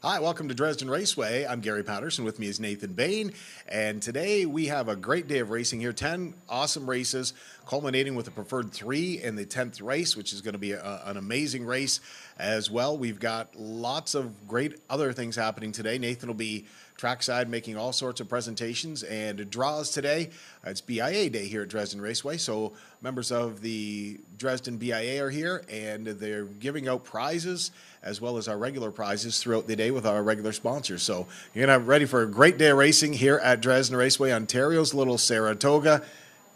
Hi, welcome to Dresden Raceway. I'm Gary Patterson. With me is Nathan Bain. And today we have a great day of racing here. 10 awesome races, culminating with a preferred 3 in the 10th race, which is going to be an amazing race as well. We've got lots of great other things happening today. Nathan will be trackside making all sorts of presentations and draws today. It's BIA Day here at Dresden Raceway, so members of the Dresden BIA are here, and they're giving out prizes as well as our regular prizes throughout the day with our regular sponsors. So you're going to have ready for a great day of racing here at Dresden Raceway, Ontario's little Saratoga,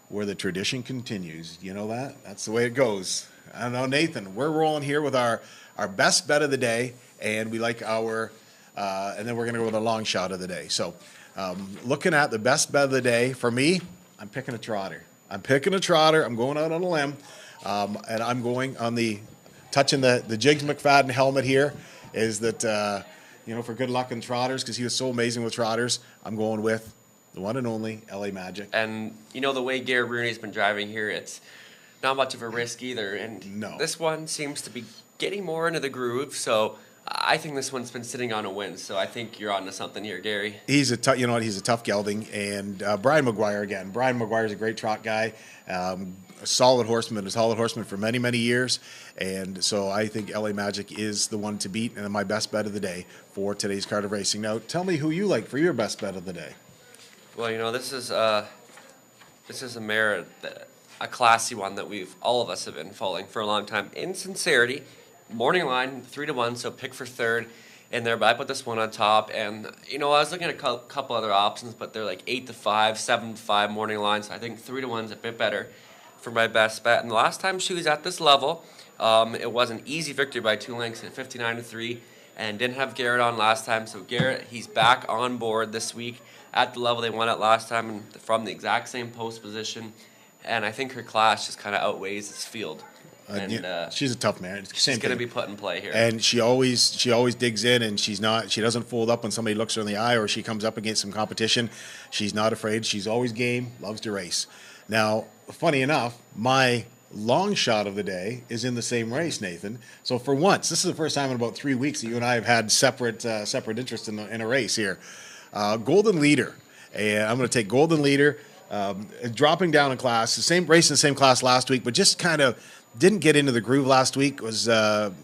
where the tradition continues. You know that? That's the way it goes. I don't know, Nathan, we're rolling here with our best bet of the day, and we like our and then we're going to go with a long shot of the day. So looking at the best bet of the day, for me, I'm picking a trotter. I'm going out on a limb, and I'm going on touching the Jigs McFadden helmet here, is that, for good luck in trotters, because he was so amazing with trotters, I'm going with the one and only LA Magic. And, the way Gary Rooney's been driving here, it's not much of a risk either. And No. This one seems to be getting more into the groove, so I think this one's been sitting on a win, so I think you're on to something here, Gary. He's a tough gelding, and Brian McGuire again. Brian McGuire's a great trot guy, a solid horseman for many, many years, and so I think LA Magic is the one to beat and my best bet of the day for today's card of racing. Now, tell me who you like for your best bet of the day. Well, this is a mare, a classy one that all of us have been following for a long time. In Sincerity, morning line 3-1, so pick for third in there. But I put this one on top, and I was looking at a couple other options, but they're like 8-5, 7-5 morning lines. So I think 3-1's a bit better for my best bet. And the last time she was at this level, it was an easy victory by 2 lengths at 59-3, and didn't have Garrett on last time. So Garrett, he's back on board this week at the level they won at last time, and from the exact same post position. And I think her class just kind of outweighs this field. She's a tough man. She's going to be put in play here. And she always digs in, and she doesn't fold up when somebody looks her in the eye or she comes up against some competition. She's not afraid. She's always game, loves to race. Now, funny enough, my long shot of the day is in the same race, Nathan. So for once, this is the first time in about 3 weeks that you and I have had separate interest in a race here. Golden Leader. And I'm going to take Golden Leader, dropping down in class. The same race in the same class last week, but just kind of didn't get into the groove last week. Couldn't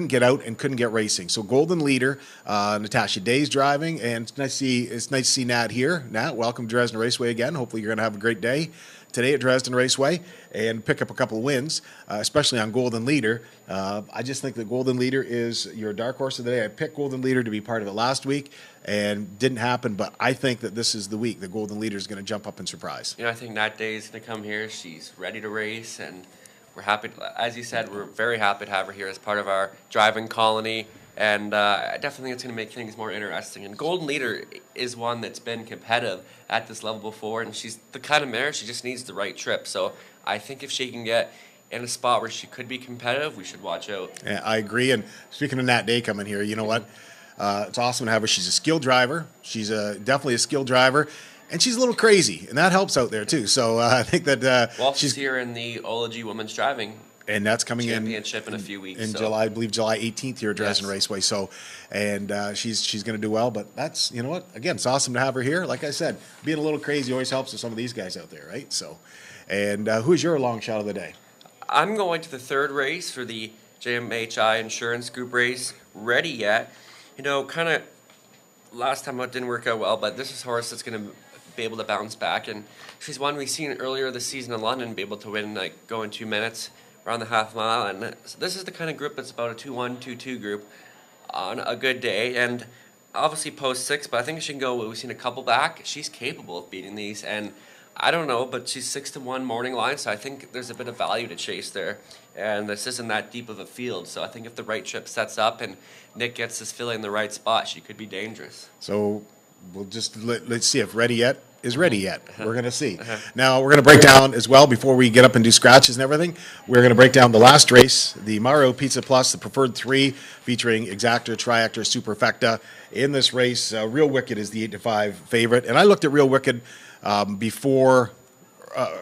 get out and couldn't get racing. So Golden Leader, Natasha Day's driving, and it's nice to see Nat here. Nat, welcome to Dresden Raceway again. Hopefully you're going to have a great day today at Dresden Raceway and pick up a couple of wins, especially on Golden Leader. I just think that Golden Leader is your dark horse of the day. I picked Golden Leader to be part of it last week, and didn't happen, but I think that this is the week that Golden Leader is going to jump up and surprise. I think Nat Day is going to come here. She's ready to race, and we're happy, as you said, we're very happy to have her here as part of our driving colony, and I definitely think it's going to make things more interesting. And Golden Leader is one that's been competitive at this level before, and she's the kind of mare, she just needs the right trip. So I think if she can get in a spot where she could be competitive, we should watch out. Yeah, I agree. And speaking of Nat Day coming here, you know what? It's awesome to have her. She's a skilled driver. She's definitely a skilled driver. And she's a little crazy, and that helps out there too. So I think that she's here in the Ology Women's Driving, and that's coming championship in a few weeks in July, I believe July 18th here at Dresden Raceway. So, and she's going to do well. But that's again, it's awesome to have her here. Like I said, being a little crazy always helps with some of these guys out there, right? So, and who's your long shot of the day? I'm going to the third race for the JMHI Insurance Group race. Ready Yet? Kind of last time it didn't work out well, but this is a horse that's going to be able to bounce back, and she's one we've seen earlier this season in London be able to win, go in 2 minutes around the half mile, and so this is the kind of group that's about a 2-1, 2-2 group on a good day, and obviously post 6, but I think she can go, we've seen a couple back, she's capable of beating these, and I don't know, but she's 6-1 morning line, so I think there's a bit of value to chase there, and this isn't that deep of a field, so I think if the right trip sets up and Nick gets this filly in the right spot, she could be dangerous. So we'll just let's see if Ready Yet is ready yet. We're going to see. Now, we're going to break down as well, before we get up and do scratches and everything, we're going to break down the last race, the Mario Pizza Plus, the Preferred 3, featuring Exacta, Triactor, Superfecta. In this race, Real Wicked is the 8-5 favorite. And I looked at Real Wicked before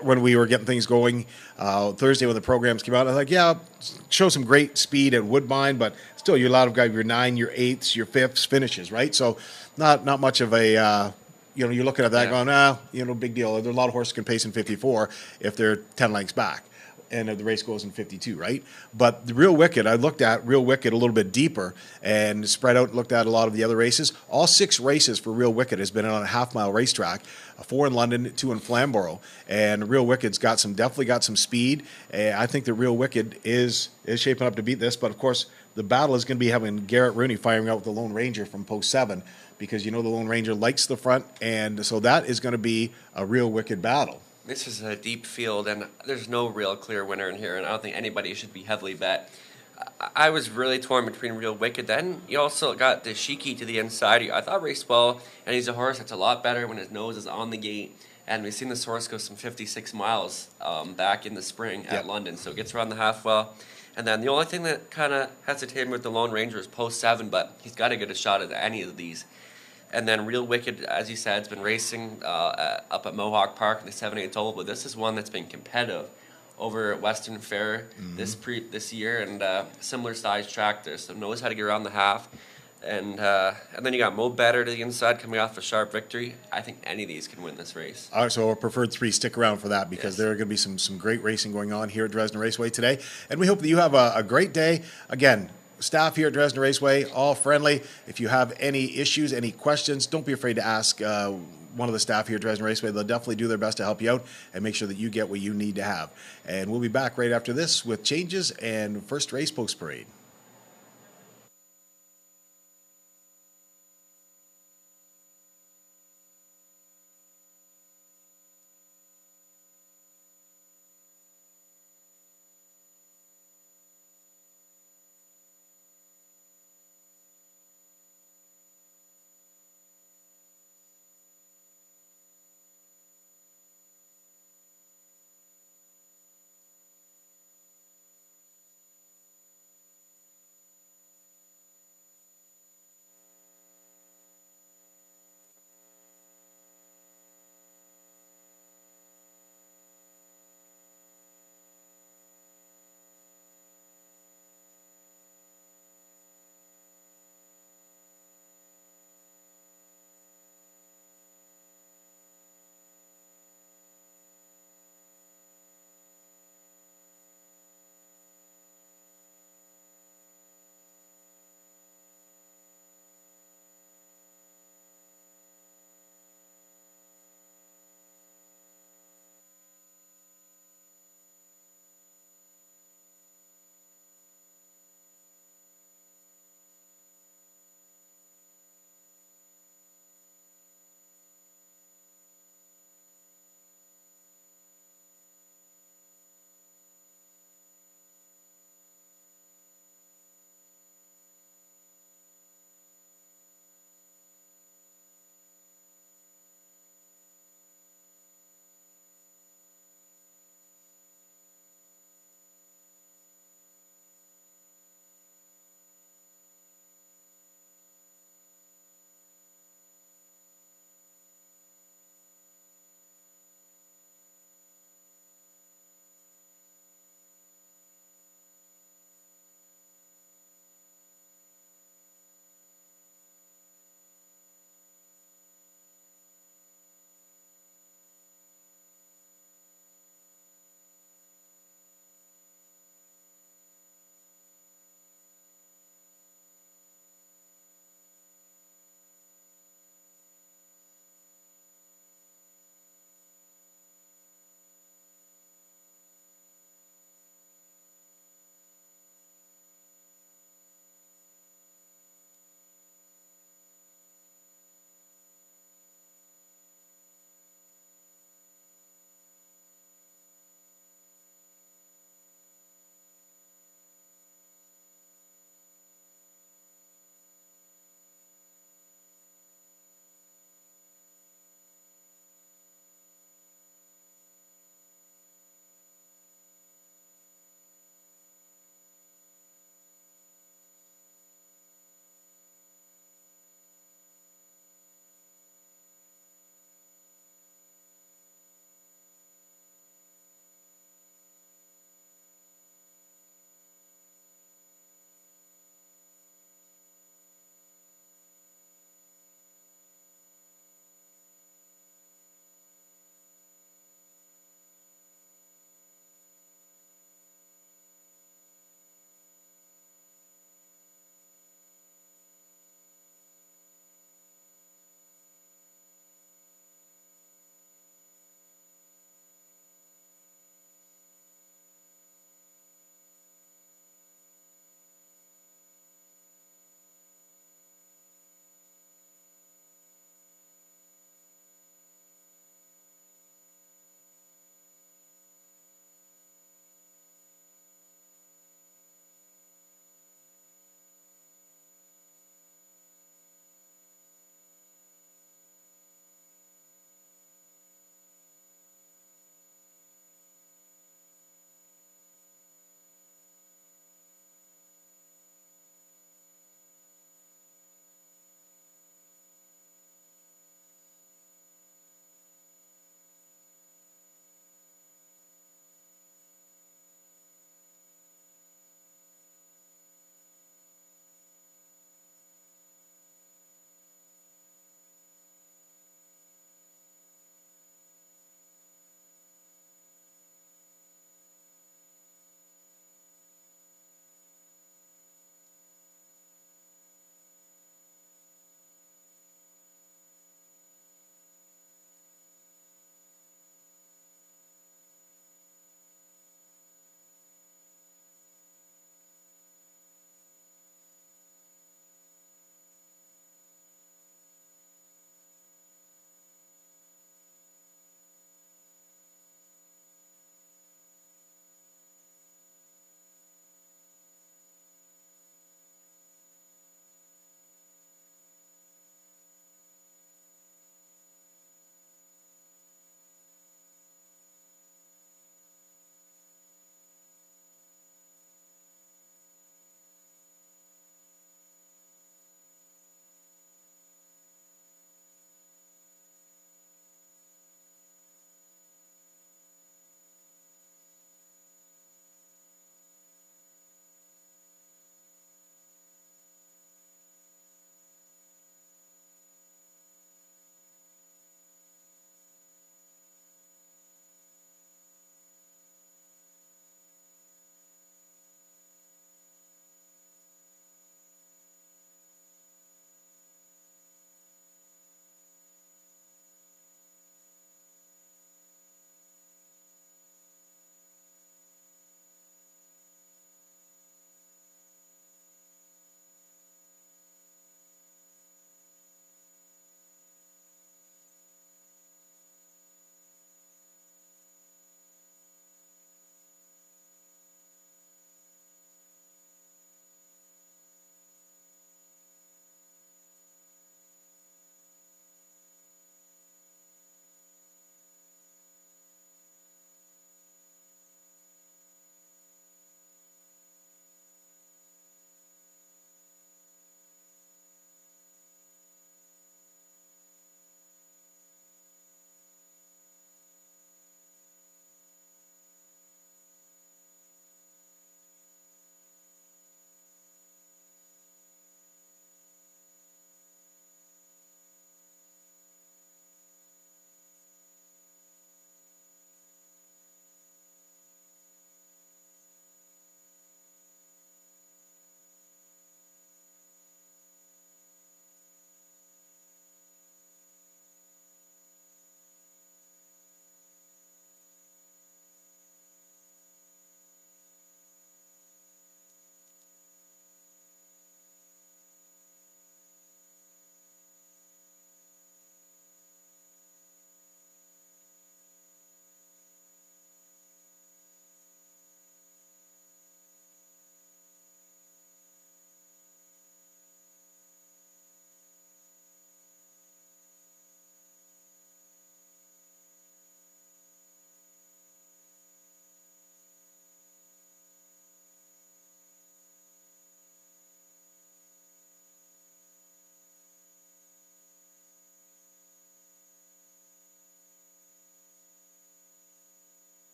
when we were getting things going Thursday when the programs came out. I was like, yeah, show some great speed at Woodbine, but still, you're a lot of guys, your 9, your 8s, your 5ths finishes, right? So not much of a you're looking at that Yeah. going, big deal. There's a lot of horses can pace in 54 if they're 10 lengths back. And the race goes in 52, right? But the Real Wicked, I looked at Real Wicked a little bit deeper and spread out and looked at a lot of the other races. All 6 races for Real Wicked has been on a half-mile racetrack, 4 in London, 2 in Flamborough. And Real Wicked's definitely got some speed. I think that Real Wicked is shaping up to beat this. But, of course, the battle is going to be having Garrett Rooney firing out with the Lone Ranger from post 7 because the Lone Ranger likes the front. And so that is going to be a Real Wicked battle. This is a deep field, and there's no real clear winner in here, and I don't think anybody should be heavily bet. I was really torn between Real Wicked. Then you also got the Shiki to the inside. I thought raced well, and he's a horse that's a lot better when his nose is on the gate. And we've seen this horse go some 56 miles back in the spring at London, so it gets around the half well. And then the only thing that kind of hesitated with the Lone Ranger is post 7, but he's got to get a shot at any of these. And then Real Wicked, as you said, has been racing up at Mohawk Park in the 7/8 oval, but this is one that's been competitive over at Western Fair this year, and similar size track there, so knows how to get around the half. And then you got Mo Better to the inside coming off a sharp victory. I think any of these can win this race. All right, so our preferred 3, stick around for that because there are going to be some great racing going on here at Dresden Raceway today. And we hope that you have a great day. Again, staff here at Dresden Raceway, all friendly. If you have any issues, any questions, don't be afraid to ask one of the staff here at Dresden Raceway. They'll definitely do their best to help you out and make sure that you get what you need to have. And we'll be back right after this with changes and first race post parade.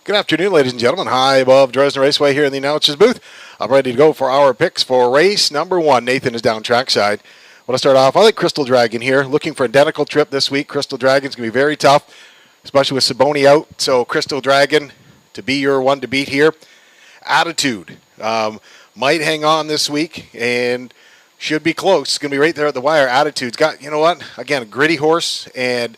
Good afternoon, ladies and gentlemen. High above Dresden Raceway here in the announcer's booth. I'm ready to go for our picks for race number 1. Nathan is down trackside. I want to start off, I like Crystal Dragon here. Looking for an identical trip this week. Crystal Dragon's going to be very tough, especially with Saboni out. So Crystal Dragon to be your one to beat here. Attitude might hang on this week and should be close. It's going to be right there at the wire. Attitude's got, you know what? Again, a gritty horse and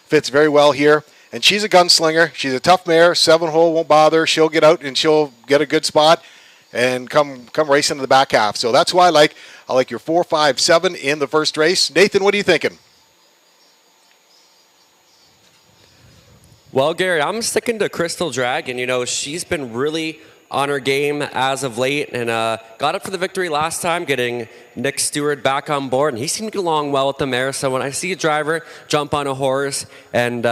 fits very well here. And she's a gunslinger. She's a tough mare. 7-hole won't bother. She'll get out and she'll get a good spot and come racing to the back half. So that's why I like your 4, 5, 7 in the first race. Nathan, what are you thinking? Well, Gary, I'm sticking to Crystal Dragon. You know, she's been really on her game as of late and got up for the victory last time, getting Nick Stewart back on board, and he seemed to get along well with the mare. So when I see a driver jump on a horse and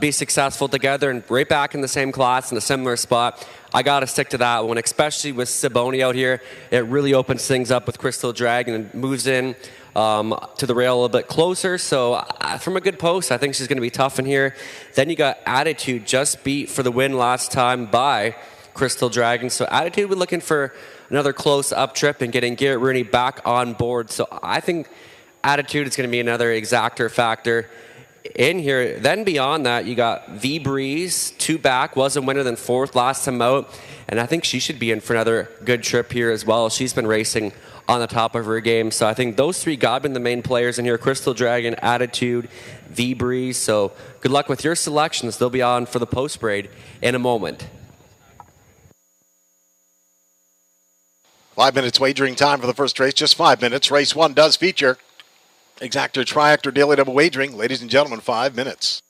be successful together and right back in the same class in a similar spot, I got to stick to that one, especially with Saboni out here. It really opens things up with Crystal Dragon and moves in to the rail a little bit closer. So from a good post, I think she's going to be tough in here. Then you got Attitude, just beat for the win last time by Crystal Dragon. So Attitude, we're looking for another close up trip and getting Garrett Rooney back on board. So I think Attitude is going to be another exactor factor in here. Then beyond that, you got V Breeze, 2 back, was a winner than 4th last time out. And I think she should be in for another good trip here as well. She's been racing on the top of her game. So I think those 3 got been the main players in here. Crystal Dragon, Attitude, V Breeze. So good luck with your selections. They'll be on for the post braid in a moment. 5 minutes wagering time for the first race, just 5 minutes. Race 1 does feature exactor, triactor, daily double wagering. Ladies and gentlemen, 5 minutes.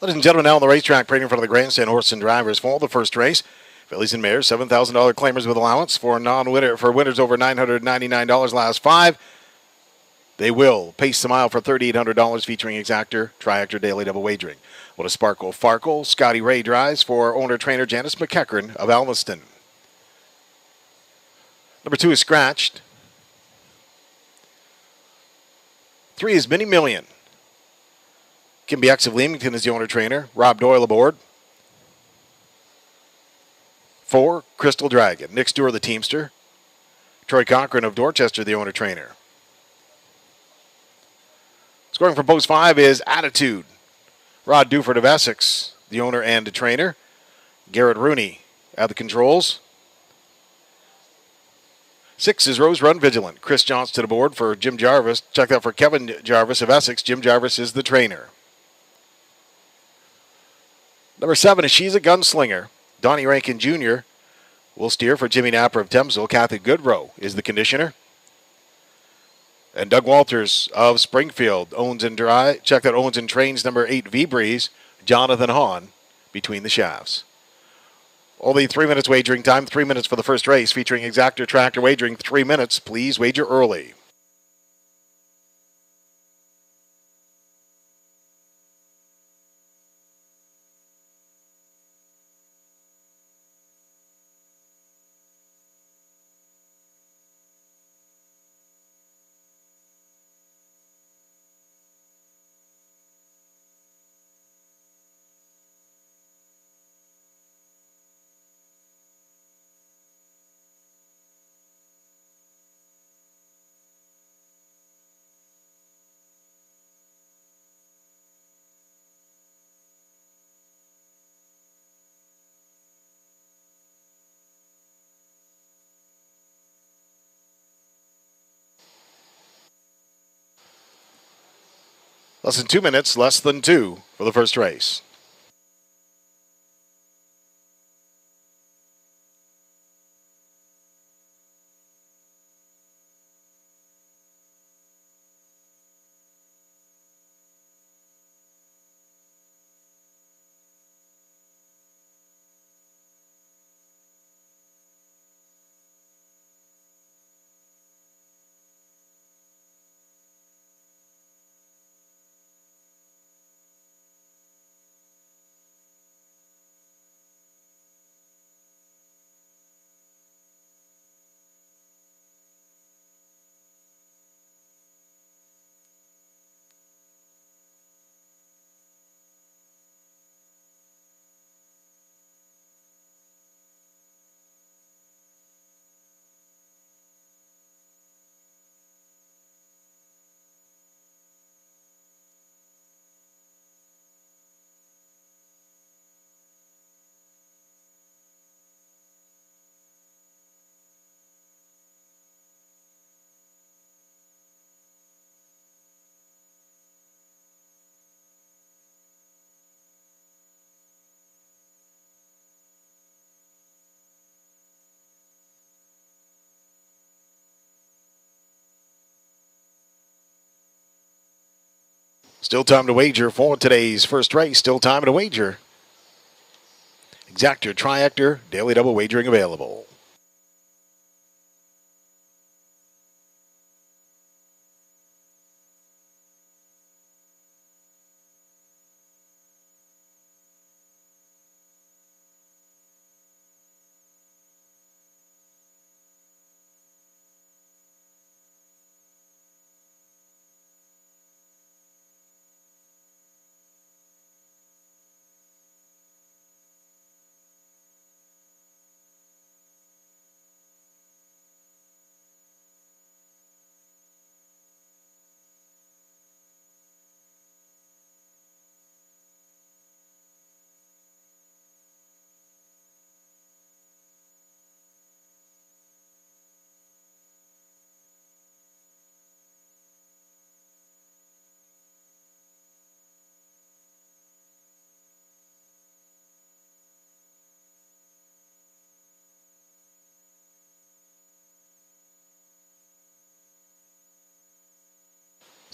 Ladies and gentlemen, now on the racetrack, parading in front of the grandstand, horse and drivers for the first race. Fillies and mares, $7,000 claimers with allowance for winners over $999 last 5. They will pace the mile for $3,800 featuring exactor, triactor, daily double wagering. What a Sparkle Farkle. Scotty Ray drives for owner-trainer Janice McEachern of Almaston. Number 2 is scratched. 3 is Mini Million. Kimby X of Leamington is the owner-trainer. Rob Doyle aboard. 4, Crystal Dragon. Nick Stewart, the teamster. Troy Cochran of Dorchester, the owner-trainer. Scoring for post 5 is Attitude. Rod Duford of Essex, the owner and the trainer. Garrett Rooney at the controls. 6 is Rose Run Vigilant. Chris Johnston aboard for Jim Jarvis. Check that for Kevin Jarvis of Essex. Jim Jarvis is the trainer. Number 7 is She's a Gunslinger. Donnie Rankin Jr. will steer for Jimmy Napper of Thamesville. Kathy Goodrow is the conditioner. And Doug Walters of Springfield owns and trains number 8 V Breeze, Jonathan Hahn, between the shafts. Only 3 minutes wagering time, 3 minutes for the first race, featuring exactor tractor wagering 3 minutes. Please wager early. Less than 2 minutes, less than 2 for the first race. Still time to wager for today's first race. Still time to wager. Exactor, Triactor, Daily Double wagering available.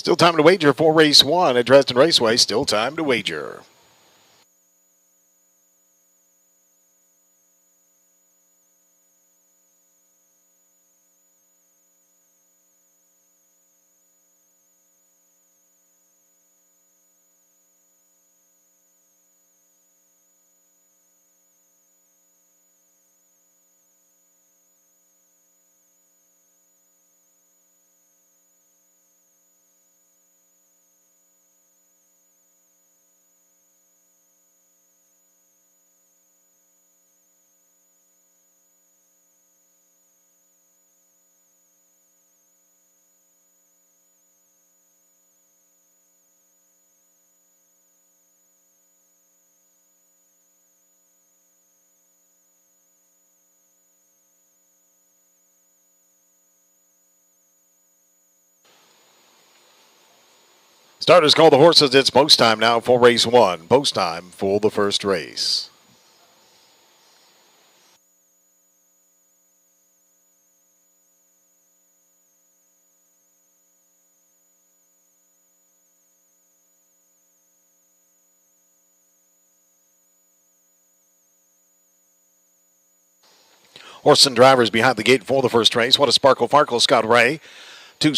Still time to wager for race 1 at Dresden Raceway. Still time to wager. Starters call the horses. It's post time now for race 1. Post time for the first race. Horse and drivers behind the gate for the first race. What a Sparkle Farkle, Scott Ray. 2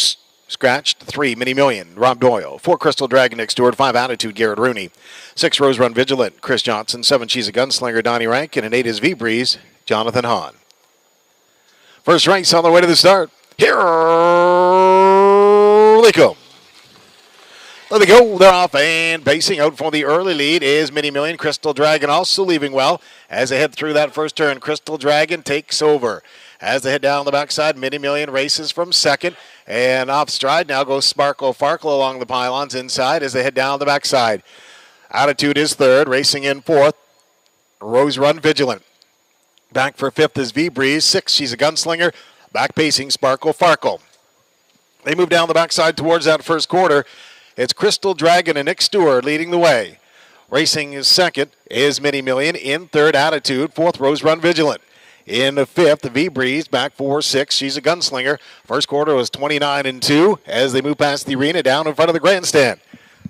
Scratched. 3 Mini Million, Rob Doyle. 4 Crystal Dragon, Nick Stewart. 5 Attitude, Garrett Rooney. 6 Rose Run Vigilant, Chris Johnson. 7 She's a Gunslinger, Donnie Rank. And an 8 is V Breeze, Jonathan Hahn. First race on the way to the start. Here they come. There they go. They're off and pacing out for the early lead is Mini Million. Crystal Dragon also leaving well as they head through that first turn. Crystal Dragon takes over. As they head down the backside, Mini Million races from second. And off stride now goes Sparkle Farkle along the pylons inside as they head down the backside. Attitude is third, racing in fourth. Rose Run Vigilant. Back for fifth is V Breeze. 6, She's a Gunslinger. Back pacing Sparkle Farkle. They move down the backside towards that first quarter. It's Crystal Dragon and Nick Stewart leading the way. Racing is second is Mini Million. In third, Attitude. Fourth, Rose Run Vigilant. In the fifth, V-Breeze back 4-6. She's a gunslinger. First quarter was 29-2 as they move past the arena down in front of the grandstand.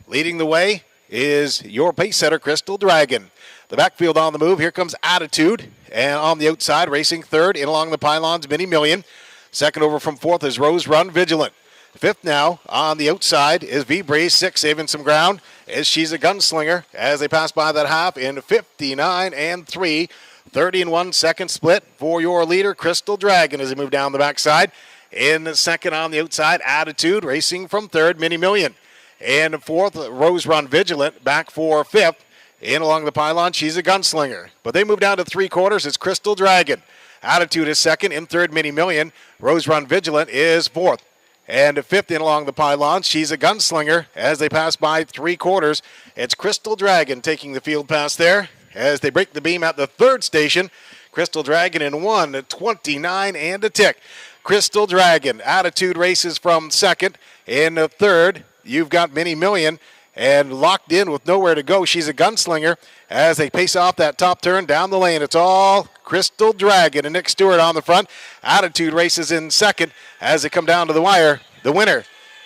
Leading the way is your pace setter, Crystal Dragon. The backfield on the move. Here comes Attitude. And on the outside, racing third in along the pylons, Mini Million. Second over from fourth is Rose Run Vigilant. Fifth now on the outside is V-Breeze. Sixth, saving some ground as she's a gunslinger as they pass by that half in 59-3. 30-1 second split for your leader, Crystal Dragon, as they move down the backside. In the second on the outside, Attitude racing from third, Mini Million. And fourth, Rose Run Vigilant back for fifth. In along the pylon, she's a gunslinger. But they move down to three quarters. It's Crystal Dragon. Attitude is second. In third, Mini Million. Rose Run Vigilant is fourth. And fifth in along the pylon, she's a gunslinger as they pass by three quarters. It's Crystal Dragon taking the field pass there as they break the beam at the third station. Crystal Dragon in 1:29 and a tick. Crystal Dragon. Attitude races from second. In the third, you've got Mini Million. And locked in with nowhere to go, she's a gunslinger as they pace off that top turn down the lane. It's all Crystal Dragon and Nick Stewart on the front. Attitude races in second as they come down to the wire. The winner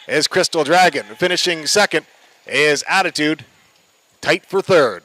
is Crystal Dragon. Finishing second is Attitude, tight for third.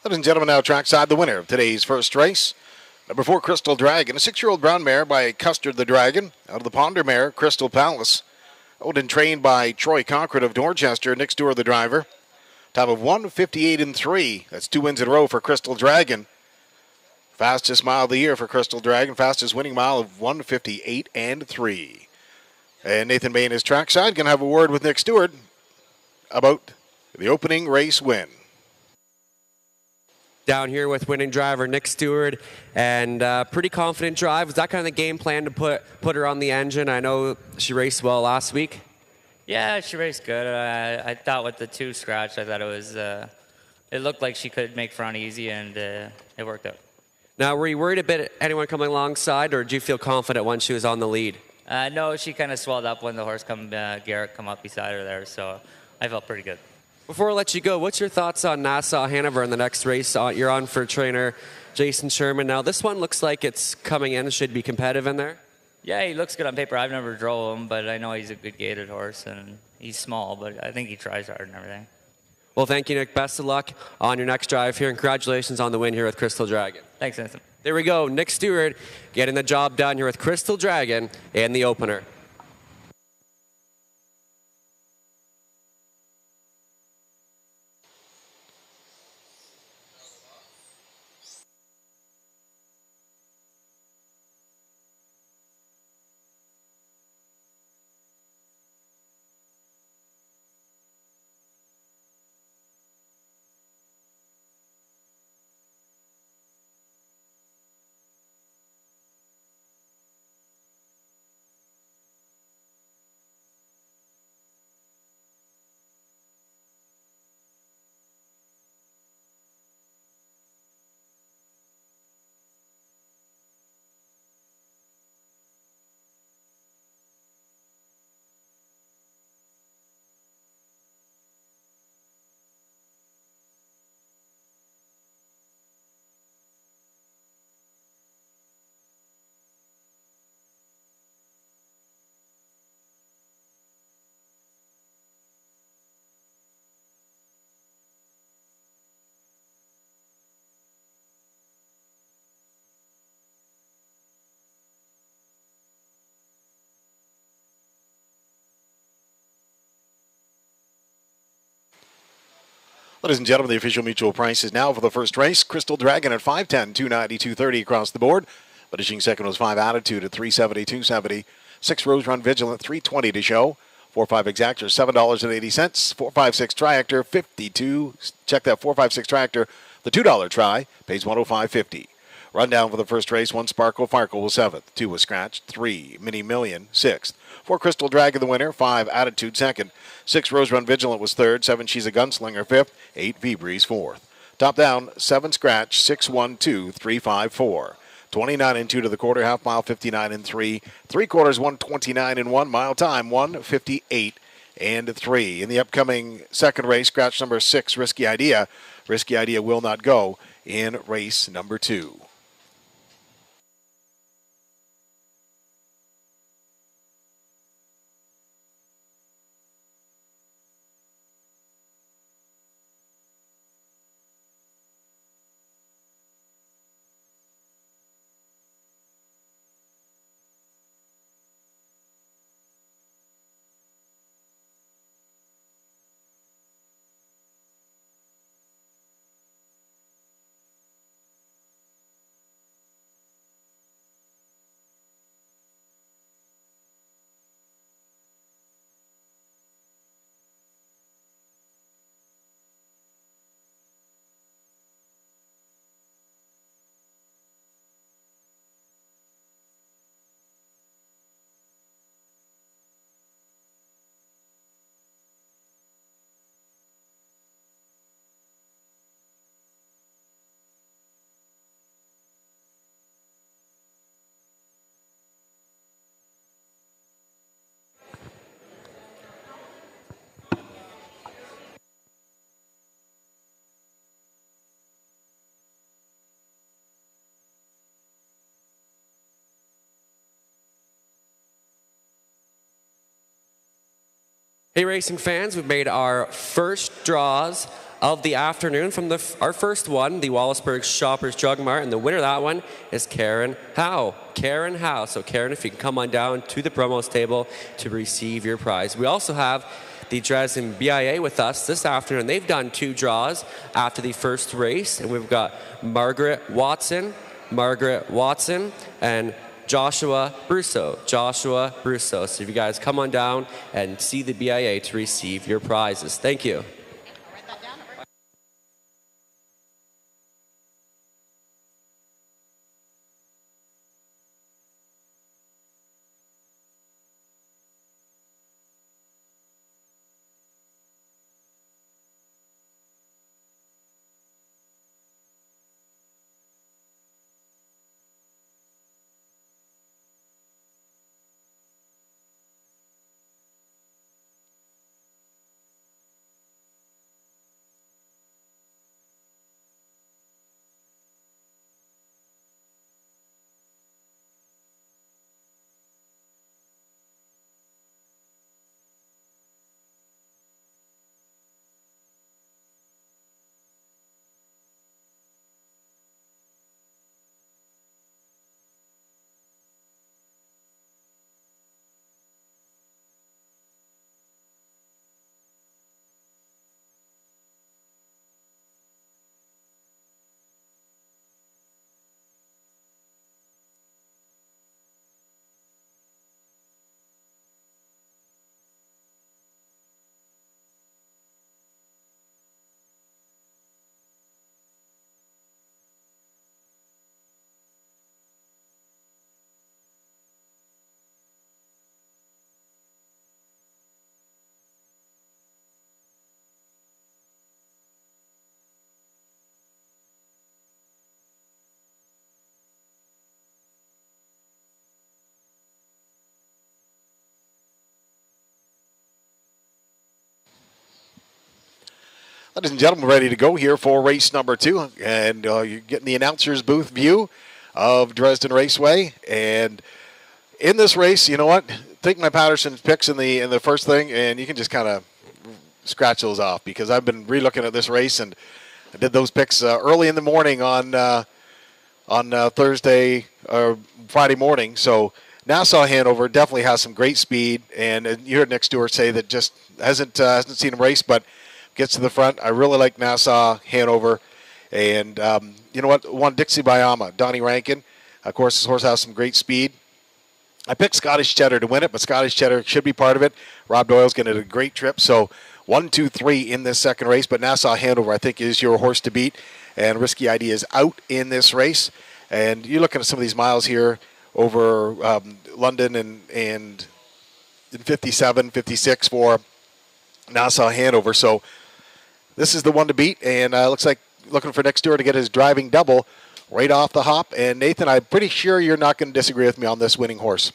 Ladies and gentlemen, now trackside, the winner of today's first race. Number 4, Crystal Dragon, a 6-year-old brown mare by Custard the Dragon. Out of the Ponder mare, Crystal Palace. Owned and trained by Troy Cochran of Dorchester. Nick Stewart, the driver. Time of 1:58.3. That's 2 wins in a row for Crystal Dragon. Fastest mile of the year for Crystal Dragon. Fastest winning mile of 1:58.3. And Nathan Bain is trackside. Going to have a word with Nick Stewart about the opening race win. Down here with winning driver Nick Stewart, and pretty confident drive. Was that kind of the game plan to put her on the engine? I know she raced well last week. Yeah, she raced good. I thought with the 2 scratch, I thought it was it looked like she could make front easy, and it worked out. Now, were you worried a bit anyone coming alongside, or did you feel confident once she was on the lead? No, she kind of swelled up when the horse Garrett come up beside her there, so I felt pretty good. Before I let you go, what's your thoughts on Nassau Hanover in the next race? You're on for trainer Jason Sherman. Now, this one looks like it's coming in. It should be competitive in there. Yeah, he looks good on paper. I've never drove him, but I know he's a good gaited horse, and he's small, but I think he tries hard and everything. Well, thank you, Nick. Best of luck on your next drive here, and congratulations on the win here with Crystal Dragon. Thanks, Nathan. There we go. Nick Stewart getting the job done here with Crystal Dragon in the opener. Ladies and gentlemen, the official mutual price is now for the first race. Crystal Dragon at 510, 290, 230 across the board. Finishing second was 5 Attitude at 370, 270. 6 Rose Run Vigilant, 320 to show. 4-5 Exactor, $7.80. 4-5-6 Triactor, 52. Check that 4-5-6 Triactor. The $2 try pays $105.50. Rundown for the first race: 1 Sparkle Farkle was 7th, 2 was Scratch, 3 Mini Million 6th, 4 Crystal Dragon the winner, 5 Attitude 2nd, 6 Rose Run Vigilant was 3rd, 7 She's a Gunslinger 5th, 8 V-Breeze 4th. Top down, 7 Scratch, 6 1 2 3 5 4. 29 and 2 to the quarter, half mile 59 and 3, 3/4 129 and 1, mile time 1:58 and 3. In the upcoming second race, scratch number 6, Risky Idea. Risky Idea will not go in race number 2. Hey, racing fans, we've made our first draws of the afternoon from our first one, the Wallaceburg Shoppers Drug Mart, and the winner of that one is Karen Howe. Karen Howe. So, Karen, if you can come on down to the promos table to receive your prize. We also have the Dresden BIA with us this afternoon. They've done 2 draws after the first race, and we've got Margaret Watson, and Joshua Brusso. So if you guys come on down and see the BIA to receive your prizes. Thank you. Ladies and gentlemen, ready to go here for race number 2. And you're getting the announcer's booth view of Dresden Raceway. And in this race, you know what? Take my Patterson's picks in the first thing, and you can just kind of scratch those off, because I've been re-looking at this race, and I did those picks early in the morning on Thursday or Friday morning. So Nassau Hanover definitely has some great speed, and you heard Nick Stewart say that just hasn't seen him race, but gets to the front. I really like Nassau Hanover, and you know what? One Dixie Bayama, Donnie Rankin. Of course, this horse has some great speed. I picked Scottish Cheddar to win it, but Scottish Cheddar should be part of it. Rob Doyle's going to do a great trip. So 1, 2, 3 in this second race, but Nassau Hanover, I think, is your horse to beat. And Risky Idea is out in this race. And you're looking at some of these miles here over London and in 57, 56 for Nassau Hanover. So this is the one to beat, and looks like looking for Nick Stewart to get his driving double right off the hop. And Nathan, I'm pretty sure you're not going to disagree with me on this winning horse.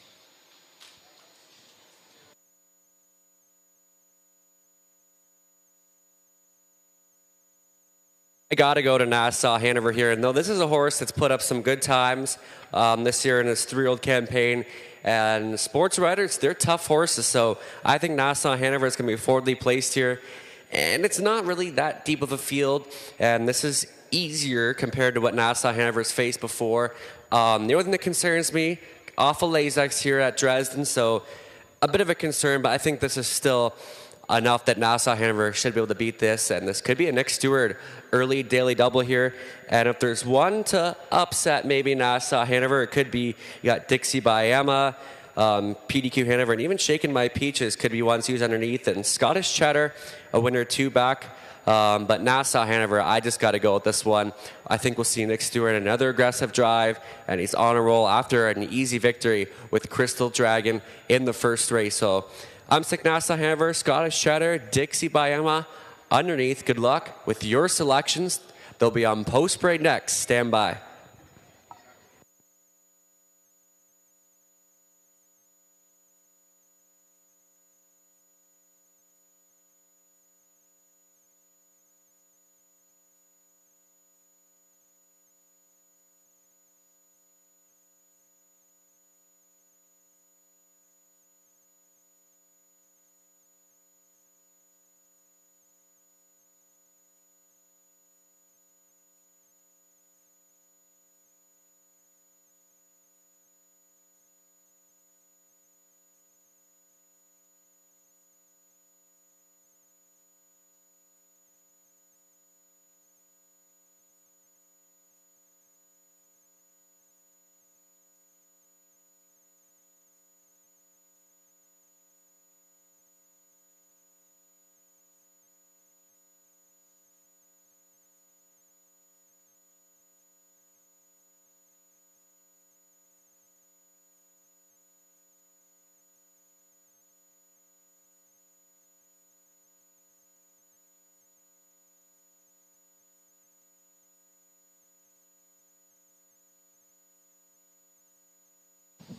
I got to go to Nassau Hanover here. And though this is a horse that's put up some good times this year in his 3-year-old campaign, and sports writers, they're tough horses. So I think Nassau Hanover is going to be forwardly placed here. And it's not really that deep of a field. And this is easier compared to what Nassau Hanover's faced before. The only thing that concerns me, awful Lasix here at Dresden. So a bit of a concern, but I think this is still enough that Nassau Hanover should be able to beat this, and this could be a Nick Stewart early daily double here. And if there's one to upset maybe Nassau Hanover, it could be, you got Dixie Bayama, PDQ Hanover, and even Shaking My Peaches could be ones used underneath, and Scottish Cheddar, a winner 2 back. But Nassau Hanover, I just got to go with this one. I think we'll see Nick Stewart another aggressive drive, and he's on a roll after an easy victory with Crystal Dragon in the first race. So I'm sick Nassau Hanover, Scottish Cheddar, Dixie Bayama underneath. Good luck with your selections. They'll be on post parade next. Stand by.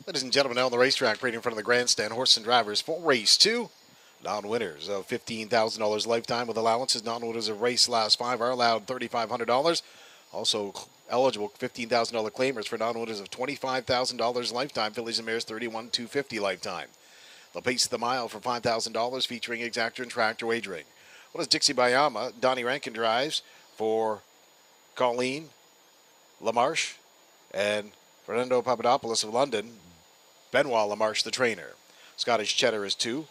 Ladies and gentlemen, now on the racetrack, right in front of the grandstand, horse and drivers for race 2. Non-winners of $15,000 lifetime with allowances. Non-winners of race last 5 are allowed $3,500. Also eligible $15,000 claimers for non-winners of $25,000 lifetime. Fillies and mares $31,250 lifetime. The pace of the mile for $5,000 featuring exactor and tractor wagering. What is Dixie Bayama? Donnie Rankin drives for Colleen LaMarche and Fernando Papadopoulos of London. Benoit LaMarche, the trainer. Scottish Cheddar is 2.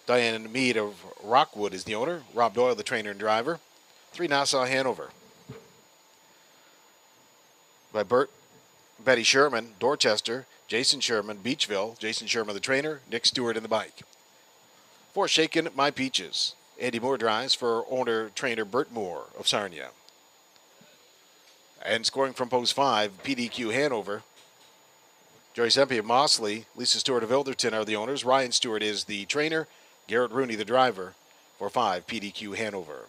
Diane Mead of Rockwood is the owner. Rob Doyle, the trainer and driver. 3, Nassau Hanover. By Betty Sherman, Dorchester. Jason Sherman, Beachville. Jason Sherman, the trainer. Nick Stewart in the bike. 4, Shakin' My Peaches. Andy Moore drives for owner-trainer Bert Moore of Sarnia. And scoring from post 5, PDQ Hanover. Jerry Sempe of Mossley, Lisa Stewart of Ilderton are the owners. Ryan Stewart is the trainer. Garrett Rooney, the driver, for 5, PDQ Hanover.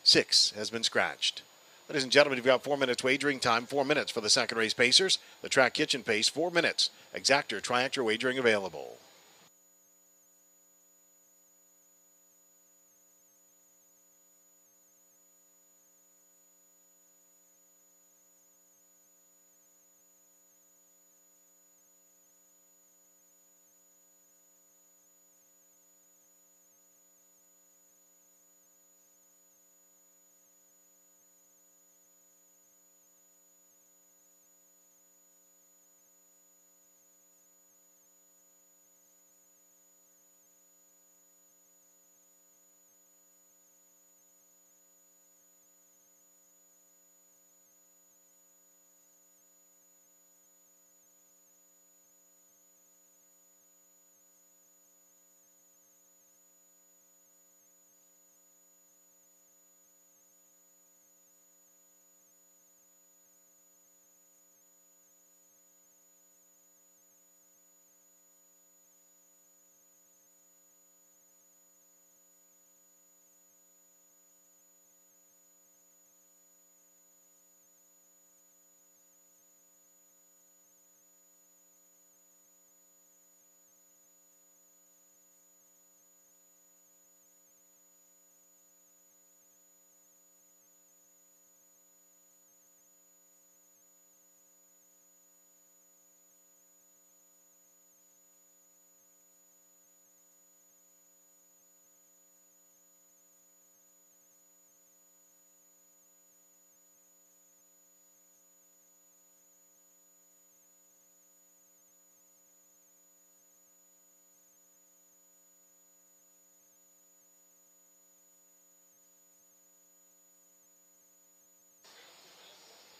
6 has been scratched. Ladies and gentlemen, you've got 4 minutes wagering time. 4 minutes for the second race pacers. The track kitchen pace, 4 minutes. Exactor, triactor wagering available.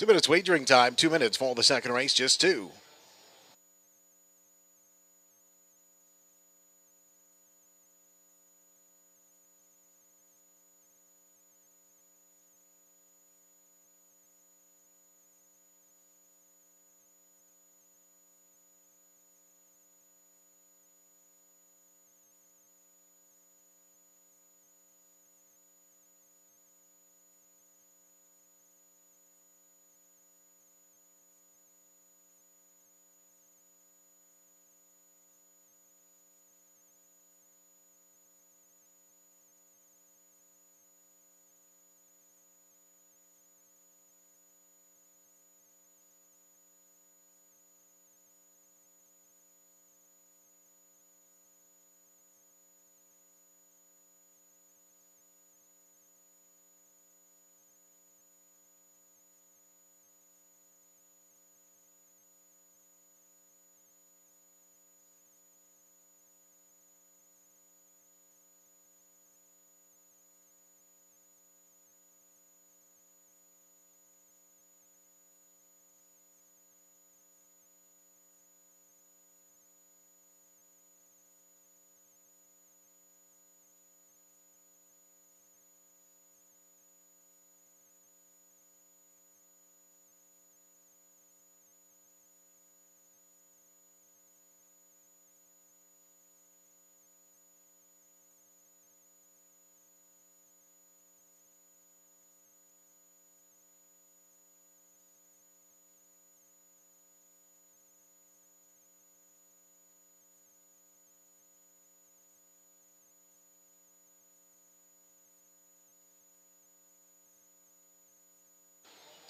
2 minutes wagering time, 2 minutes for the second race, just 2.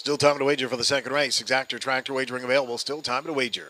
Still time to wager for the second race. Exactor tractor wagering available. Still time to wager.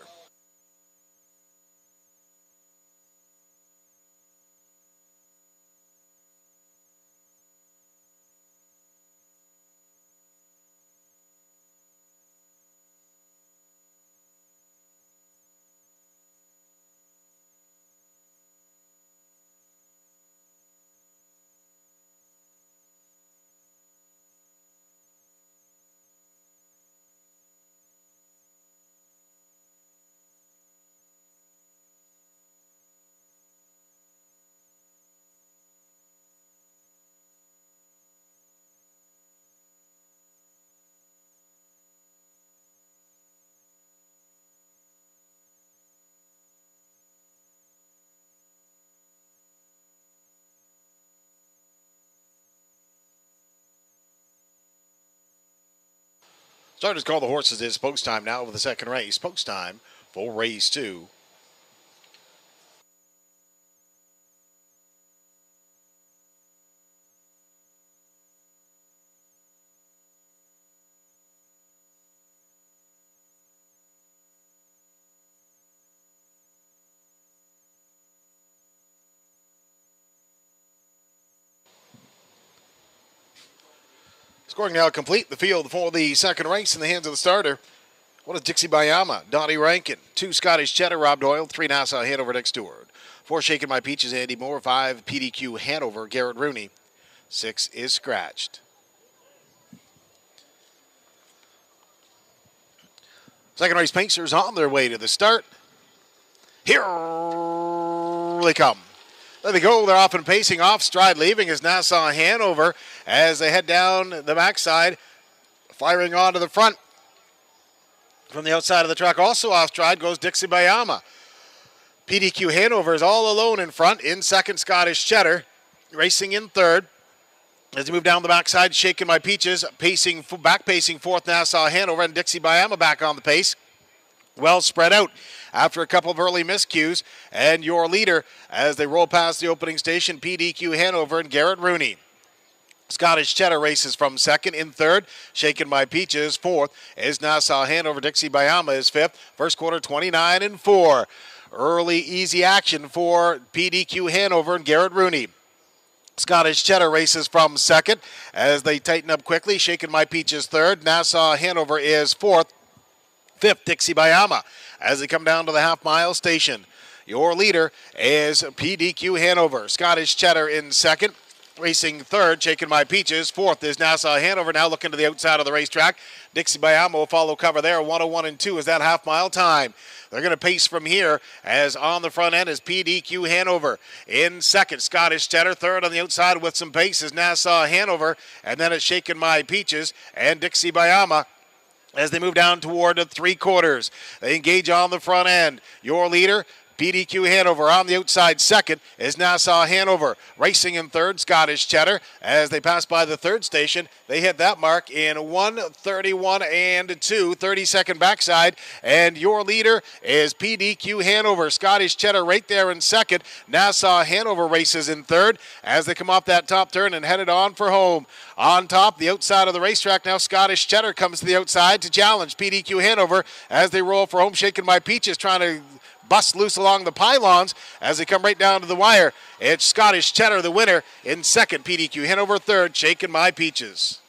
Starters call the horses. It's post time now for the second race. Post time for race 2. Scoring now complete. The field for the second race in the hands of the starter. One is Dixie Bayama, Donnie Rankin. 2 Scottish Cheddar, Rob Doyle. 3 Nassau Hanover, Dick Stewart. 4 Shaken My Peaches, Andy Moore. 5 PDQ Hanover, Garrett Rooney. 6 is scratched. Second race pacers on their way to the start. Here they come. There they go. They're off and pacing off stride, leaving is Nassau Hanover as they head down the backside, firing onto the front. From the outside of the track, also off stride, goes Dixie Bayama. PDQ Hanover is all alone in front. In second, Scottish Cheddar. Racing in third. As they move down the backside, Shaken My Peaches, back pacing fourth, Nassau Hanover, and Dixie Bayama back on the pace. Well spread out after a couple of early miscues. And your leader as they roll past the opening station, PDQ Hanover and Garrett Rooney. Scottish Cheddar races from second. In third, Shaken My Peaches. Fourth is Nassau Hanover. Dixie Bayama is fifth. First quarter, 29-4. Early easy action for PDQ Hanover and Garrett Rooney. Scottish Cheddar races from second as they tighten up quickly. Shaken My Peaches third. Nassau Hanover is fourth. Fifth, Dixie Bayama as they come down to the half-mile station. Your leader is PDQ Hanover. Scottish Cheddar in second. Racing third, Shaking My Peaches. Fourth is Nassau Hanover, now looking to the outside of the racetrack. Dixie Bayamo will follow cover there. 101 and 2 is that half-mile time. They're going to pace from here, as on the front end is PDQ Hanover. In second, Scottish Cheddar. Third on the outside with some pace is Nassau Hanover. And then it's Shaking My Peaches and Dixie Bayama as they move down toward the three-quarters. They engage on the front end. Your leader, PDQ Hanover. On the outside, second is Nassau Hanover. Racing in third, Scottish Cheddar. As they pass by the third station, they hit that mark in 1:31 and 2, 30-second backside. And your leader is PDQ Hanover. Scottish Cheddar right there in second. Nassau Hanover races in third as they come off that top turn and headed on for home. On top, the outside of the racetrack now, Scottish Cheddar comes to the outside to challenge PDQ Hanover as they roll for home. Shaking My Peaches trying to bust loose along the pylons as they come right down to the wire. It's Scottish Cheddar, the winner, in second. PDQ Hanover third, Shaking My Peaches.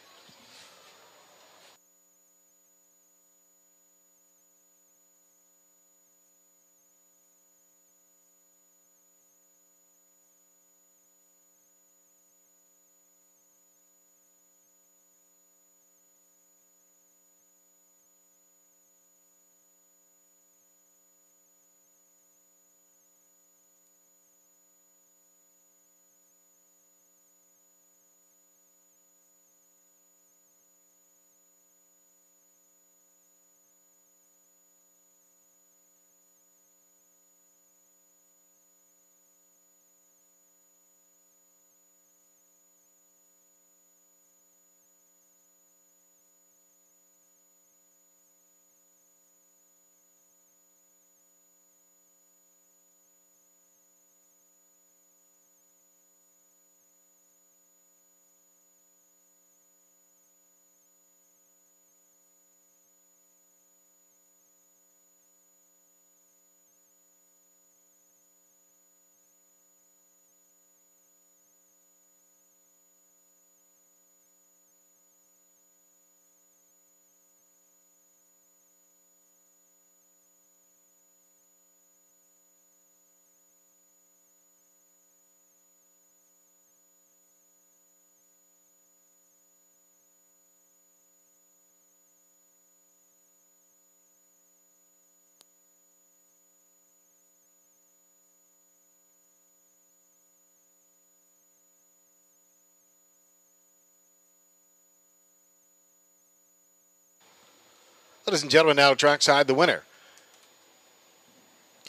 Ladies and gentlemen, now trackside, the winner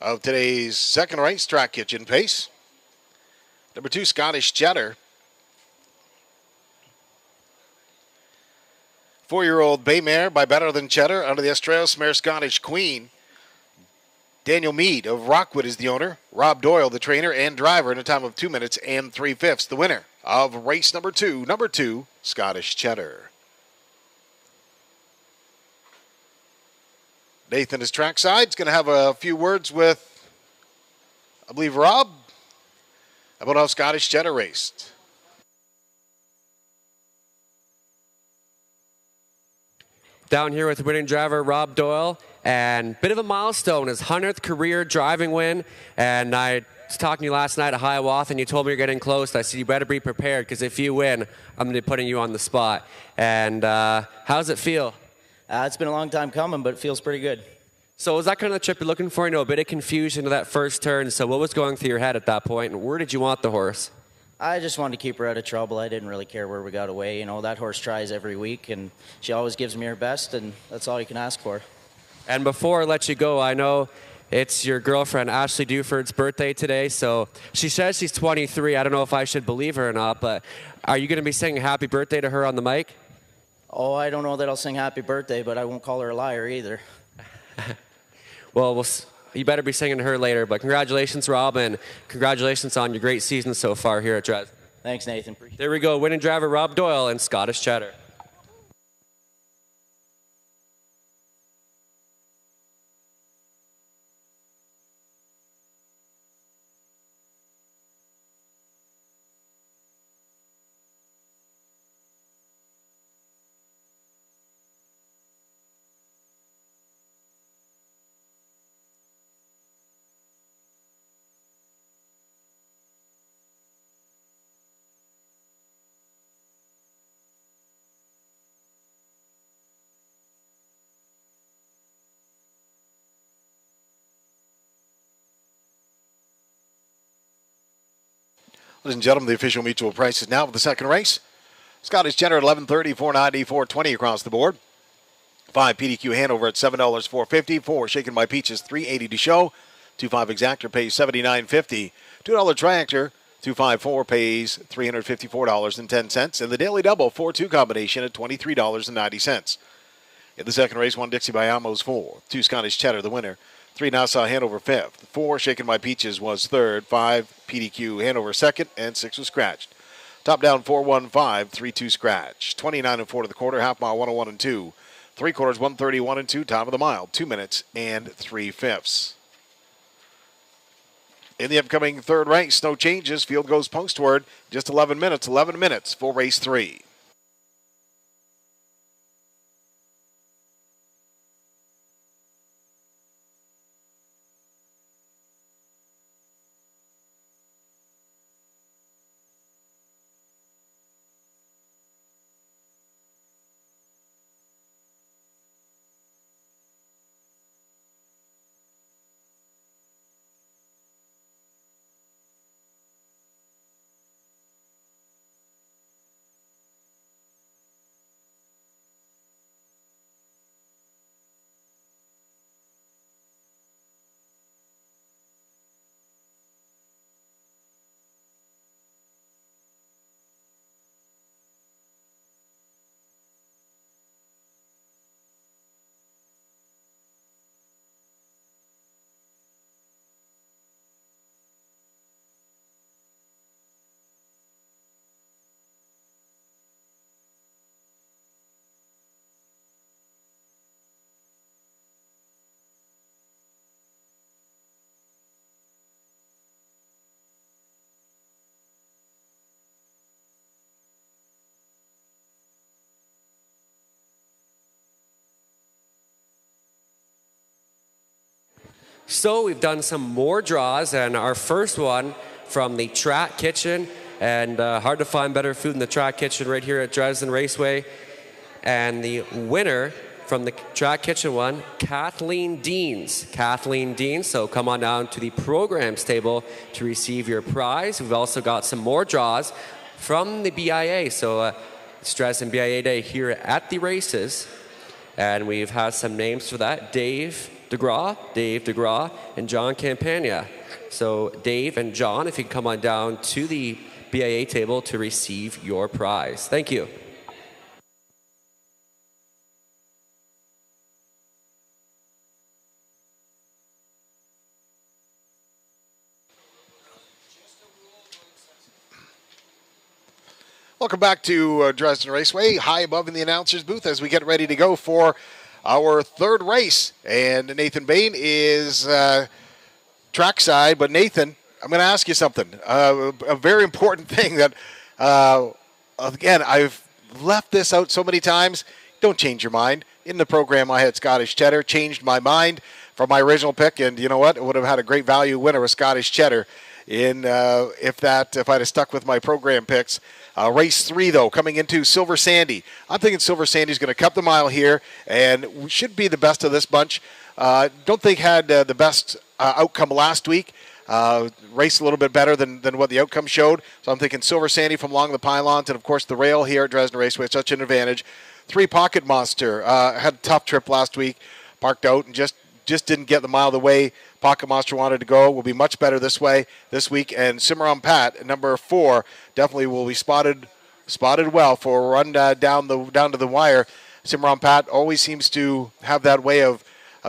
of today's second race, Track Kitchen Pace. Number 2, Scottish Cheddar. 4-year-old Bay Mare by Better Than Cheddar under the Australis Mare Scottish Queen. Daniel Mead of Rockwood is the owner. Rob Doyle, the trainer and driver, in a time of 2 minutes and 3/5. The winner of race number 2, Scottish Cheddar. Nathan is trackside. He's going to have a few words with, I believe, Rob about how Scottish Cheddar raced. Down here with winning driver Rob Doyle, and bit of a milestone, his 100th career driving win. And I was talking to you last night at Hiawatha, and you told me you're getting close. I said you better be prepared, because if you win, I'm going to be putting you on the spot. And how's it feel? It's been a long time coming, but it feels pretty good. So was that kind of the trip you're looking for? You know, a bit of confusion to that first turn. So what was going through your head at that point, and where did you want the horse? I just wanted to keep her out of trouble. I didn't really care where we got away. You know, that horse tries every week, and she always gives me her best, and that's all you can ask for. And before I let you go, I know it's your girlfriend, Ashley Duford's birthday today. So she says she's 23. I don't know if I should believe her or not, but are you going to be singing happy birthday to her on the mic? Oh, I don't know that I'll sing happy birthday, but I won't call her a liar either. Well, you better be singing to her later. But congratulations, Rob, and congratulations on your great season so far here at Dresden. Thanks, Nathan. There we go, winning driver Rob Doyle and Scottish Cheddar. Ladies and gentlemen, the official mutual price is now for the second race. Scottish Cheddar at $11.30, $4.90, $4.20 across the board. 5 PDQ Hanover at $7, $4.50. 4 Shaken by Peaches, $3.80 to show. 2.5 Exactor pays $79.50. $2 Triactor, 254 pays $354.10. And the Daily Double 4-2 combination at $23.90. In the second race, 1 Dixie by Amos 4. 2 Scottish Cheddar, the winner. 3 Nassau Hanover 5th. 4 Shaken by Peaches was 3rd. 5 PDQ Hanover 2nd. And 6 was scratched. Top down 4-1-5, 3-2 scratch. 29-4 to the quarter, half mile 101-2. 3 quarters 131-2, top of the mile, 2 minutes and 3/5. In the upcoming third race, no changes. Field goes postward, just 11 minutes for race 3. So we've done some more draws, and our first one from the Track Kitchen, and hard to find better food than the Track Kitchen right here at Dresden Raceway. And the winner from the Track Kitchen one, Kathleen Deans. Kathleen Deans, so come on down to the programs table to receive your prize. We've also got some more draws from the BIA. So it's Dresden BIA Day here at the races. And we've had some names for that. Dave DeGraw, and John Campagna. So Dave and John, if you can come on down to the BIA table to receive your prize. Thank you. Welcome back to Dresden Raceway, high above in the announcer's booth as we get ready to go for our third race. And Nathan Bain is trackside. But Nathan, I'm going to ask you something. A very important thing that, again, I've left this out so many times. Don't change your mind. In the program, I had Scottish Cheddar, changed my mind from my original pick. And you know what? It would have had a great value winner with Scottish Cheddar if I'd have stuck with my program picks. Race 3, though, coming into Silver Sandy. I'm thinking Silver Sandy's going to cup the mile here and should be the best of this bunch. Don't think had the best outcome last week. Raced a little bit better than what the outcome showed. So I'm thinking Silver Sandy from along the pylons, and, of course, the rail here at Dresden Raceway, such an advantage. 3 Pocket Monster. Had a tough trip last week. Parked out and just didn't get the mile the way Pocket Monster wanted to go. Will be much better this week. And Cimarron Pat, number 4, definitely will be spotted well for a run down to the wire. Cimarron Pat always seems to have that way of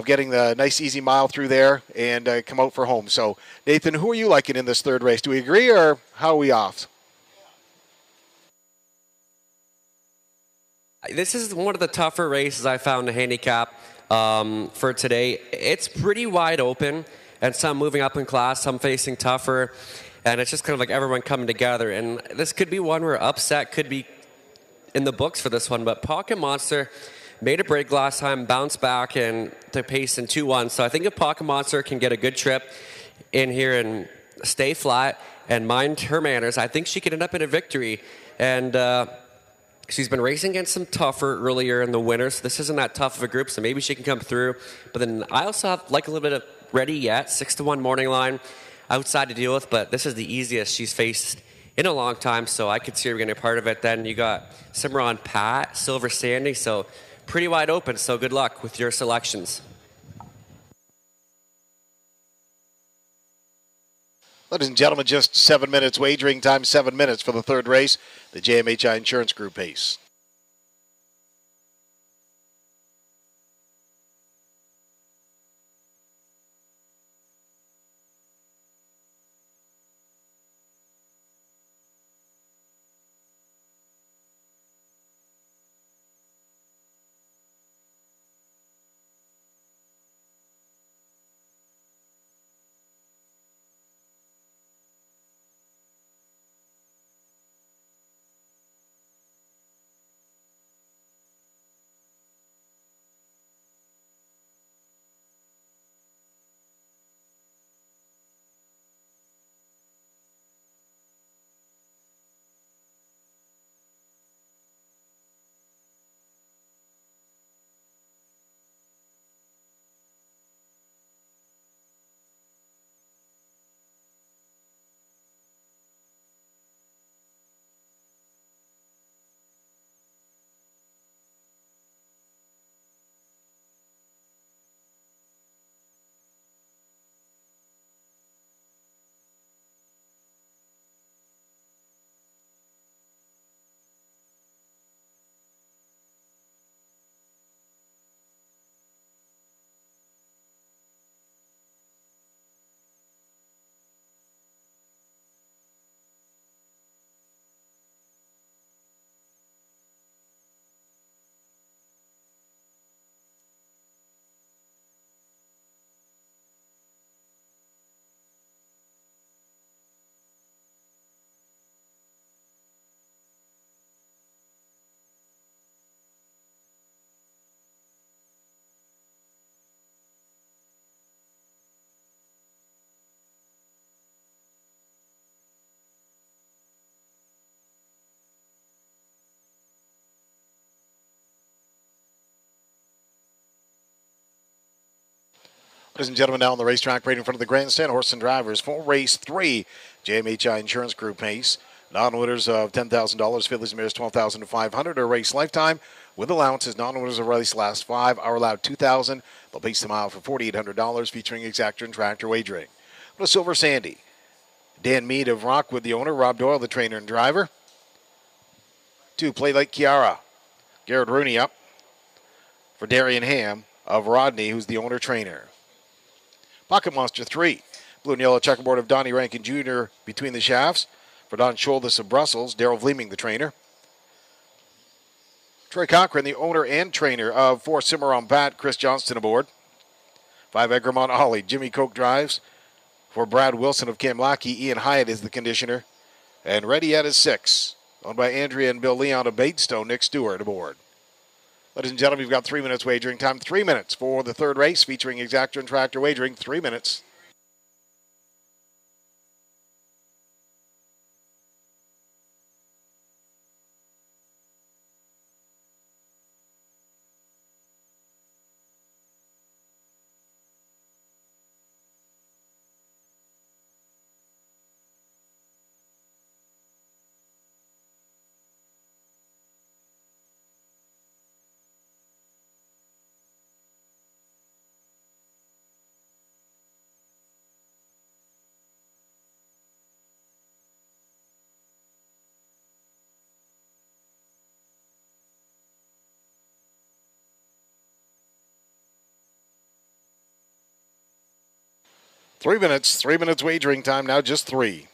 getting the nice easy mile through there and come out for home. So Nathan, who are you liking in this third race? Do we agree, or how are we off? This is one of the tougher races I found to handicap for today. It's pretty wide open, and some moving up in class, some facing tougher, and it's just kind of like everyone coming together. And this could be one where upset could be in the books for this one, but Pocket Monster made a break last time, bounced back and to pace in 2-1. So I think if Pocket Monster can get a good trip in here and stay flat and mind her manners, I think she could end up in a victory. And she's been racing against some tougher earlier in the winter, so this isn't that tough of a group, so maybe she can come through. But then I also have like a little bit of Ready Yet, 6-1 morning line outside to deal with, but this is the easiest she's faced in a long time, so I could see her getting a part of it. Then you got Cimarron Pat, Silver Sandy, so pretty wide open. So good luck with your selections. Ladies and gentlemen, just 7 minutes wagering time, 7 minutes for the third race, the JMHI Insurance Group Ace. Ladies and gentlemen, now on the racetrack, right in front of the grandstand, horse and drivers for race 3, JMHI Insurance Group Ace. Non-winners of $10,000, Fillies and Mares $12,500, or race lifetime with allowances. Non-winners of race last 5 are allowed $2,000. They'll pace the mile for $4,800, featuring exactor and tractor wagering. The Silver Sandy, Dan Mead of Rockwood, the owner. Rob Doyle, the trainer and driver. 2, Play Like Kiara. Garrett Rooney up for Darian Ham of Rodney, who's the owner trainer. Pocket Monster 3, blue and yellow checkerboard of Donnie Rankin Jr. between the shafts. For Don Scholdes of Brussels, Daryl Vleeming, the trainer. Troy Cochran, the owner and trainer of 4 Cimarron Pat, Chris Johnston aboard. 5 Egremont Ollie, Jimmy Koch drives. For Brad Wilson of Kamlaki, Ian Hyatt is the conditioner. And ready at his 6, owned by Andrea and Bill Leon of Baitstone, Nick Stewart aboard. Ladies and gentlemen, we've got 3 minutes wagering time. 3 minutes for the third race, featuring exactor and tractor wagering. 3 minutes. Three minutes wagering time now, just 3.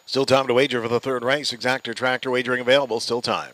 Still time to wager for the third race. Exactor tractor wagering available. Still time.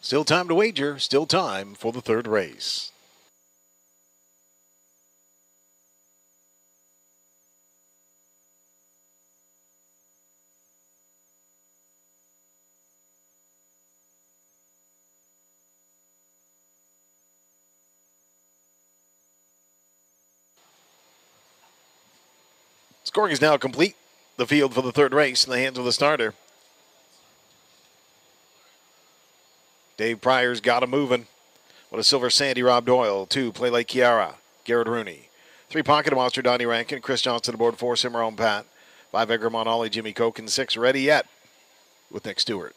Still time to wager. Still time for the third race. Scoring is now complete. The field for the third race in the hands of the starter. Dave Pryor's got him moving. What a Silver Sandy, Rob Doyle. 2, Play Like Kiara, Garrett Rooney. 3, Pocket Monster, Donnie Rankin. Chris Johnson aboard. 4, Cimarron Pat. 5, Egremont Ollie, Jimmy Koch. 6, Ready Yet with Nick Stewart.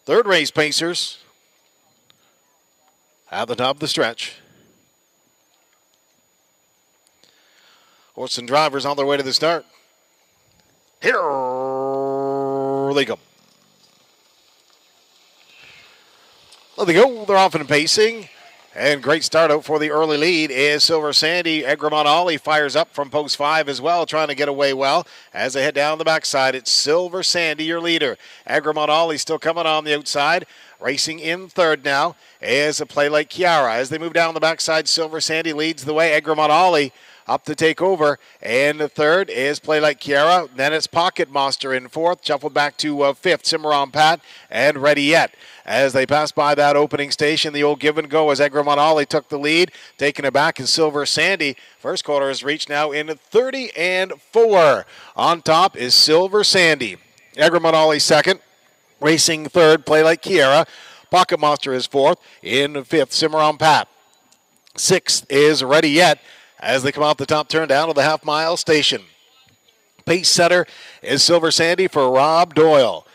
Third race pacers at the top of the stretch. Horse and drivers on their way to the start. Here they come. There they go. They're off and pacing. And great start out for the early lead is Silver Sandy. Egremont Ollie fires up from post 5 as well, trying to get away well. As they head down the backside, it's Silver Sandy, your leader. Egremont Ollie still coming on the outside. Racing in third now is a Play Like Kiara. As they move down the backside, Silver Sandy leads the way. Egremont Ollie up to take over. And the third is Play Like Kiara. Then it's Pocket Monster in fourth. Shuffled back to fifth, Cimarron Pat. And Ready Yet. As they pass by that opening station, the old give and go as Egremont Ollie took the lead. Taking it back is Silver Sandy. First quarter is reached now in 30-4. On top is Silver Sandy. Egremont Ollie second. Racing third, Play Like Kiara. Pocket Monster is fourth. In fifth, Cimarron Pat. Sixth is Ready Yet as they come out the top turn down to the half-mile station. Pace setter is Silver Sandy for Rob Doyle.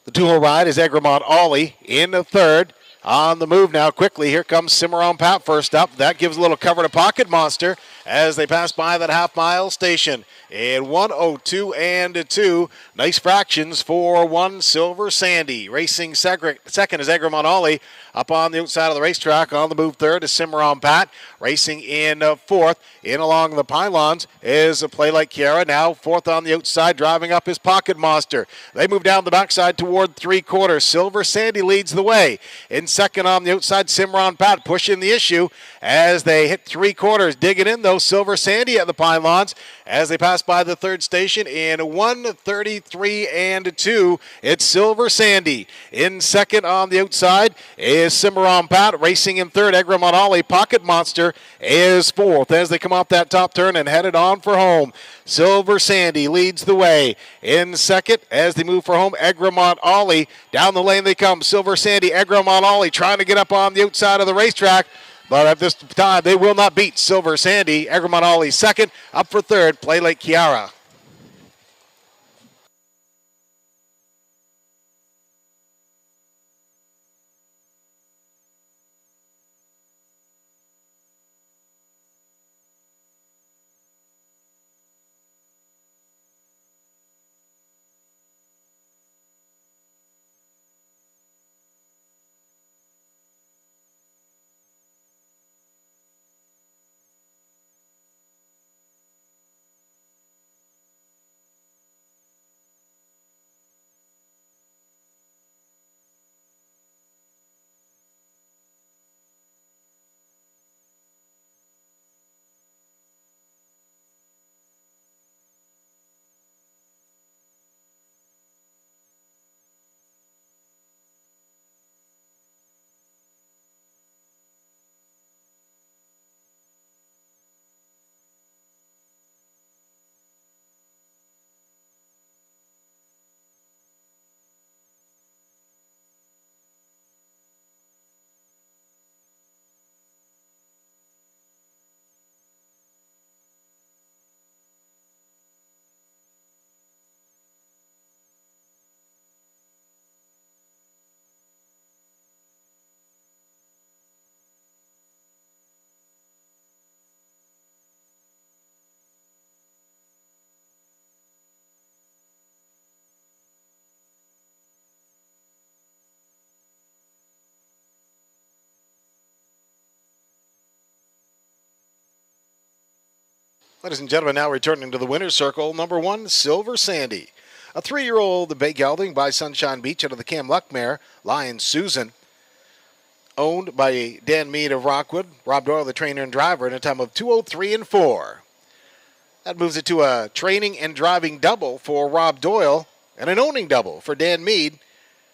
The two-hole ride is Egremont Ollie in the third. On the move now quickly. Here comes Cimarron Pat first up. That gives a little cover to Pocket Monster as they pass by that half-mile station. In 1:02.2. Nice fractions for one Silver Sandy. Racing second is Egremont Ollie up on the outside of the racetrack. On the move third is Cimarron Pat. Racing in fourth. In along the pylons is a Play Like Kiara. Now fourth on the outside. Driving up is Pocket Monster. They move down the backside toward three-quarters. Silver Sandy leads the way. In second on the outside, Cimarron Pat pushing the issue as they hit three-quarters. Digging in, though, Silver Sandy at the pylons as they pass by the third station in 1:33.2. It's Silver Sandy. In second on the outside is Cimarron Pat. Racing in third, Egremont Ollie. Pocket Monster is fourth as they come off that top turn and headed on for home. Silver Sandy leads the way. In second, as they move for home, Egremont Ollie. Down the lane they come. Silver Sandy, Egremont Ollie trying to get up on the outside of the racetrack. But at this time, they will not beat Silver Sandy. Egremont Ollie second. Up for third, Play Like Kiara. Ladies and gentlemen, now returning to the winner's circle, number 1, Silver Sandy. A 3-year-old bay gelding by Sunshine Beach out of the Cam Luck mare, Lion Susan. Owned by Dan Mead of Rockwood. Rob Doyle, the trainer and driver, in a time of 2:03 and 4. That moves it to a training and driving double for Rob Doyle and an owning double for Dan Mead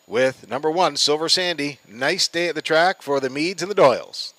with number 1, Silver Sandy. Nice day at the track for the Meads and the Doyles.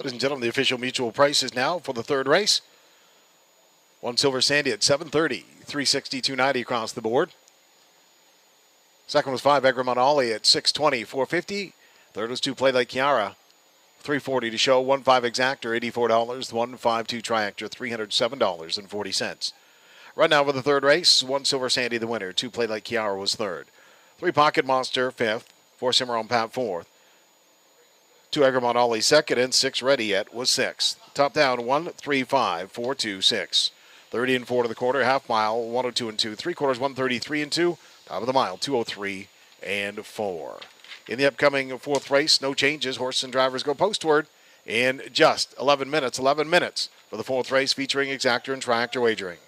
Ladies and gentlemen, the official mutual price is now for the third race. 1 Silver Sandy at $730, $360, $290 across the board. Second was 5 Egremont Ollie at $620, $450. Third was 2 Play Like Kiara, $340 to show. 1-5 Exactor, $84. 1-5-2 Triactor, $307.40. Right now for the third race, 1 Silver Sandy the winner. 2 Play Like Kiara was third. 3 Pocket Monster fifth. 4 Cimarron Pat fourth. 2 Egremont Ollie second, and 6 Ready Yet was sixth. Top down 1, 3, 5, 4, 2, 6. 30 and 4 to the quarter, half mile 102 and 2, 3/4 133 and 2. Top of the mile 203 and 4. In the upcoming fourth race, no changes. Horses and drivers go postward in just 11 minutes. 11 minutes for the fourth race featuring Exactor and Triactor wagering.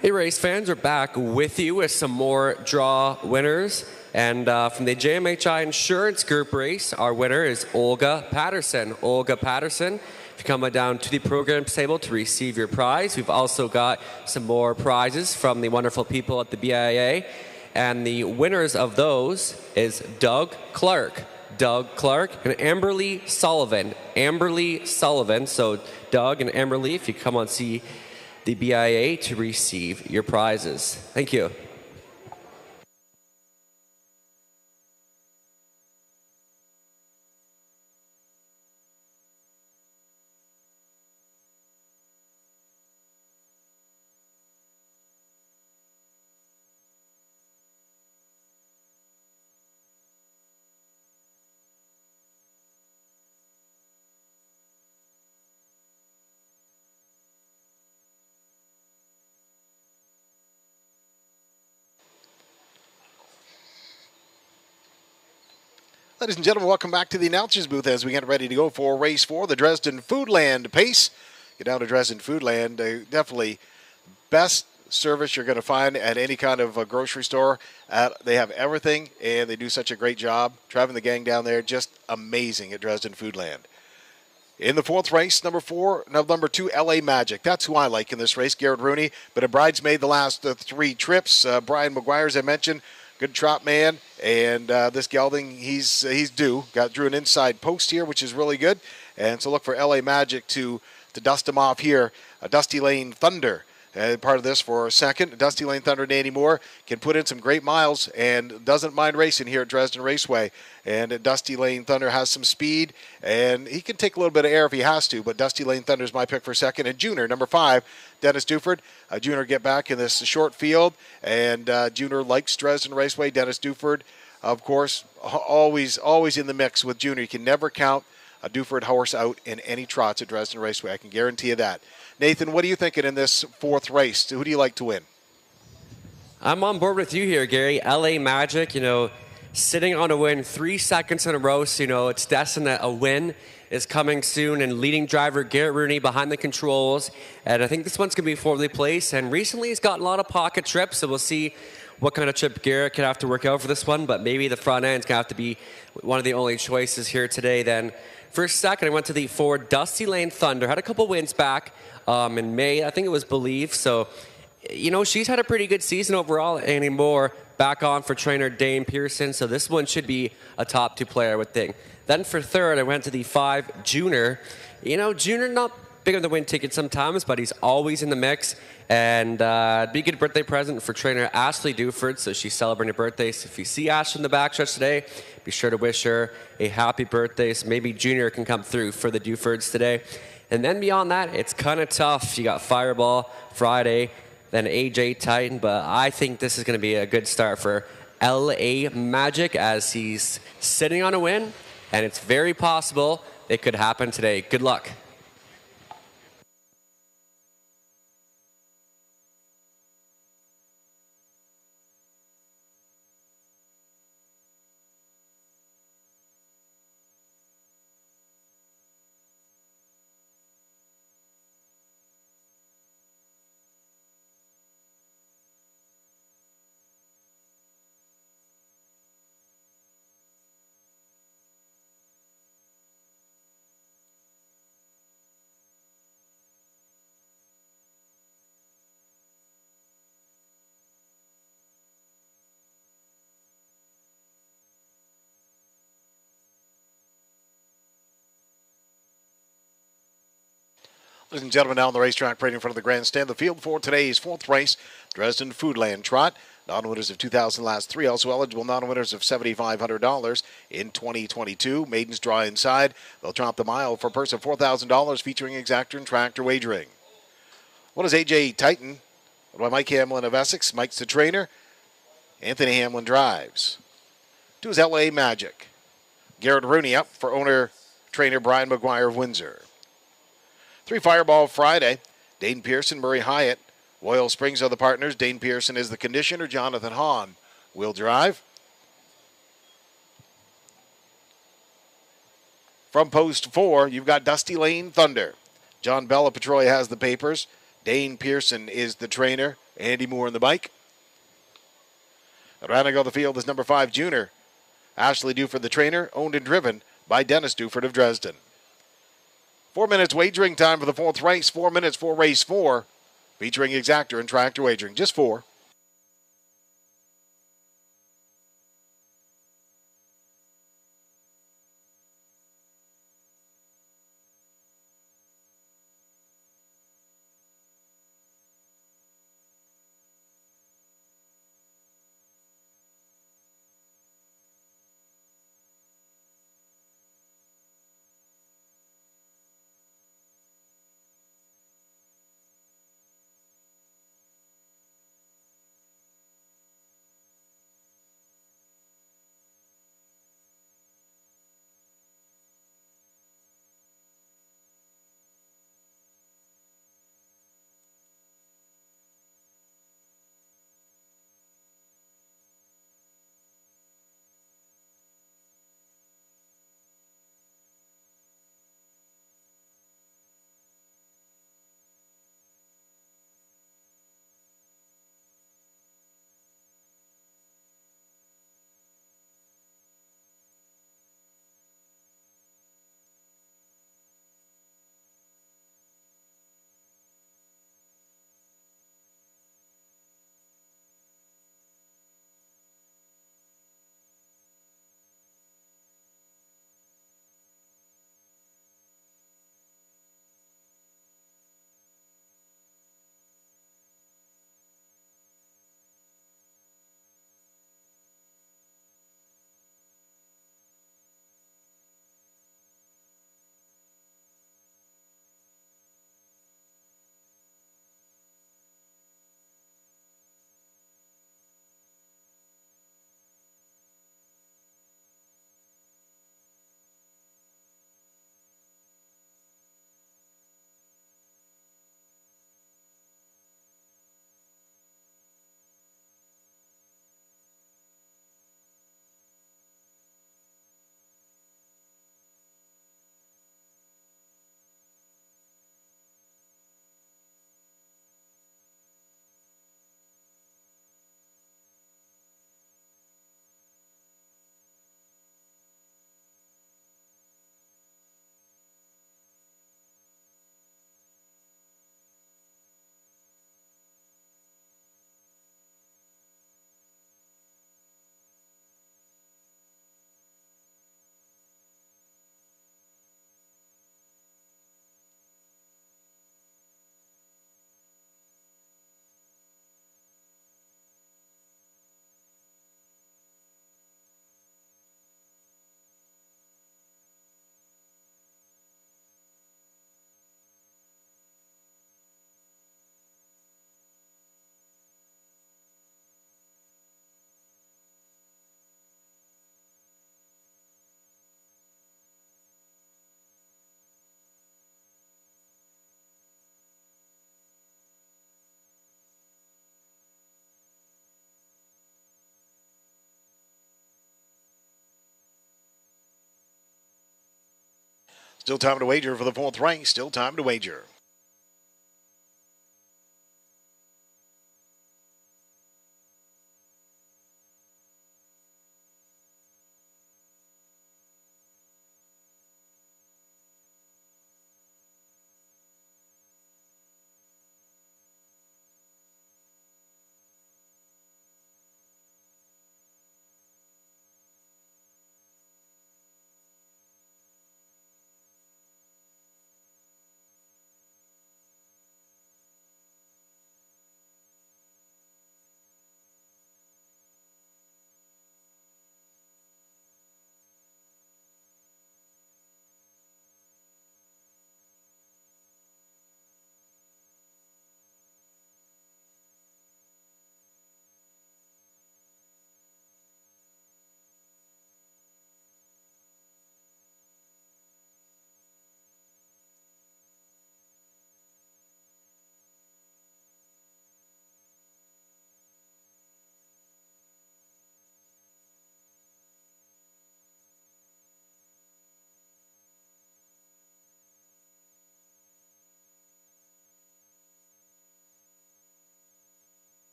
Hey, race fans, we're back with you with some more draw winners. And from the JMHI Insurance Group race, our winner is Olga Patterson. Olga Patterson, if you come down to the program table to receive your prize, we've also got some more prizes from the wonderful people at the BIA. And the winners of those is Doug Clark, and Amberly Sullivan. So Doug and Amberly, if you come on see the BIA to receive your prizes. Thank you. Ladies and gentlemen, welcome back to the announcers booth as we get ready to go for race 4, the Dresden Foodland Pace. Get down to Dresden Foodland. Definitely best service you're going to find at any kind of a grocery store. They have everything, and they do such a great job. Trav and the gang down there, just amazing at Dresden Foodland. In the 4th race, number 2, LA Magic. That's who I like in this race, Garrett Rooney. But a bridesmaid the last 3 trips. Brian McGuire, as I mentioned, good trot man. And this gelding, he's due. Drew an inside post here, which is really good. And so look for LA Magic to dust him off here. Dusty Lane Thunder. Part of this for a second. Dusty Lane Thunder and Andy Moore can put in some great miles and doesn't mind racing here at Dresden Raceway. And Dusty Lane Thunder has some speed, and he can take a little bit of air if he has to, but Dusty Lane Thunder is my pick for second. And Junior, number 5, Dennis Duford. Junior get back in this short field, and Junior likes Dresden Raceway. Dennis Duford, of course, always in the mix with Junior. You can never count a Duford horse out in any trots at Dresden Raceway. I can guarantee you that. Nathan, what are you thinking in this 4th race? Who do you like to win? I'm on board with you here, Gary. LA Magic, sitting on a win 3 seconds in a row, so it's destined that a win is coming soon. And leading driver Garrett Rooney behind the controls. And I think this one's going to be fourthly placed. And recently he's gotten a lot of pocket trips, so we'll see what kind of trip Garrett could have to work out for this one. But maybe the front end's going to have to be one of the only choices here today. Then for second, I went to the 4, Dusty Lane Thunder. Had a couple wins back in May. I think it was Believe. So, she's had a pretty good season overall. Andy Moore back on for trainer Dane Pearson. So this one should be a top 2 player, I would think. Then for third, I went to the 5, Junior. Junior not big on the win ticket sometimes, but he's always in the mix. And it'd be a good birthday present for trainer Ashley Duford. So she's celebrating her birthday. So if you see Ashley in the backstretch today, be sure to wish her a happy birthday. So maybe Junior can come through for the Dufords today. And then beyond that, it's kind of tough. You got Fireball Friday, then AJ Titan. But I think this is going to be a good start for LA Magic as he's sitting on a win. And it's very possible it could happen today. Good luck. Ladies and gentlemen, now on the racetrack, right in front of the grandstand, the field for today's 4th race, Dresden Foodland Trot. Non-winners of 2000 last 3, also eligible non-winners of $7,500 in 2022. Maidens draw inside. They'll trot the mile for a purse of $4,000 featuring exactor and tractor wagering. What is AJ Titan? By Mike Hamlin of Essex. Mike's the trainer. Anthony Hamlin drives. 2 is LA Magic. Garrett Rooney up for owner-trainer Brian McGuire of Windsor. 3 Fireball Friday. Dane Pearson, Murray Hyatt. Royal Springs are the partners. Dane Pearson is the conditioner. Jonathan Hahn will drive. From post 4, you've got Dusty Lane Thunder. John Bell of Petrolia has the papers. Dane Pearson is the trainer. Andy Moore in the bike. Around to go the field is number 5, Junior. Ashley Duford, the trainer, owned and driven by Dennis Duford of Dresden. 4 minutes wagering time for the 4th race. 4 minutes for race 4, featuring exactor and tractor wagering. Just 4. Still time to wager for the fourth race. Still time to wager.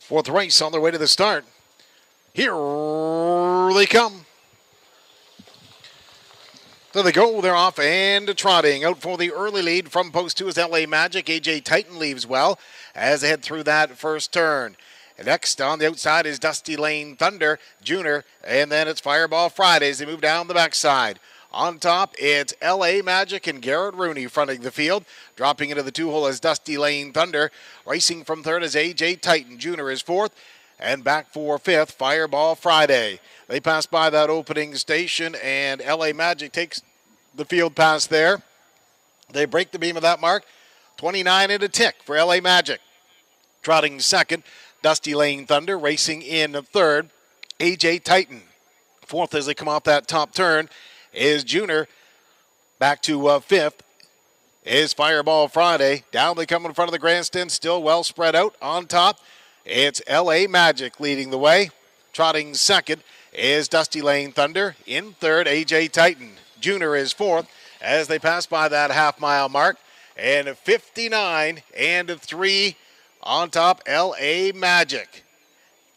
Fourth race on their way to the start. Here they come. There they go. They're off and trotting. Out for the early lead from post 2 is LA Magic. AJ Titan leaves well as they head through that first turn. And next on the outside is Dusty Lane Thunder Junior. And then it's Fireball Friday as they move down the backside. On top, it's LA Magic and Garrett Rooney fronting the field. Dropping into the 2-hole is Dusty Lane Thunder. Racing from third is AJ Titan. Junior is fourth. And back for fifth, Fireball Friday. They pass by that opening station, and LA Magic takes the field pass there. They break the beam of that mark. 29 and a tick for LA Magic. Trotting second, Dusty Lane Thunder. Racing in third, AJ Titan. Fourth as they come off that top turn is Junior. Back to fifth is Fireball Friday. Down they come in front of the grandstand, still well spread out. On top, it's LA Magic leading the way. Trotting second is Dusty Lane Thunder. In third, AJ Titan. Junior is fourth as they pass by that half-mile mark. And 59 and 3 on top, LA Magic.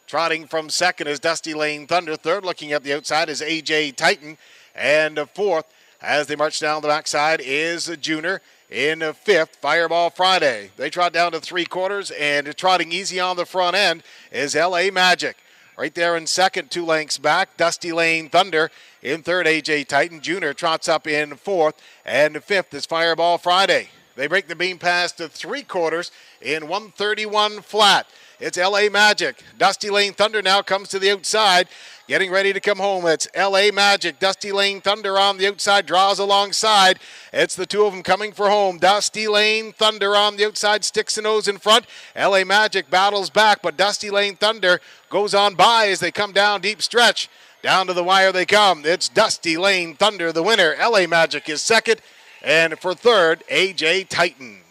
Trotting from second is Dusty Lane Thunder. Third, looking at the outside, is AJ Titan. And fourth, as they march down the backside, is Junior. In fifth, Fireball Friday. They trot down to 3/4, and trotting easy on the front end is LA Magic. Right there in second, 2 lengths back, Dusty Lane Thunder. In third, AJ Titan. Junior trots up in fourth, and fifth is Fireball Friday. They break the beam pass to 3/4 in 131 flat. It's LA Magic. Dusty Lane Thunder now comes to the outside, getting ready to come home. It's LA Magic. Dusty Lane Thunder on the outside, draws alongside. It's the two of them coming for home. Dusty Lane Thunder on the outside, sticks and nose in front. LA Magic battles back, but Dusty Lane Thunder goes on by as they come down deep stretch. Down to the wire they come. It's Dusty Lane Thunder, the winner. LA Magic is second, and for third, AJ Titan.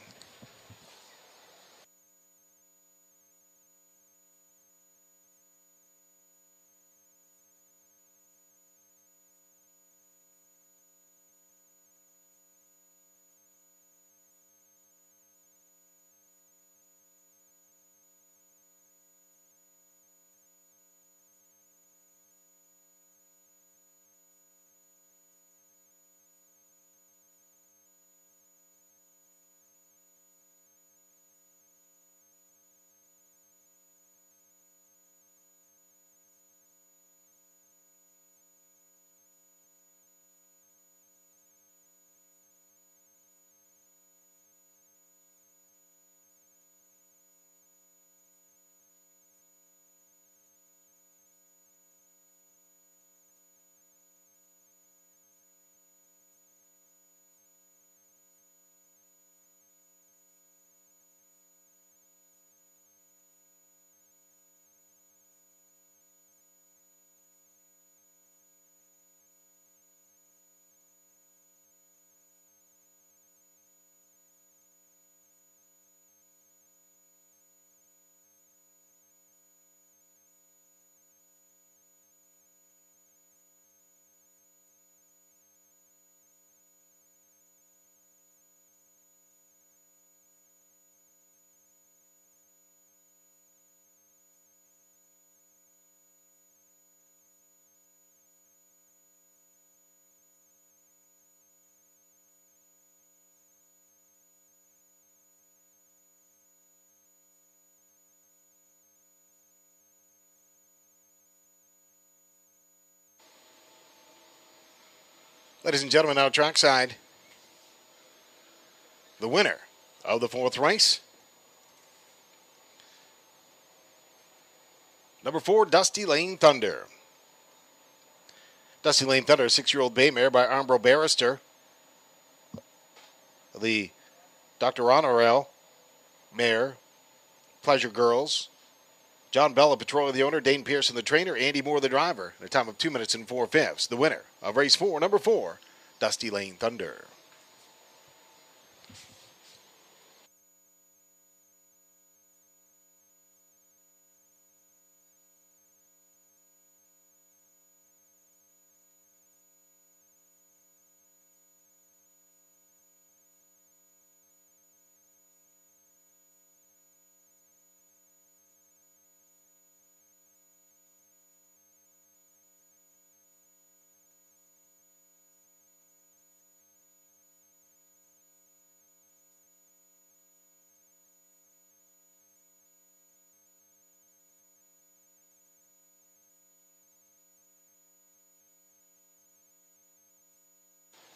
Ladies and gentlemen, now trackside, the winner of the fourth race, number 4, Dusty Lane Thunder. Dusty Lane Thunder, 6-year-old bay mare by Armbro Barrister. The Dr. Honorel mare, Pleasure Girls. John Bella, Petrola, the owner. Dane Pearson, the trainer. Andy Moore, the driver. At a time of 2 minutes and 4/5. The winner of race 4, number 4, Dusty Lane Thunder.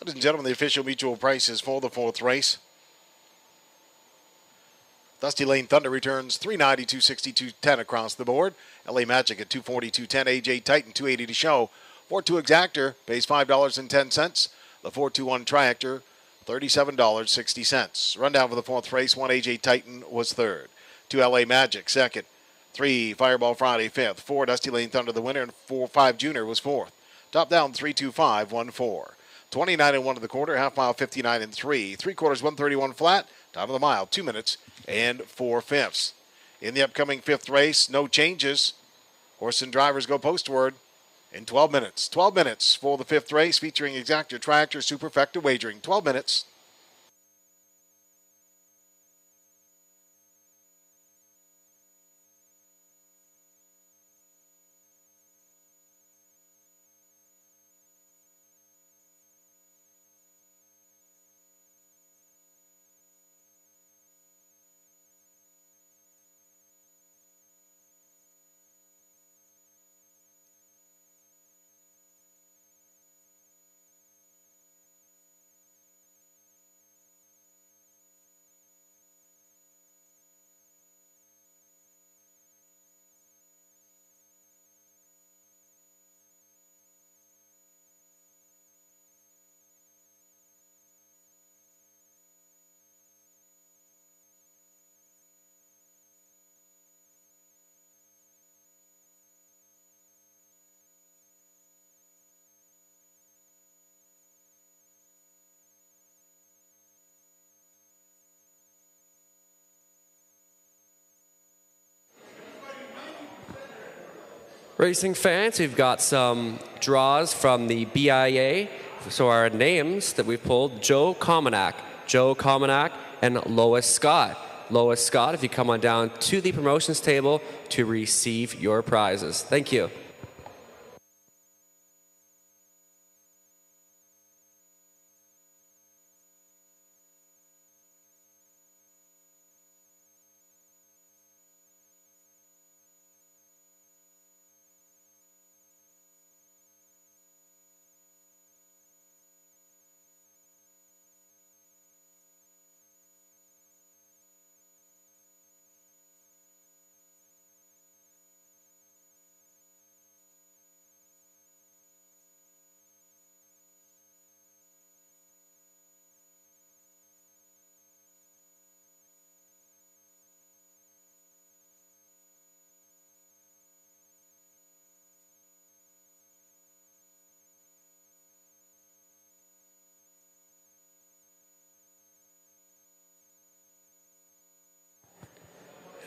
Ladies and gentlemen, the official mutual prices for the fourth race. Dusty Lane Thunder returns $390, $260, $210 across the board. LA Magic at $240, $210. AJ Titan $280 to show. 4-2 Exactor pays $5.10. The 4-2-1 Triactor $37.60. Rundown for the fourth race. 1 AJ Titan was third. 2 LA Magic second. 3 Fireball Friday fifth. 4 Dusty Lane Thunder the winner, and 4-5 Junior was fourth. Top down 3-2-5, 1-4. 29 and 1 to the quarter, half mile 59 and 3. 3/4 131 flat. Top of the mile 2 minutes and 4/5. In the upcoming fifth race, no changes. Horse and drivers go postward in 12 minutes. 12 minutes for the fifth race featuring Exactor, Triactor, Superfecta Wagering. 12 minutes. Racing fans, we've got some draws from the BIA. So our names that we've pulled, Joe Cominac, and Lois Scott. Lois Scott, if you come on down to the promotions table to receive your prizes. Thank you.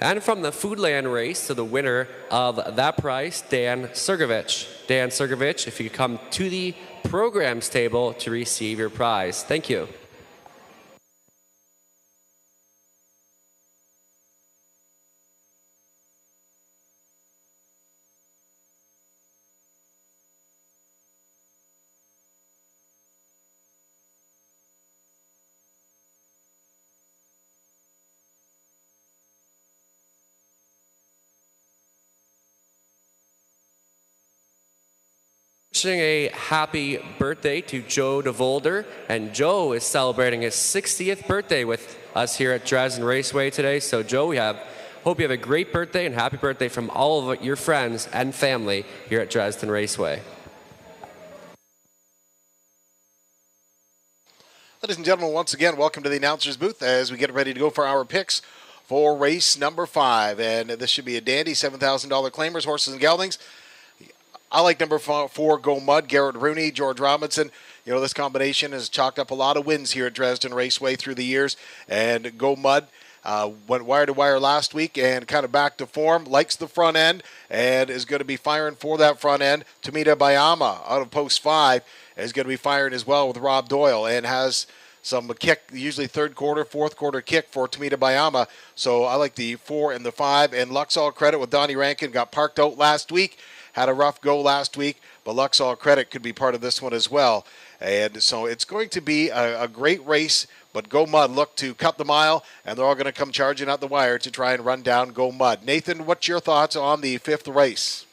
And from the Foodland race to the winner of that prize, Dan Sergovich. Dan Sergovich, if you come to the programs table to receive your prize. Thank you. Wishing a happy birthday to Joe DeVolder, and Joe is celebrating his 60th birthday with us here at Dresden Raceway today. So Joe, hope you have a great birthday and happy birthday from all of your friends and family here at Dresden Raceway. Ladies and gentlemen, once again, welcome to the announcer's booth as we get ready to go for our picks for race number 5. And this should be a dandy $7,000 claimers, horses and geldings. I like number 4, Go Mud, Garrett Rooney, George Robinson. You know, this combination has chalked up a lot of wins here at Dresden Raceway through the years. And Go Mud went wire to wire last week and kind of back to form, likes the front end, and is going to be firing for that front end. Tomita Bayama out of post 5 is going to be firing as well with Rob Doyle and has some kick, usually third quarter, fourth quarter kick for Tomita Bayama. So I like the 4 and the 5. And Luxall Credit with Donnie Rankin got parked out last week. Had a rough go last week, but Luxall Credit could be part of this one as well. And so it's going to be a great race, but Go Mud look to cut the mile, and they're all going to come charging out the wire to try and run down Go Mud. Nathan, what's your thoughts on the 5th race?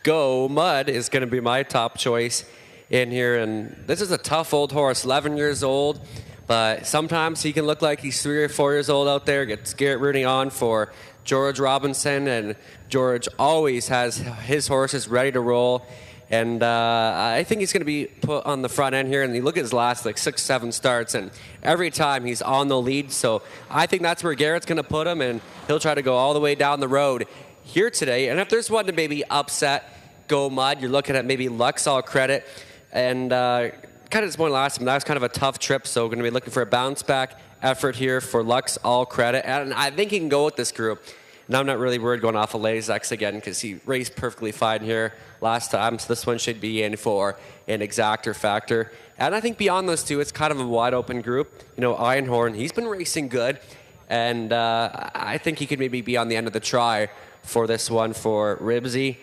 Go Mud is going to be my top choice in here, and this is a tough old horse, 11 years old, but sometimes he can look like he's 3 or 4 years old out there. Gets Garrett Rooney on for George Robinson, and George always has his horses ready to roll. And I think he's going to be put on the front end here. And you look at his last 6-7 starts, and every time he's on the lead. So I think that's where Garrett's going to put him, and he'll try to go all the way down the road here today. And if there's one to maybe upset Go Mud, you're looking at maybe Luxall Credit. And kind of disappointed last time. That was kind of a tough trip, so we're going to be looking for a bounce back effort here for Luxall Credit. And I think he can go with this group. Now I'm not really worried going off of Lazex again because he raced perfectly fine here last time. So this one should be in for an exactor factor. And I think beyond those two, it's kind of a wide open group. You know, Einhorn, he's been racing good. And I think he could maybe be on the end of the try for this one for Ribsy.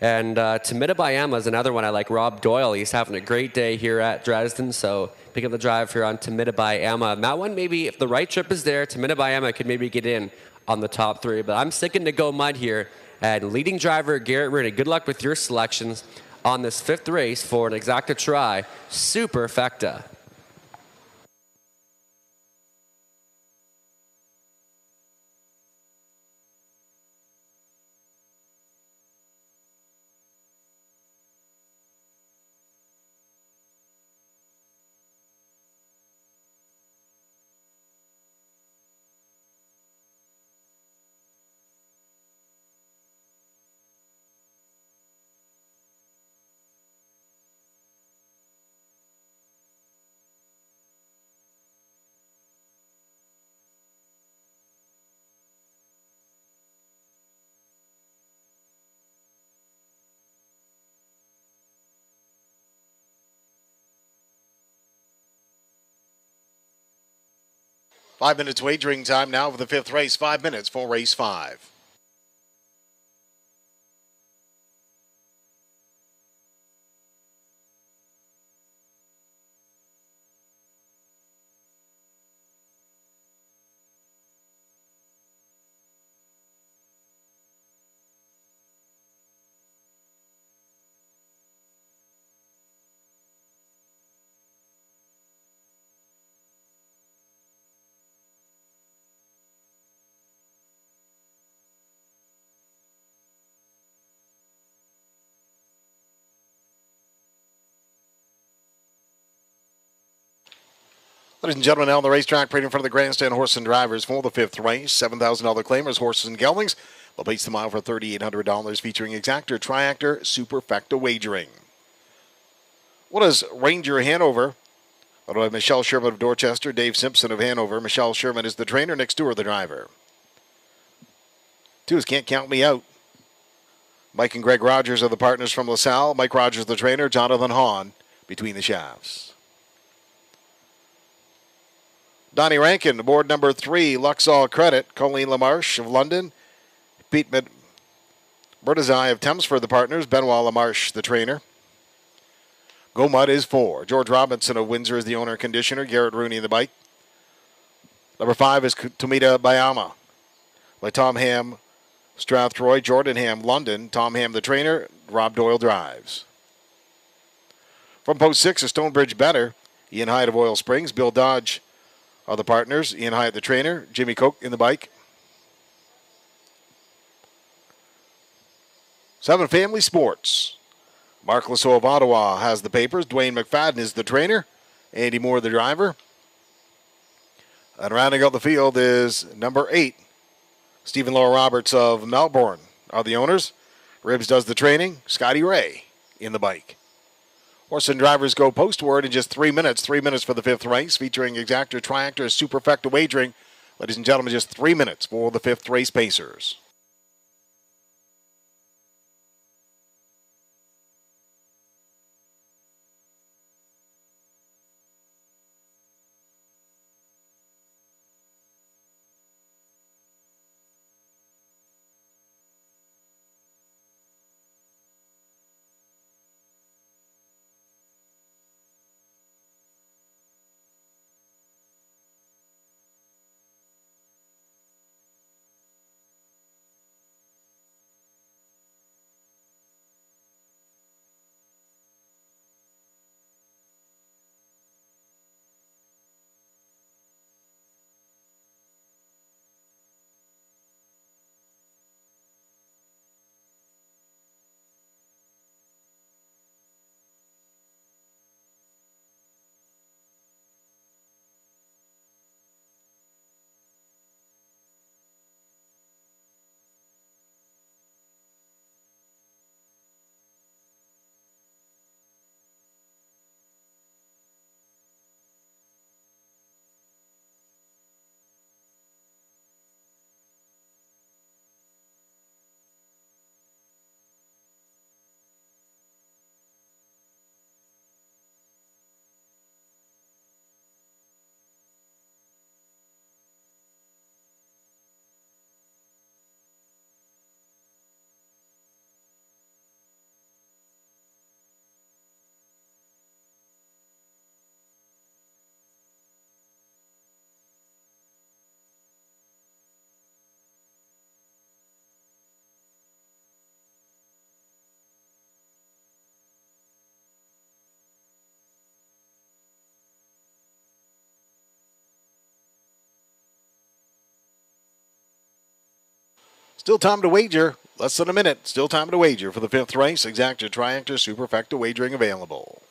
And Tomita Bayama is another one I like. Rob Doyle, he's having a great day here at Dresden. So pick up the drive here on Tomita Bayama. And that one, maybe if the right trip is there, Tomita Bayama could maybe get in on the top 3, but I'm sticking to Go Mud here. And leading driver Garrett Rooney, good luck with your selections on this 5th race for an exacta try, Superfecta. 5 minutes wagering time now for the fifth race. 5 minutes for race 5. Ladies and gentlemen, now on the racetrack, parading in front of the grandstand horse and drivers for the fifth race. $7,000 claimers, horses and geldings. They'll place the mile for $3,800, featuring exactor, triactor, superfecta wagering. What is Ranger Hanover? Led by Michelle Sherman of Dorchester, Dave Simpson of Hanover. Michelle Sherman is the trainer, next to her the driver. 2 is Can't Count Me Out. Mike and Greg Rogers are the partners from LaSalle. Mike Rogers the trainer, Jonathan Hahn between the shafts. Donnie Rankin, aboard number 3, Luxall Credit. Colleen Lamarche of London. Pete Bertazai of Thamesford, the partners. Benoit Lamarche, the trainer. Go Mud is 4. George Robinson of Windsor is the owner and conditioner. Garrett Rooney in the bike. Number 5 is Tomita Bayama by Tom Ham, Strathroy. Jordan Ham, London. Tom Ham, the trainer. Rob Doyle drives. From post 6 is Stonebridge Better. Ian Hyde of Oil Springs. Bill Dodge are the partners. Ian Hyatt, the trainer. Jimmy Koch in the bike. 7 Family Sports. Mark Lasso of Ottawa has the papers. Dwayne McFadden is the trainer. Andy Moore, the driver. And rounding out the field is number 8. Stephen Laura Roberts of Melbourne are the owners. Ribbs does the training. Scotty Ray in the bike. Horse and drivers go postward in just 3 minutes. 3 minutes for the fifth race, featuring exactor, triactor, superfecta wagering. Ladies and gentlemen, just 3 minutes for the fifth race pacers. Still time to wager. Less than a minute. Still time to wager for the fifth race. Exactor, triactor, superfecta wagering available.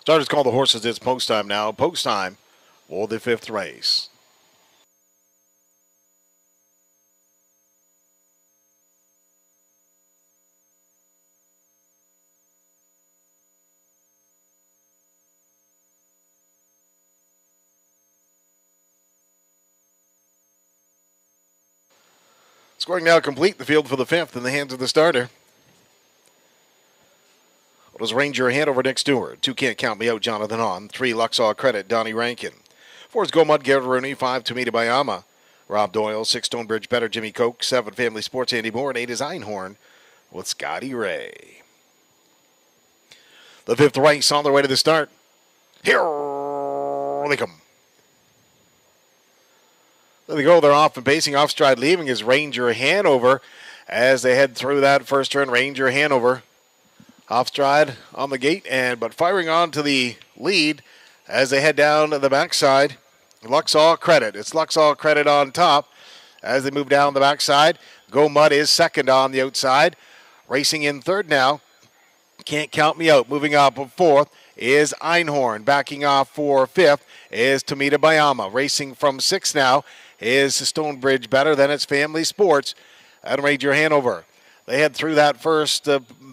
Starters call the horses. It's post time now. Post time for the 5th race. Scoring now complete. The field for the 5th in the hands of the starter. It was Ranger Hanover, Nick Stewart. 2 Can't Count Me Out, Jonathan Hahn. 3 Luxaw Credit, Donnie Rankin. 4 is Go Mud, Garrett Rooney. 5 Tomita Bayama, Rob Doyle. 6 Stonebridge Better, Jimmy Koch. 7 Family Sports, Andy Moore. And 8 is Einhorn with Scotty Ray. The 5th race on their way to the start. Here they come. There they go. They're off and pacing. Off stride leaving is Ranger Hanover as they head through that first turn. Ranger Hanover off stride on the gate, but firing on to the lead as they head down to the backside. Luxaw Credit. It's Luxaw Credit on top as they move down the backside. Go Mud is second on the outside. Racing in third now. Can't Count Me Out. Moving up fourth is Einhorn. Backing off for fifth is Tomita Bayama. Racing from sixth now is Stonebridge Better. Then it's Family Sports at Ranger Hanover. They head through that first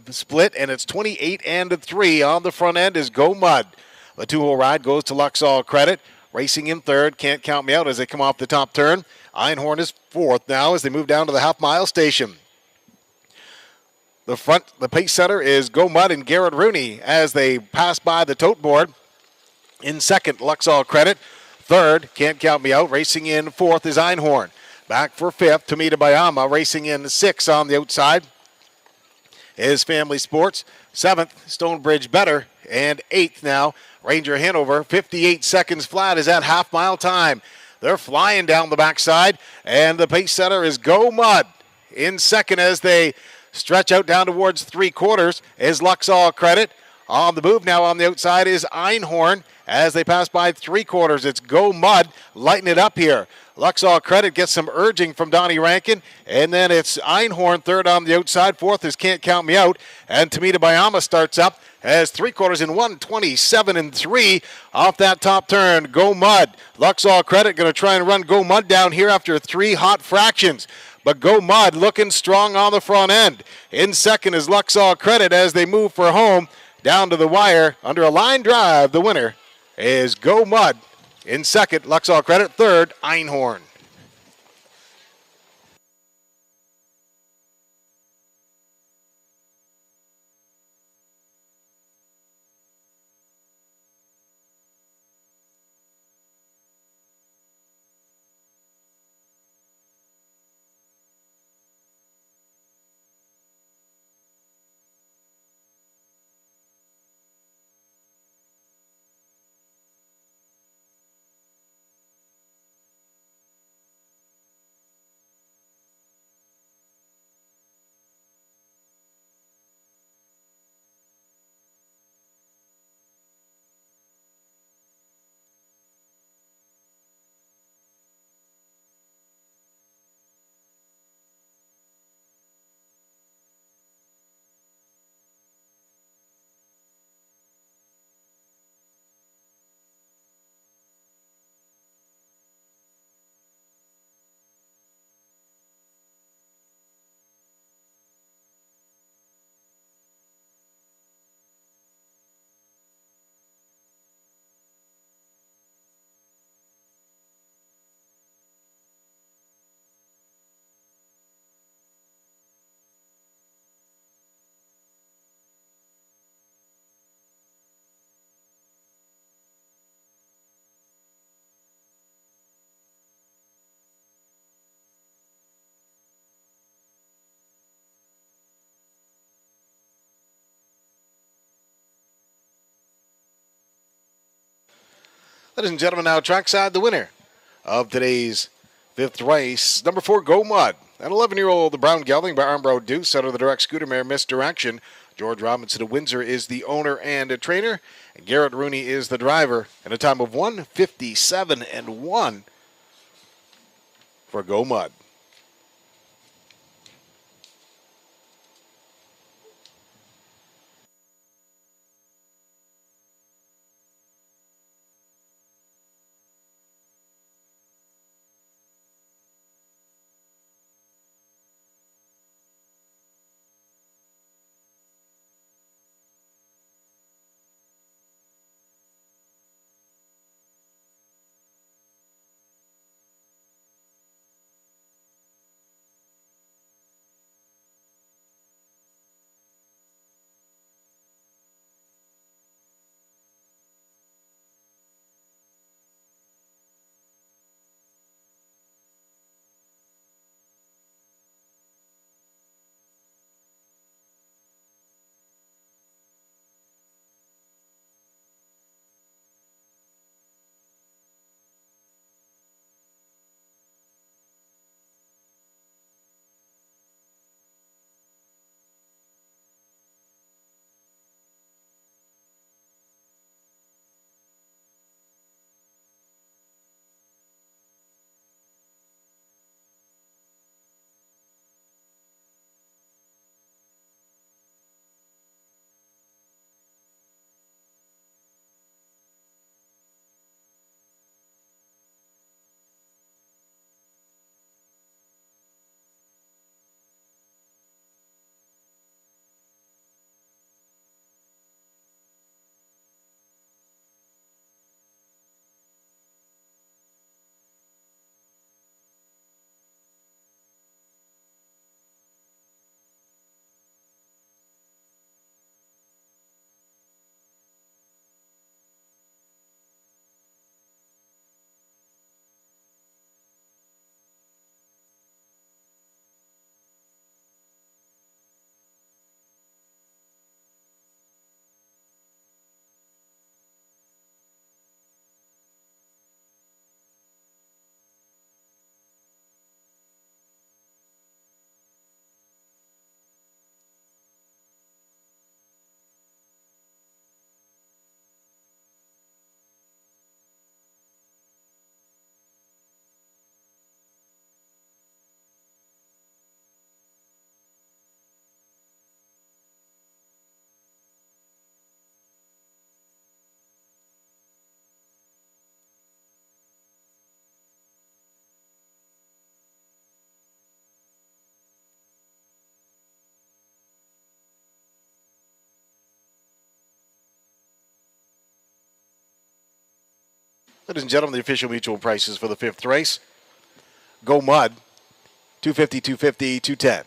split, and it's 28-3. On the front end is Go Mud. The 2-hole ride goes to Luxaw Credit. Racing in third, Can't Count Me Out as they come off the top turn. Einhorn is fourth now as they move down to the half-mile station. The pace setter is Go Mud and Garrett Rooney as they pass by the tote board. In second, Luxaw Credit. Third, Can't Count Me Out. Racing in fourth is Einhorn. Back for fifth, Tomita Bayama. Racing in sixth on the outside is Family Sports. Seventh, Stonebridge Better. And eighth now, Ranger Hanover. 58 seconds flat is at half-mile time. They're flying down the backside, and the pace setter is Go Mud. In second as they stretch out down towards three-quarters is Luxaw Credit. On the move now on the outside is Einhorn. As they pass by three-quarters, it's Go Mud. Lighten it up here. Luxaw Credit gets some urging from Donnie Rankin. And then it's Einhorn third on the outside. Fourth is Can't Count Me Out. And Tomita Bayama starts up as three-quarters in 1:27.3 off that top turn. Go Mud. Luxaw Credit going to try and run Go Mud down here after 3 hot fractions. But Go Mud looking strong on the front end. In second is Luxaw Credit as they move for home down to the wire under a line drive. The winner is Go Mud. In second, Luxaw Credit. Third, Einhorn. Ladies and gentlemen, now trackside, the winner of today's fifth race, number 4, Go Mud. An 11-year-old Brown Gelding by Armbrow Deuce out of the direct scooter mare Misdirection. George Robinson of Windsor is the owner and a trainer. And Garrett Rooney is the driver. And a time of 1:57.1 for Go Mud. Ladies and gentlemen, the official mutual prices for the 5th race. Go Mud, $250, $250, $210.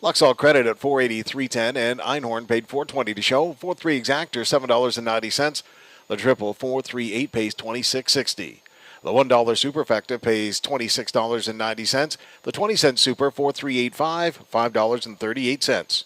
Luxall Credit at $480, $310, and Einhorn paid $420 to show. 4-3 Exactor, $7.90. The Triple 438 pays $26.60. The $1 Superfecta pays $26.90. The 20-cent Super 4385, $5.38.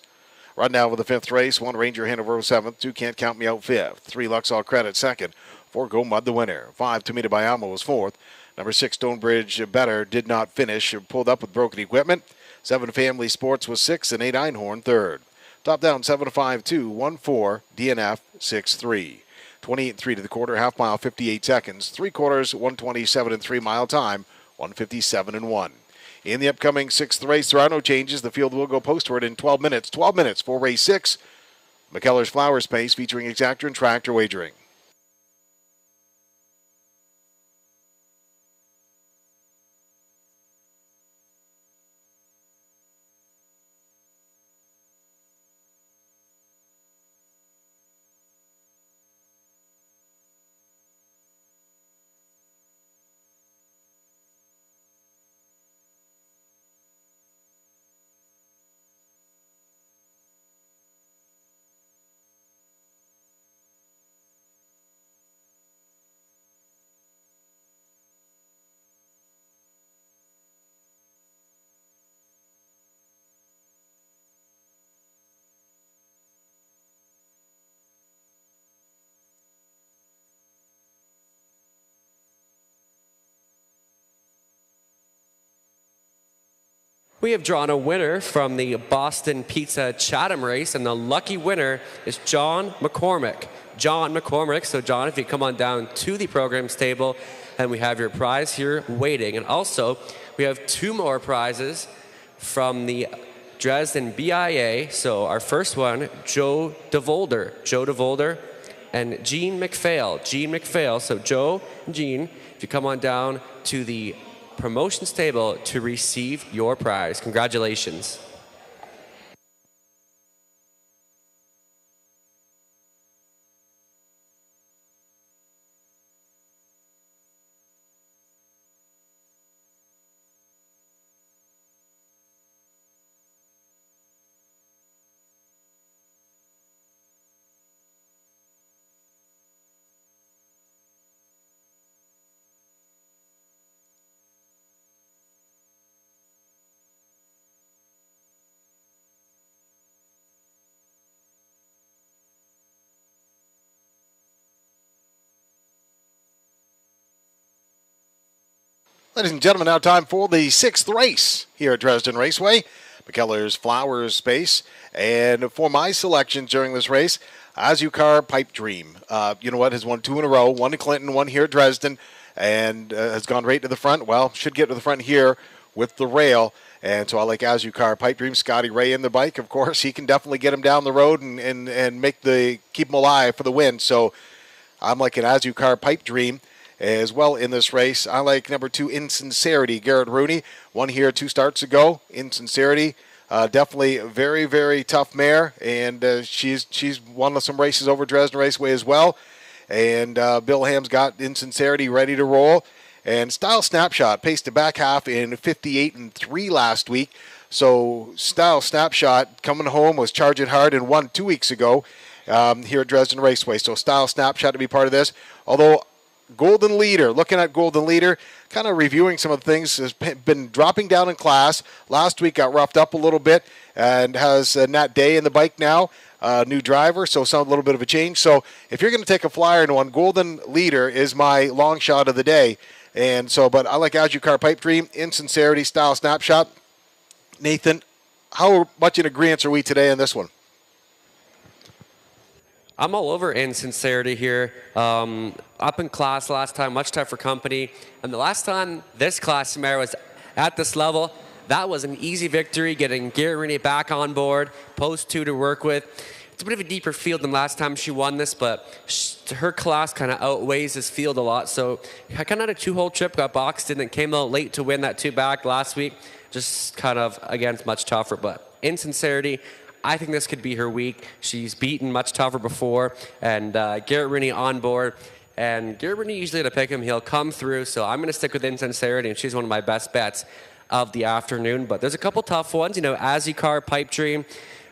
Right now with the 5th race, 1 Ranger Hanover 7th, 2 Can't Count Me Out 5th, 3 Luxall Credit 2nd, 4 Go Mud the winner, 5 Tomita Bayama was 4th. Number 6 Stonebridge Better did not finish, pulled up with broken equipment. 7 Family Sports was 6th, and 8 Einhorn 3rd. Top down 7-5-2-1-4 DNF 6-3. 28-3 to the quarter, half mile 58 seconds. 3 quarters 127 and 3 mile time 157 and 1. In the upcoming 6th race, there are no changes. The field will go postward in 12 minutes. 12 minutes for race 6. McKellar's Flower Space featuring Exactor and Tractor Wagering. We have drawn a winner from the Boston Pizza Chatham race, and the lucky winner is John McCormick. John McCormick. So, John, if you come on down to the programs table, and we have your prize here waiting. And also, we have 2 more prizes from the Dresden BIA. So, our first one, Joe DeVolder, and Gene McPhail. So, Joe and Gene, if you come on down to the promotions table to receive your prize. Congratulations. Ladies and gentlemen, now time for the 6th race here at Dresden Raceway. McKellar's Flower Space. And for my selection during this race, Azucar Pipe Dream. You know what? Has won 2 in a row. 1 in Clinton, 1 here at Dresden, and has gone right to the front. Well, should get to the front here with the rail. And so I like Azucar Pipe Dream. Scotty Ray in the bike, of course. He can definitely get him down the road and keep him alive for the win. So I'm like an Azucar Pipe Dream as well in this race. I like number 2, Insincerity, Garrett Rooney. 1 here 2 starts ago. Insincerity, definitely a very, very tough mare, and she's won some races over Dresden Raceway as well. And Bill Ham's got Insincerity ready to roll. And Style Snapshot paced the back half in 58 and 3 last week. So Style Snapshot coming home was charging hard and won 2 weeks ago here at Dresden Raceway. So Style Snapshot to be part of this. Although Golden Leader, looking at Golden Leader, kind of reviewing some of the things, has been dropping down in class. Last week got roughed up a little bit and has Nat Day in the bike now, new driver, so a little bit of a change. So if you're going to take a flyer in one, Golden Leader is my long shot of the day. And so, but I like Azucar Pipe Dream, Insincerity, Style Snapshot. Nathan, how much in agreement are we today on this one? I'm all over Insincerity here. Up in class last time, much tougher company. And the last time this class mare was at this level, that was an easy victory, getting Garrett Rooney back on board, post 2 to work with. It's a bit of a deeper field than last time she won this, but her class kind of outweighs this field a lot. So I kind of had a 2-hole trip, got boxed in, and came out late to win that 2 back last week. Just kind of, again, much tougher. But Insincerity, I think this could be her week. She's beaten much tougher before, and Garrett Rooney on board. And Gerber usually to pick him, he'll come through. So I'm going to stick with Insincerity, and she's one of my best bets of the afternoon. But there's a couple tough ones. You know, Azikar, Pipe Dream,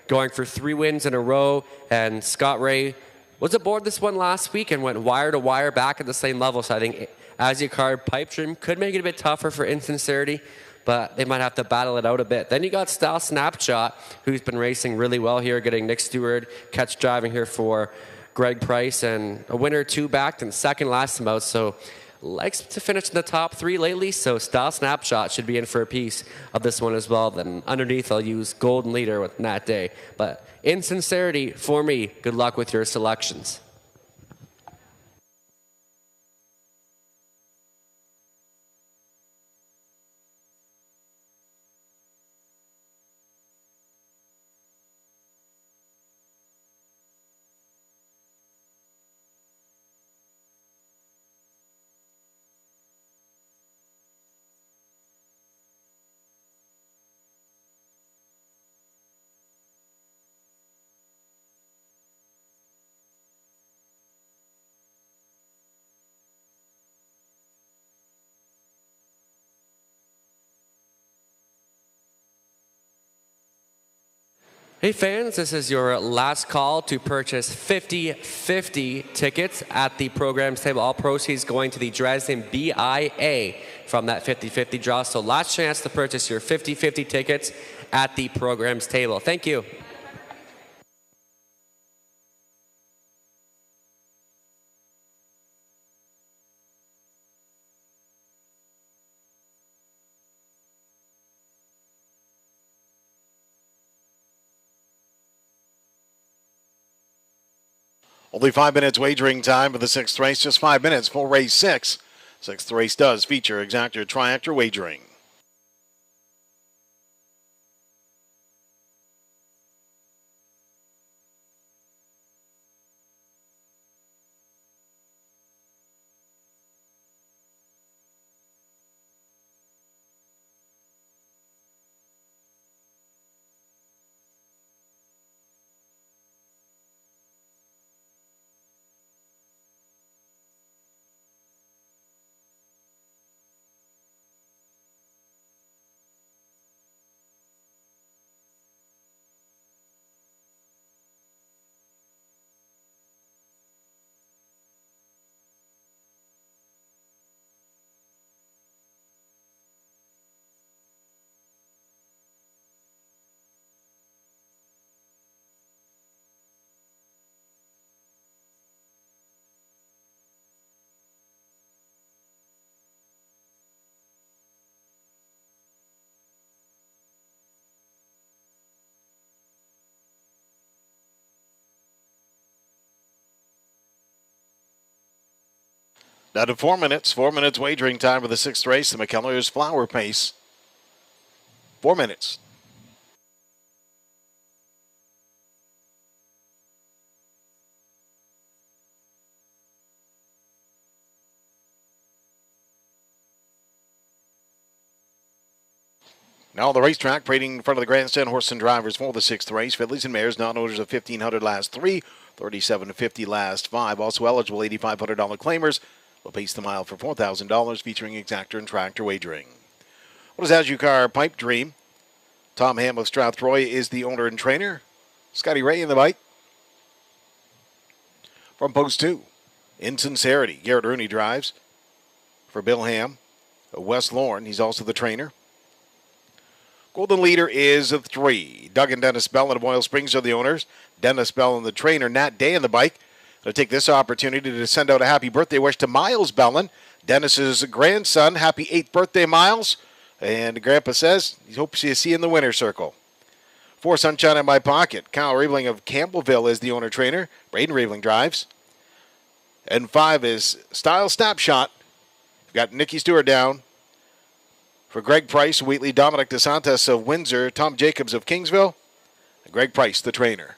going for 3 wins in a row. And Scott Ray was aboard this one last week and went wire to wire back at the same level. So I think Azikar, Pipe Dream could make it a bit tougher for Insincerity, but they might have to battle it out a bit. Then you got Style Snapshot, who's been racing really well here, getting Nick Stewart catch driving here for Greg Price, and a winner 2 backed and second last time out. So likes to finish in the top 3 lately. So Style Snapshot should be in for a piece of this one as well. Then underneath, I'll use Golden Leader with Nat Day. But Insincerity for me. Good luck with your selections. Hey fans, this is your last call to purchase 50/50 tickets at the program's table. All proceeds going to the Dresden BIA from that 50/50 draw. So last chance to purchase your 50/50 tickets at the program's table. Thank you. Only 5 minutes wagering time for the 6th race. Just 5 minutes for race 6. 6th race does feature exactor triactor wagering. Now to 4 minutes. 4 minutes wagering time for the 6th race. The McKellar's Flower Pace. 4 minutes. Now on the racetrack, parading in front of the grandstand, horse and drivers for the 6th race. Fillies and mares, non-owners of 1,500 last 3, 37-50 last 5. Also eligible $8,500 claimers will pace the mile for $4,000, featuring exactor and tractor wagering. What is Azukar Pipe Dream? Tom Ham of Strathroy is the owner and trainer. Scotty Ray in the bike. From post 2, Insincerity. Garrett Rooney drives for Bill Ham. Wes Lorne, he's also the trainer. Golden Leader is of 3. Doug and Dennis Bell of Boyle Springs are the owners. Dennis Bell and the trainer, Nat Day in the bike. Going to take this opportunity to send out a happy birthday wish to Miles Bellin, Dennis's grandson. Happy 8th birthday, Miles. And Grandpa says he hopes to see you in the winner's circle. 4, Sunshine in My Pocket. Kyle Raveling of Campbellville is the owner-trainer. Braden Raveling drives. And 5 is Style Snapshot. We've got Nikki Stewart down. For Greg Price, Wheatley, Dominic DeSantis of Windsor, Tom Jacobs of Kingsville, and Greg Price, the trainer.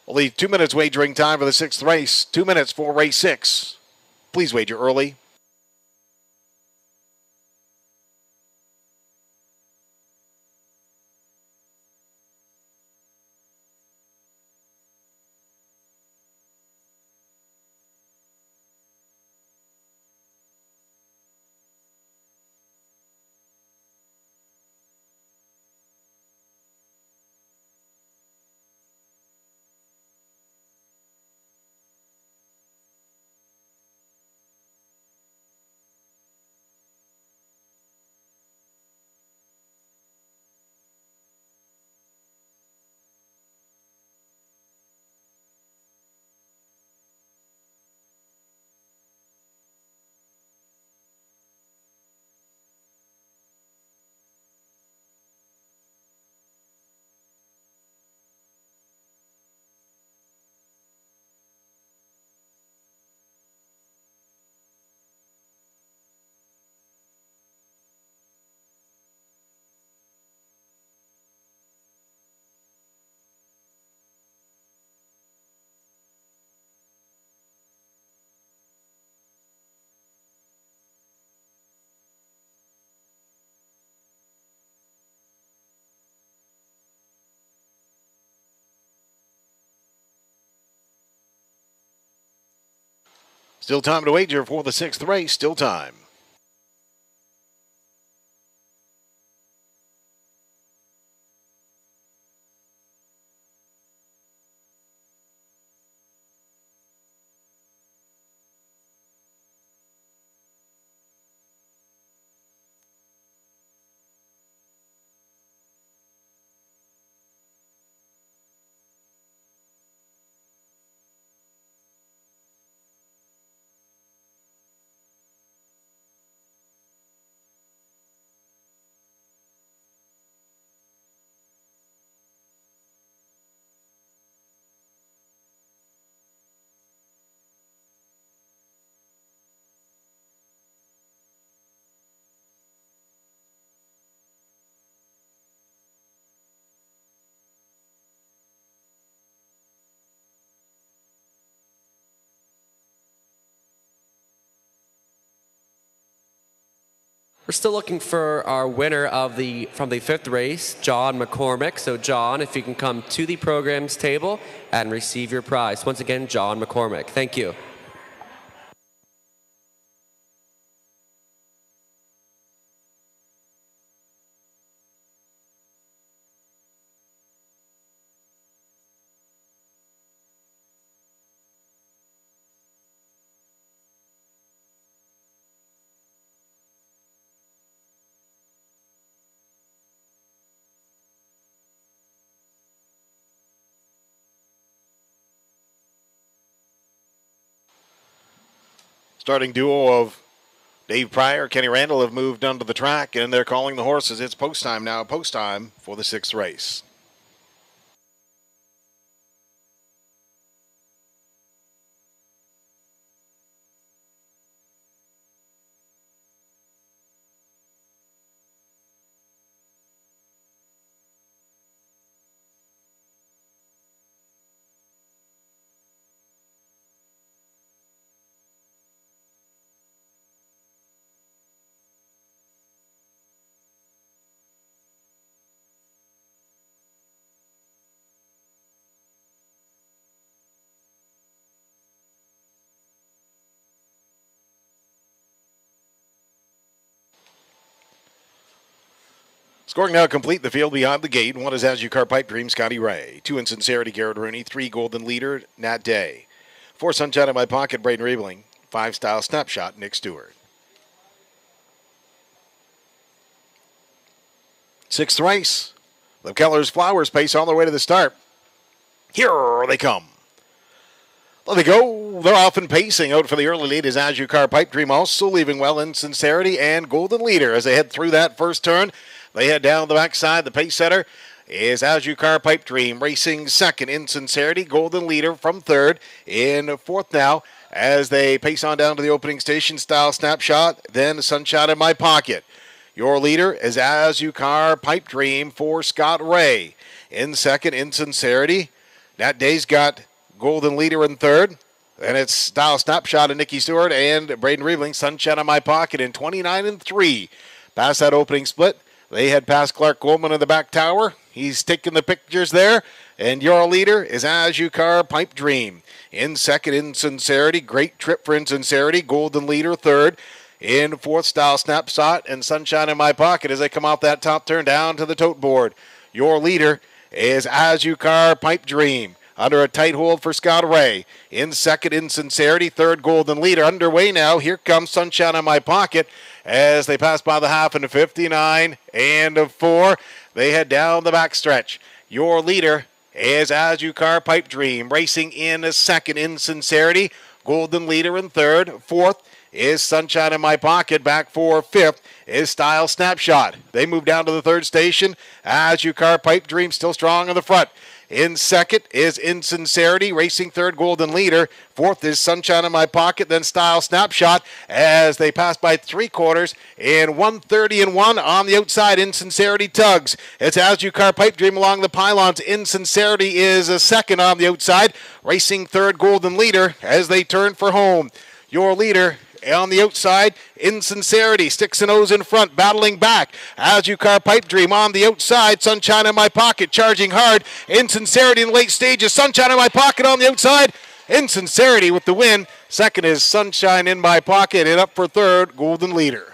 Only 2 minutes wagering time for the 6th race. 2 minutes for race 6. Please wager early. Still time to wager for the 6th race. Still time. We're still looking for our winner from the 5th race, John McCormick. So John, if you can come to the program's table and receive your prize. Once again, John McCormick. Thank you. Starting duo of Dave Pryor, Kenny Randall have moved onto the track, and they're calling the horses. It's post time now. Post time for the 6th race. Scoring now complete. The field beyond the gate. 1 is As You Car Pipe Dream, Scotty Ray. 2 in Sincerity, Garrett Rooney. 3 Golden Leader, Nat Day. 4 Sunshine in My Pocket, Braden Riebling. 5 Style Snapshot, Nick Stewart. 6th race. The Keller's Flowers pace on their way to the start. Here they come. There they go. They're off and pacing. Out for the early lead is As You Car Pipe Dream, also leaving well in Sincerity and Golden Leader as they head through that first turn. They head down the backside. The pace setter is As You Car Pipe Dream, racing second in Sincerity. Golden Leader from third. In fourth now as they pace on down to the opening station. Style Snapshot, then Sunshine in My Pocket. Your leader is As You Car Pipe Dream for Scott Ray. In second in Sincerity. Nat Day's got Golden Leader in third. Then it's Style Snapshot of Nicky Stewart and Braden Riebling. Sunshine in My Pocket in 29 and 3. Past that opening split. They head past Clark Goldman in the back tower. He's taking the pictures there. And your leader is As You Car Pipe Dream. In second, In Sincerity. Great trip for In Sincerity. Golden Leader third. In fourth, Style Snapshot and Sunshine in My Pocket as they come off that top turn down to the tote board. Your leader is As You Car Pipe Dream. Under a tight hold for Scott Ray. In second, In Sincerity. Third, Golden Leader. Underway now. Here comes Sunshine in My Pocket as they pass by the half into 59 and 4. They head down the backstretch. Your leader is As You Car Pipe Dream. Racing in second, In Sincerity. Golden Leader in third. Fourth is Sunshine in My Pocket. Back for fifth is Style Snapshot. They move down to the third station. As You Car Pipe Dream still strong in the front. In second is In Sincerity, racing third, Golden Leader. Fourth is Sunshine in My Pocket, then Style Snapshot as they pass by three quarters in 130 and 1 on the outside. In Sincerity tugs. It's As You Car Pipe Dream along the pylons. In Sincerity is a second on the outside, racing third, Golden Leader as they turn for home. Your leader on the outside, In Sincerity, sticks and O's in front, battling back. As You Car Pipe Dream on the outside, Sunshine in My Pocket, charging hard. In Sincerity in the late stages, Sunshine in My Pocket on the outside. In Sincerity with the win. Second is Sunshine in my pocket, and up for third, Golden Leader.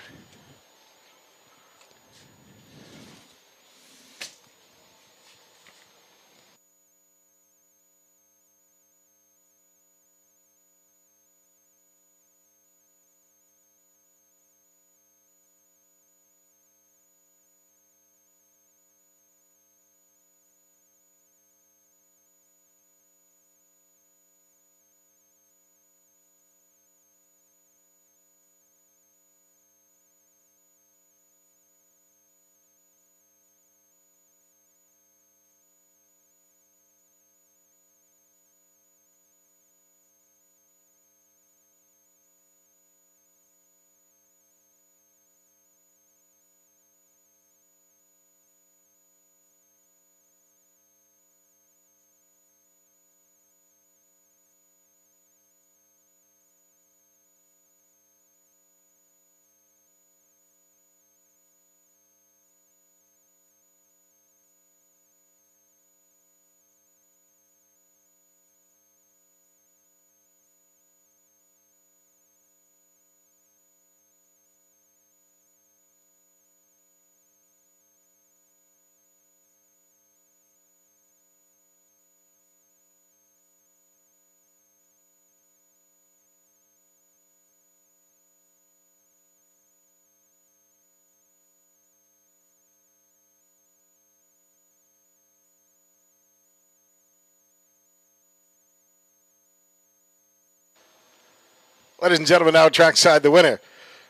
Ladies and gentlemen, now trackside the winner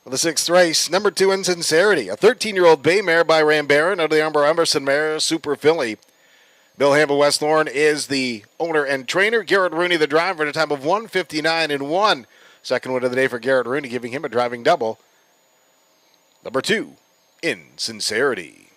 of the sixth race, number 2 in Sincerity, a 13-year-old bay mare by Rambaran under the Umber Emerson mare, Super Philly. Bill Hamble Westhorn is the owner and trainer. Garrett Rooney, the driver, at a time of 1:59 and 1. Second win of the day for Garrett Rooney, giving him a driving double. Number 2 in Sincerity.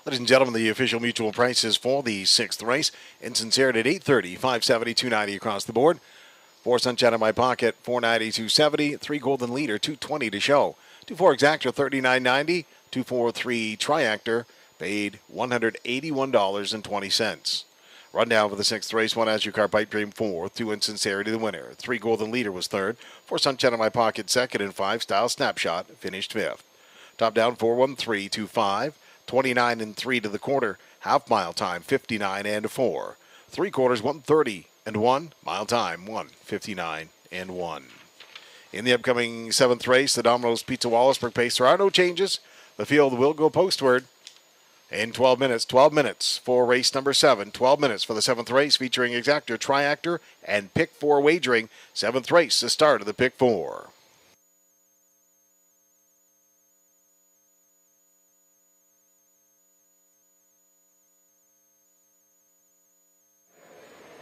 Ladies and gentlemen, the official mutual prices for the sixth race. In Sincerity at $830, $570, $290 across the board. 4 Sunshine in my pocket, $490, $270. 3 Golden Leader, $220 to show. 2-4 Exactor, $39.90. 2-4-3 Triactor, paid $181.20. Rundown for the sixth race. 1 As Your Car Pipe Dream fourth. 2 In Sincerity the winner. 3 Golden Leader was third. 4 Sunshine in my pocket second, and 5 Style Snapshot finished fifth. Top down 4-1-3-2-5. 29 and 3 to the quarter. Half mile time 59 and 4. 3 quarters 1:30 and 1. Mile time 1:59 and 1. In the upcoming seventh race, the Domino's Pizza Wallaceburg pace, there are no changes. The field will go postward in 12 minutes. 12 minutes for race number 7. 12 minutes for the seventh race, featuring Exactor, Triactor, and Pick 4 wagering. Seventh race, the start of the Pick 4.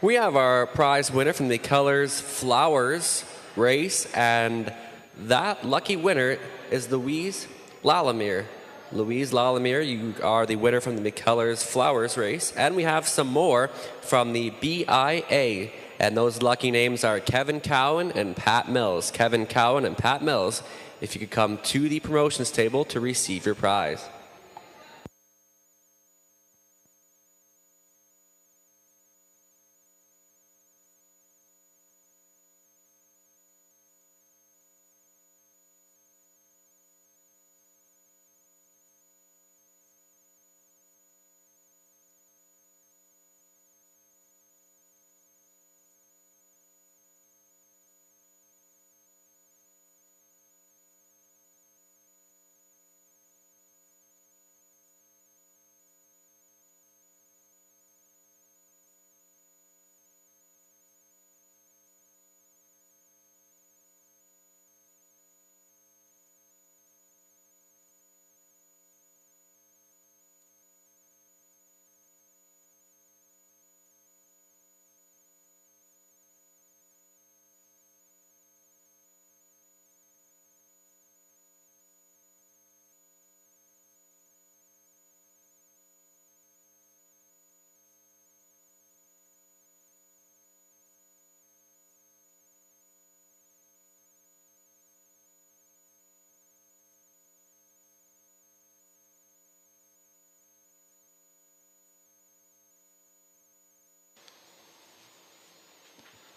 We have our prize winner from the Colors Flowers race, and that lucky winner is Louise Lalamere. Louise Lalamere, you are the winner from the McKellar's Flowers race. And we have some more from the BIA. And those lucky names are Kevin Cowan and Pat Mills. Kevin Cowan and Pat Mills, if you could come to the promotions table to receive your prize.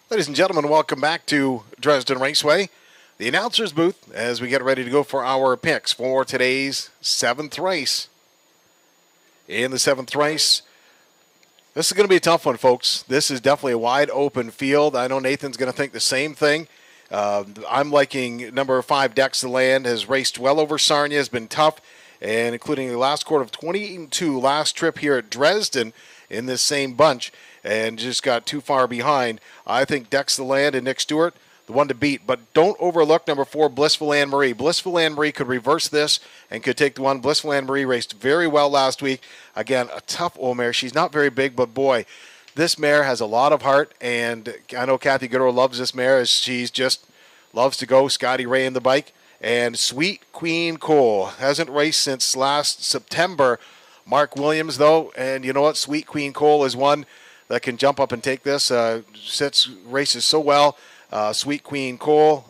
Ladies and gentlemen, welcome back to Dresden Raceway, the announcer's booth, as we get ready to go for our picks for today's 7th race. In the 7th race, this is going to be a tough one, folks. This is definitely a wide open field. I know Nathan's going to think the same thing. I'm liking number 5, Dex the Land, has raced well over Sarnia, has been tough, and including the last quarter of 2022, last trip here at Dresden in this same bunch, and just got too far behind. I think Dex the Land and Nick Stewart, the one to beat. But don't overlook number 4, Blissful Anne Marie. Blissful Anne Marie could reverse this and could take the one. Blissful Anne Marie raced very well last week. Again, a tough old mare. She's not very big, but boy, this mare has a lot of heart. And I know Kathy Goodrow loves this mare as she's just loves to go. Scotty Ray in the bike. And Sweet Queen Cole hasn't raced since last September. Mark Williams, though, and you know what? Sweet Queen Cole is one that can jump up and take this. Races so well. Sweet Queen Cole,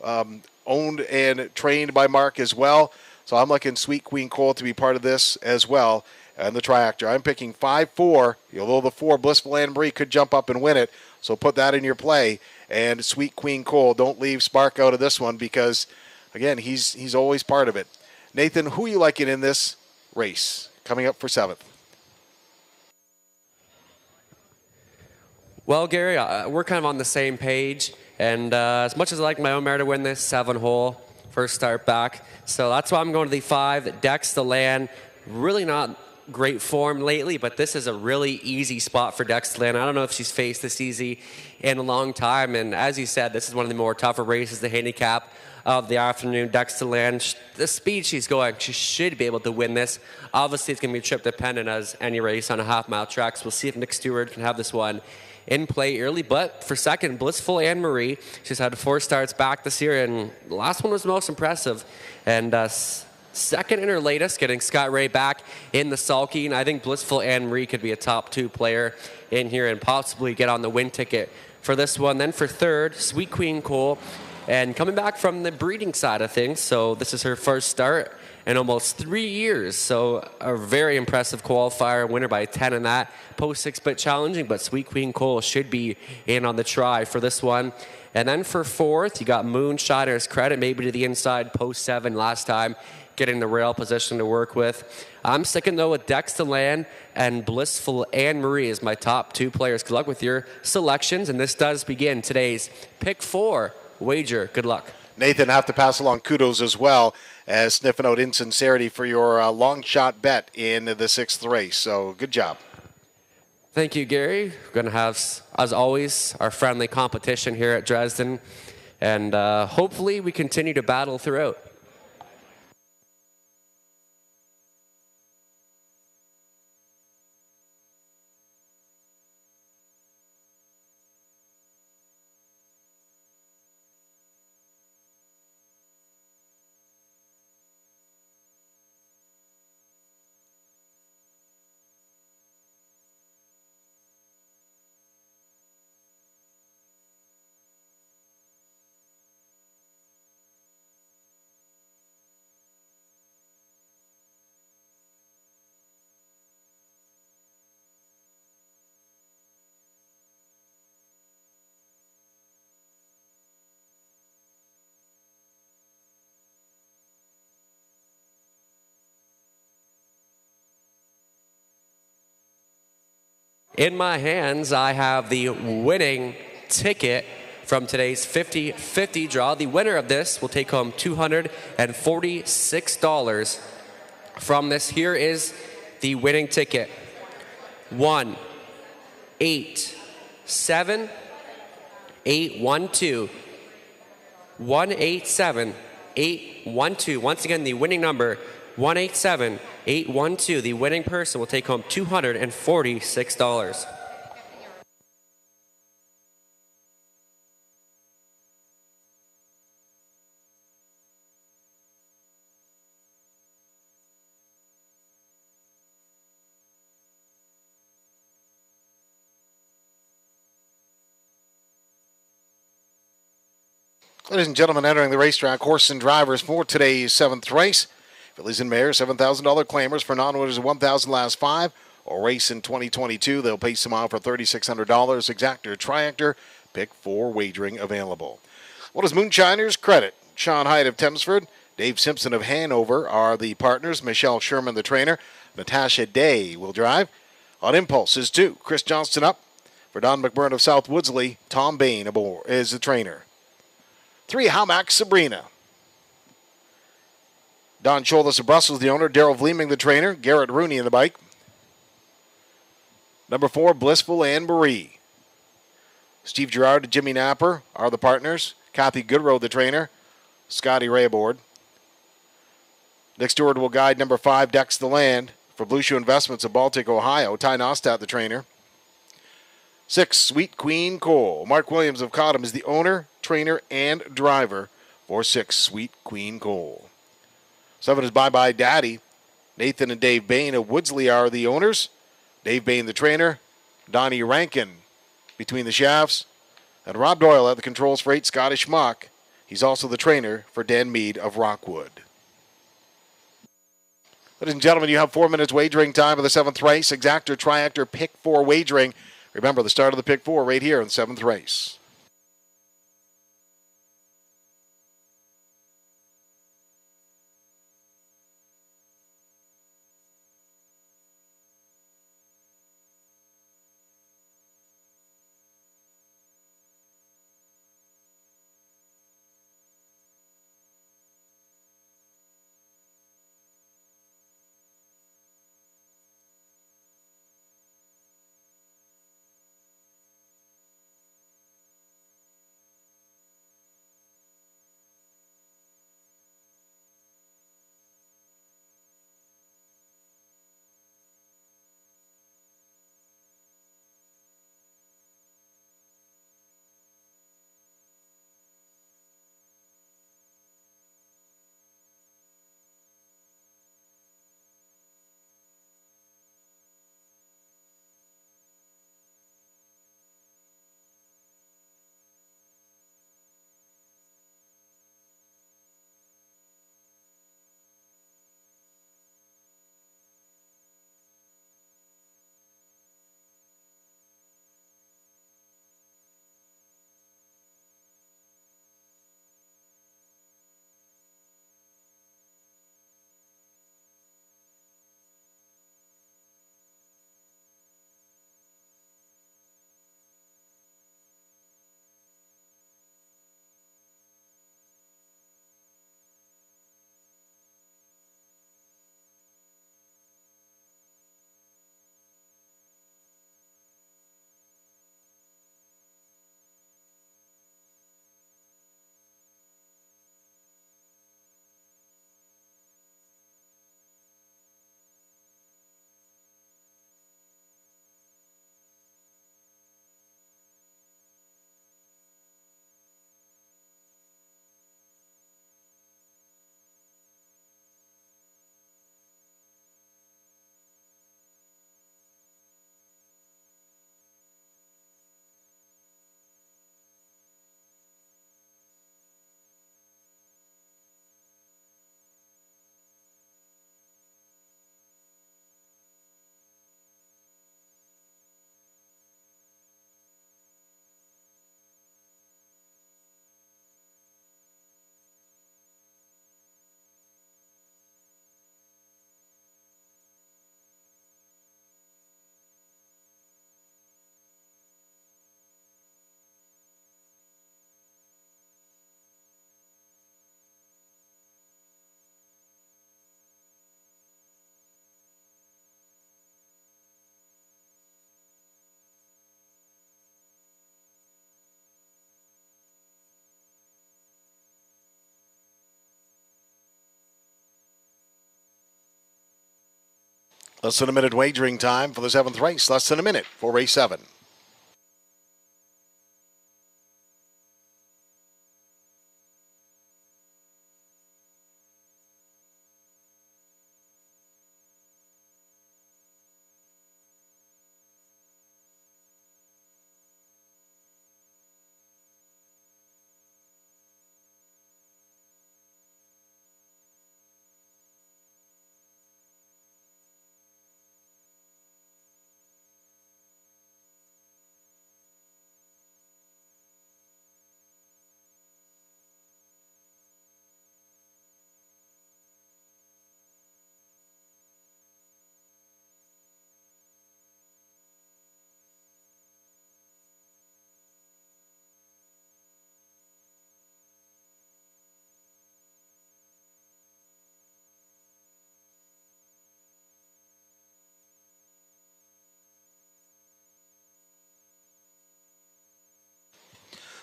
owned and trained by Mark as well. So I'm looking Sweet Queen Cole to be part of this as well. And the triactor. I'm picking 5-4, although the 4, Blissful Anne Marie, could jump up and win it. So put that in your play. And Sweet Queen Cole, don't leave Spark out of this one because, again, he's always part of it. Nathan, who are you liking in this race coming up for 7th? Well, Gary, we're kind of on the same page. And as much as I like my own mare to win this, 7-hole, first start back. So that's why I'm going to the 5, Dex the Land. Really not great form lately, but this is a really easy spot for Dex the Land. I don't know if she's faced this easy in a long time. And as you said, this is one of the more tougher races, the handicap of the afternoon. Dex the Land, the speed she's going, she should be able to win this. Obviously, it's going to be trip dependent as any race on a half-mile track. So we'll see if Nick Stewart can have this one in play early. But for second, Blissful Anne Marie. She's had 4 starts back this year, and the last one was the most impressive. And second in her latest, getting Scott Ray back in the sulky. And I think Blissful Anne Marie could be a top 2 player in here and possibly get on the win ticket for this one. Then for third, Sweet Queen Cole. And coming back from the breeding side of things, so this is her first start in almost 3 years. So a very impressive qualifier, winner by 10 in that. Post 6-bit challenging, but Sweet Queen Cole should be in on the try for this one. And then for fourth, you got Moonshiner's Credit, maybe to the inside, post 7 last time, getting the rail position to work with. I'm sticking, though, with Dex the Land and Blissful Anne Marie as my top 2 players. Good luck with your selections, and this does begin today's Pick 4 wager. Good luck. Nathan, have to pass along kudos as well as sniffing out insincerity for your long shot bet in the 6th race. So good job. Thank you, Gary. We're going to have, as always, our friendly competition here at Dresden. And hopefully we continue to battle throughout. In my hands, I have the winning ticket from today's 50-50 draw. The winner of this will take home $246 from this. Here is the winning ticket. 1 8 7 8 1 2 187 812. Once again, the winning number 187 812. The winning person will take home $246. Ladies and gentlemen, entering the racetrack, horses and drivers for today's 7th race. Fillies and Mares, $7,000 claimers for non-winners of $1,000 last 5. Or race in 2022, they'll pay some out for $3,600. Exactor, Triactor, pick 4 wagering available. What does Moonshiners credit? Sean Hyde of Thamesford, Dave Simpson of Hanover are the partners. Michelle Sherman, the trainer. Natasha Day will drive. On Impulse is 2. Chris Johnston up. For Don McBurn of South Woodsley, Tom Bain aboard is the trainer. 3, Hamac Sabrina. Don Cholas of Brussels, the owner. Daryl Vleeming, the trainer. Garrett Rooney in the bike. Number 4, Blissful Anne Marie. Steve Gerard and Jimmy Napper are the partners. Kathy Goodrow, the trainer. Scotty Ray aboard. Nick Stewart will guide number 5, Dex the Land. For Blue Shoe Investments of Baltic, Ohio. Ty Nostat, the trainer. 6, Sweet Queen Cole. Mark Williams of Cottam is the owner, trainer, and driver for 6, Sweet Queen Cole. 7 is Bye Bye Daddy. Nathan and Dave Bain of Woodsley are the owners. Dave Bain, the trainer. Donnie Rankin between the shafts. And Rob Doyle at the controls for 8, Scottish Mock. He's also the trainer for Dan Mead of Rockwood. Ladies and gentlemen, you have 4 minutes wagering time of the 7th race. Exactor, Triactor, pick 4 wagering. Remember, the start of the pick 4 right here in the 7th race. Less than a minute wagering time for the 7th race. Less than a minute for race 7.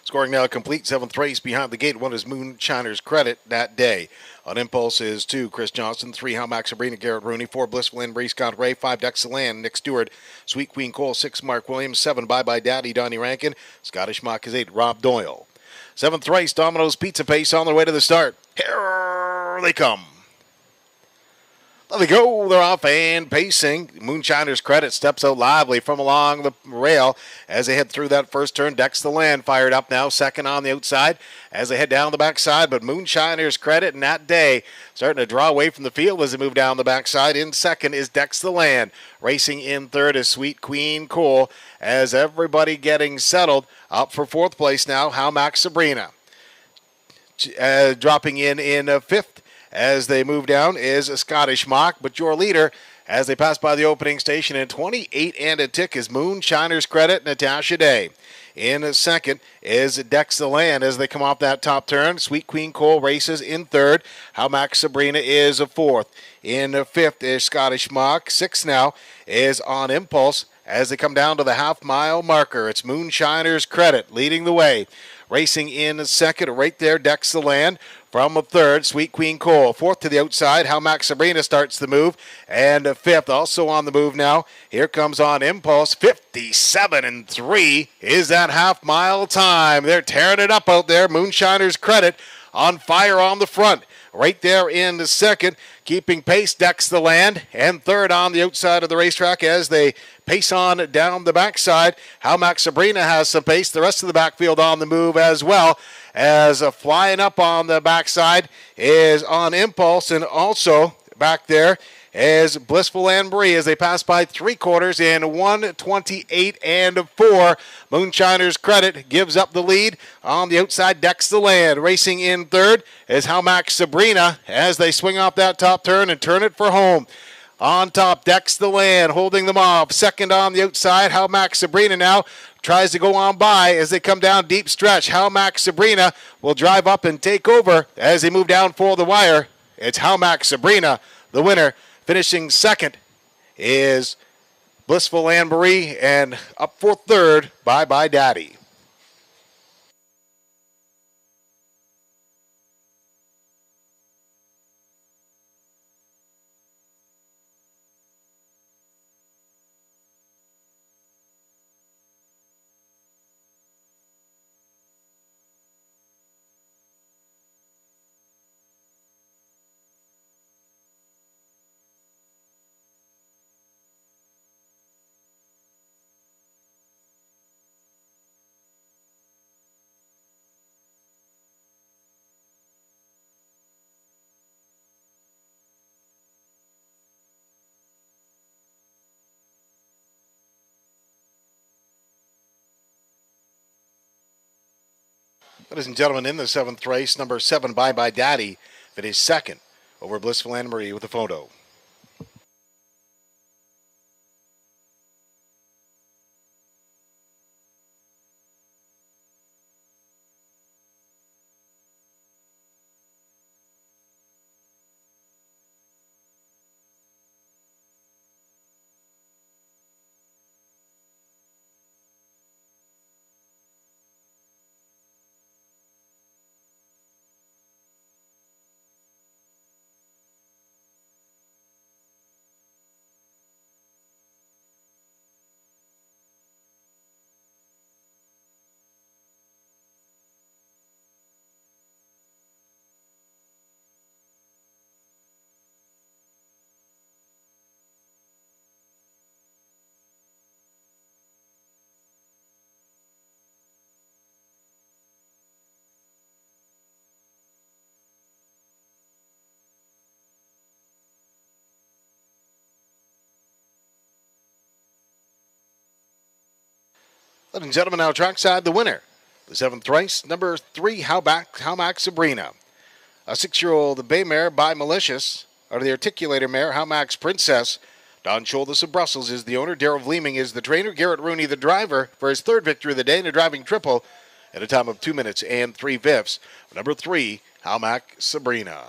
Scoring now complete. 7th race behind the gate. 1 is Moonshiner's Credit that day. On impulse is 2, Chris Johnson. 3, How Max Sabrina, Garrett Rooney. 4, Blissful End, Bree Scott Ray. 5, Dexaland, Nick Stewart. Sweet Queen Cole. 6, Mark Williams. 7, Bye Bye Daddy, Donnie Rankin. Scottish Mock is 8, Rob Doyle. 7th race, Domino's Pizza Pace on their way to the start. Here they come. There they go. They're off and pacing. Moonshiner's Credit steps out lively from along the rail as they head through that first turn. Dex the Land fired up now, second on the outside as they head down the backside. But Moonshiner's Credit in that day starting to draw away from the field as they move down the backside. In second is Dex the Land. Racing in third is Sweet Queen Cole as everybody getting settled. Up for 4th place now, How Max Sabrina. Dropping in fifth. As they move down is a Scottish Mock, but your leader as they pass by the opening station in 28 and a tick is Moonshiner's Credit, Natasha Day. In second is Dex the Land as they come off that top turn. Sweet Queen Cole races in third. How Max Sabrina is a 4th. In fifth is Scottish Mock. 6th now is On Impulse as they come down to the half-mile marker. It's Moonshiner's Credit leading the way. Racing in second, right there, Dex the Land. From a third, Sweet Queen Cole. 4th to the outside, How Max Sabrina starts the move. And 5th, also on the move now. Here comes On Impulse. 57-3 is that half-mile time. They're tearing it up out there. Moonshiner's Credit on fire on the front. Right there in the second, keeping pace, Dex the Land. And third on the outside of the racetrack as they pace on down the backside. How Max Sabrina has some pace. The rest of the backfield on the move as well. As flying up on the backside is On Impulse, and also back there is Blissful and Bree as they pass by 3/4 in 1:28.4. Moonshiner's Credit gives up the lead on the outside. Dex the Land racing in third is How Max Sabrina as they swing off that top turn and turn it for home. On top, Dex the Land holding them off. Second on the outside, How Max Sabrina now tries to go on by as they come down deep stretch. How Max Sabrina will drive up and take over as they move down for the wire. It's How Max Sabrina, the winner. Finishing second is Blissful Anne-Marie, and up for third, Bye Bye Daddy. Ladies and gentlemen, in the 7th race, number 7, Bye Bye Daddy, finished second over Blissful Anne-Marie with a photo. Ladies and gentlemen, now trackside, the winner. The 7th race, number 3, Howmack Sabrina. A 6-year-old bay mare by Malicious, out of the articulator mare, Howmack's Princess. Don Scholdes of Brussels is the owner. Daryl Vleeming is the trainer. Garrett Rooney, the driver, for his 3rd victory of the day in a driving triple at a time of 2 minutes and 3/5. Number 3, Howmack Sabrina.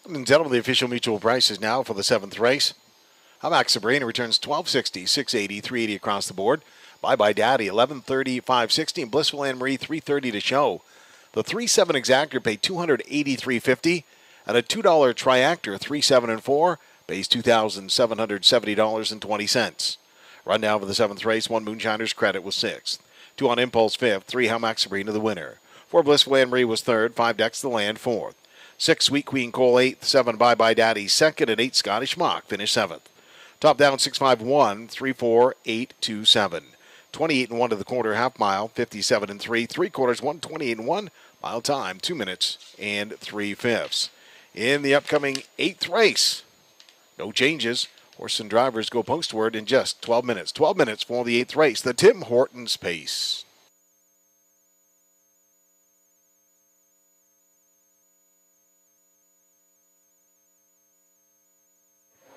Ladies and gentlemen, the official mutual price is now for the 7th race. Howmack Sabrina returns $12.60, $6.80, $3.80 across the board. Bye Bye Daddy, $11.30, $5.60, and Blissful Anne Marie, $3.30 to show. The 3-7 exactor paid $283.50, and a $2 triactor, 3-7 and 4, pays $2,770.20. Rundown for the 7th race, 1 Moonshiner's Credit was 6th. 2 on Impulse 5th, 3 Howmack Sabrina the winner. 4 Blissful Anne Marie was 3rd, 5 Dex the Land 4th. 6 Sweet Queen Cole 8th, 7 Bye Bye Daddy 2nd, and 8 Scottish Mock finished 7th. Top down 6-5-1, 3-4, 8-2-7. 28 and 1 to the quarter, half mile, 57 and 3, 3/4, 128 and 1, mile time, 2 minutes and 3/5. In the upcoming 8th race, no changes. Horse and drivers go postward in just 12 minutes. 12 minutes for the 8th race, the Tim Hortons Pace.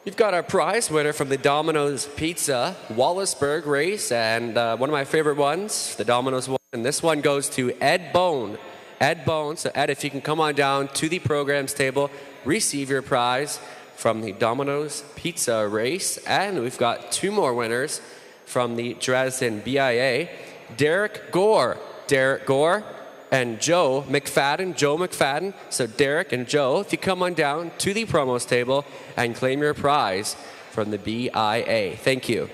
You've got our prize winner from the Domino's Pizza Wallaceburg race, and one of my favorite ones, the Domino's one. And this one goes to Ed Bone. Ed Bone. So Ed, if you can come on down to the programs table, receive your prize from the Domino's Pizza race. And we've got 2 more winners from the Dresden BIA. Derek Gore. Derek Gore and Joe McFadden. Joe McFadden. So Derek and Joe, if you come on down to the promos table and claim your prize from the BIA. Thank you.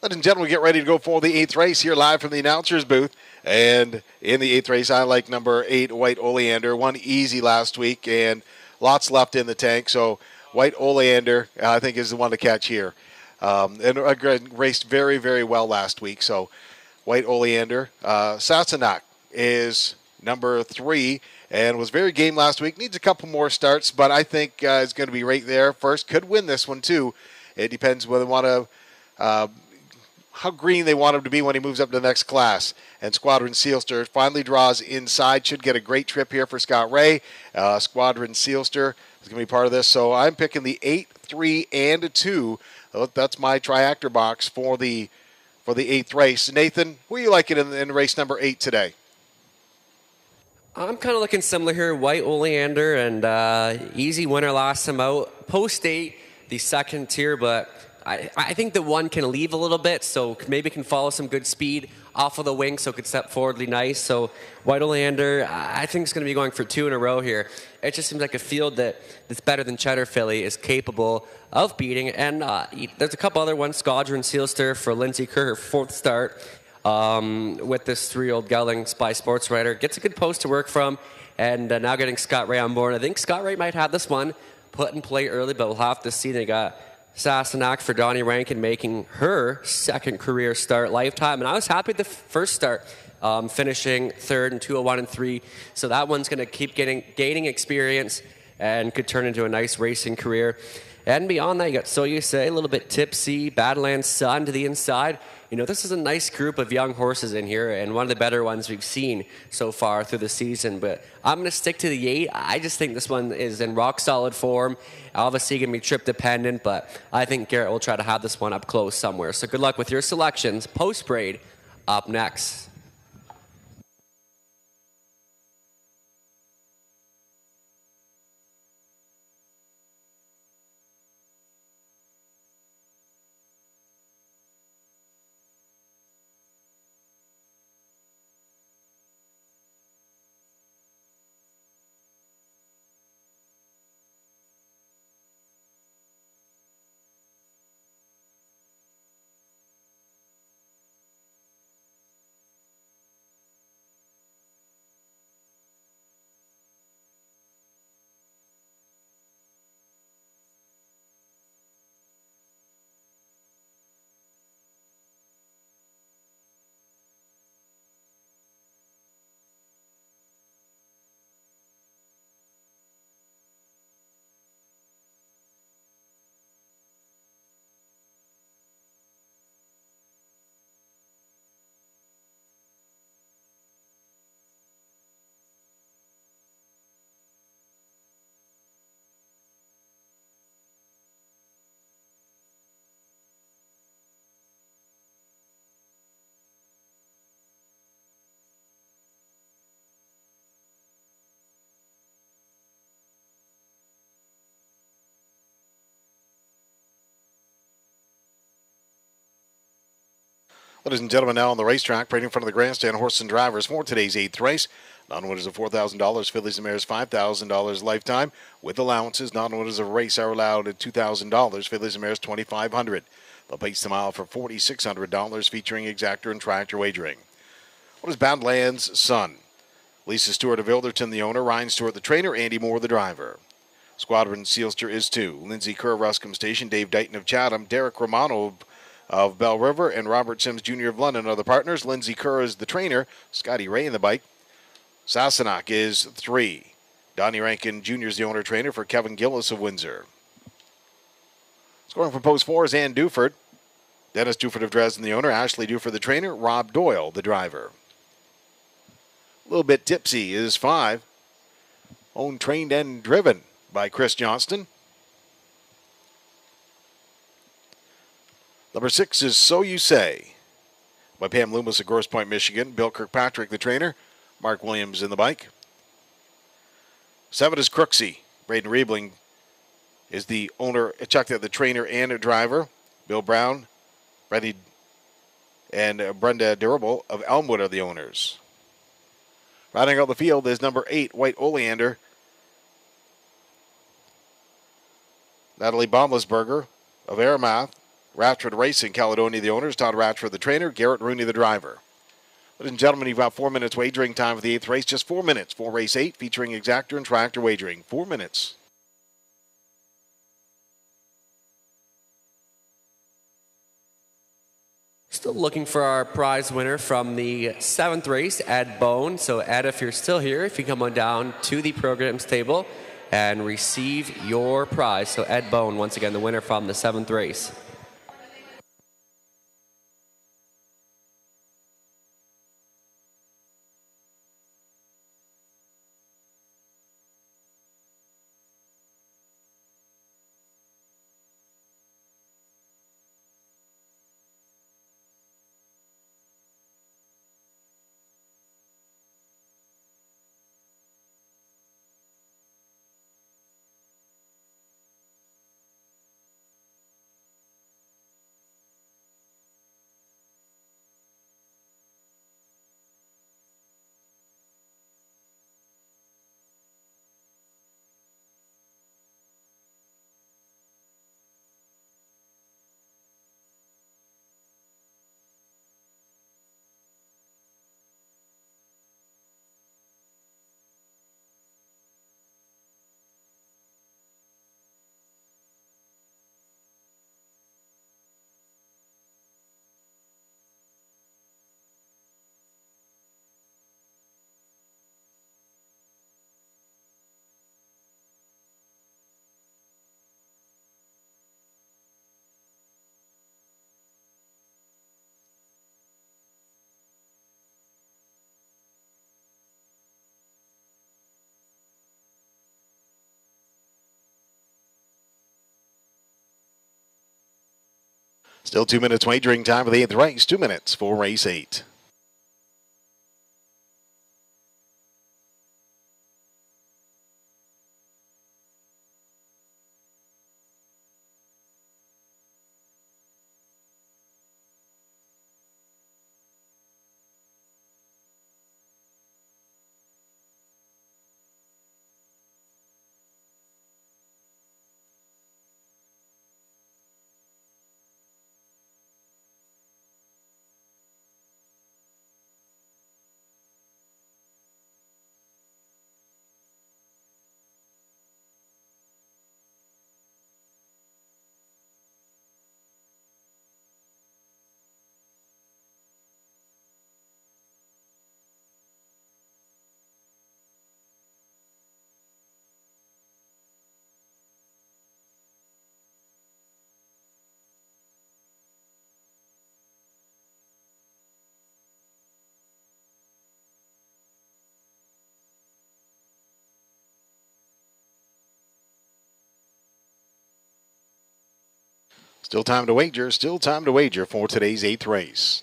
Ladies and gentlemen, get ready to go for the 8th race here live from the announcer's booth. And in the 8th race, I like number 8, White Oleander. Won easy last week and lots left in the tank. So White Oleander, I think, is the one to catch here. And raced very, very well last week. So White Oleander. Sassenach is number 3 and was very game last week. Needs a couple more starts, but I think is going to be right there first. Could win this one, too. It depends whether they want to how green they want him to be when he moves up to the next class. And Squadron Sealster finally draws inside. Should get a great trip here for Scott Ray. Squadron Sealster is going to be part of this. So I'm picking the 8, 3, and a 2. That's my triactor box for the 8th race. Nathan, who are you liking in race number 8 today? I'm kind of looking similar here. White Oleander and easy winner last time out. Post 8, the second tier, but I think the one can leave a little bit, so maybe can follow some good speed off of the wing, so it could step forwardly nice. So White Oleander, I think is going to be going for 2 in a row here. It just seems like a field that's better than Cheddar Philly is capable of beating. And there's a couple other ones. Squadron Sealster for Lindsay Kerr, her 4th start with this 3-year-old gelding by Sports Writer. Gets a good post to work from, and now getting Scott Ray on board. I think Scott Ray might have this one put in play early, but we'll have to see. They got Sassenach for Donnie Rankin making her 2nd career start lifetime. And I was happy with the first start, finishing 3rd in 201 and 3. So that one's going to keep gaining experience and could turn into a nice racing career. And beyond that, you got So You Say, a little bit tipsy, Badlands Sun to the inside. You know, this is a nice group of young horses in here and one of the better ones we've seen so far through the season. But I'm going to stick to the 8. I just think this one is in rock solid form. Obviously going to be trip dependent, but I think Garrett will try to have this one up close somewhere. So good luck with your selections. Post Braid up next. Ladies and gentlemen, now on the racetrack, right in front of the grandstand, horses and drivers for today's 8th race. Non-winners of $4,000, fillies and mares $5,000 lifetime. With allowances, non-winners of a race are allowed at $2,000, fillies and mares $2,500. They'll pace the mile for $4,600, featuring exactor and tractor wagering. What is Badlands Sun? Lisa Stewart of Ilderton, the owner. Ryan Stewart, the trainer. Andy Moore, the driver. Squadron Sealster is 2. Lindsay Kerr of Ruscombe Station. Dave Dighton of Chatham. Derek Romano of Bell River, and Robert Sims Jr. of London are the partners. Lindsay Kerr is the trainer. Scotty Ray in the bike. Sassenach is 3. Donnie Rankin Jr. is the owner-trainer for Kevin Gillis of Windsor. Scoring from post 4 is Ann Duford. Dennis Duford of Dresden, the owner. Ashley Duford, the trainer. Rob Doyle, the driver. A little bit tipsy is 5. Owned, trained, and driven by Chris Johnston. Number 6 is So You Say by Pam Loomis of Grosse Pointe, Michigan. Bill Kirkpatrick, the trainer. Mark Williams in the bike. 7 is Crooksy. Braden Riebling is the owner, the trainer and a driver. Bill Brown, Brady, and Brenda Durable of Elmwood are the owners. Riding out the field is number 8, White Oleander. Natalie Baumlisberger of Aramath. Ratchford Racing, Caledonia the owners, Todd Ratchford the trainer, Garrett Rooney the driver. Ladies and gentlemen, you've got 4 minutes wagering time for the 8th race. Just 4 minutes for race 8, featuring exactor and tractor wagering. 4 minutes. Still looking for our prize winner from the 7th race, Ed Bone. So Ed, if you're still here, if you come on down to the programs table and receive your prize. So Ed Bone, once again, the winner from the 7th race. Still 2 minutes wagering time for the 8th race. 2 minutes for race 8. Still time to wager. Still time to wager for today's 8th race.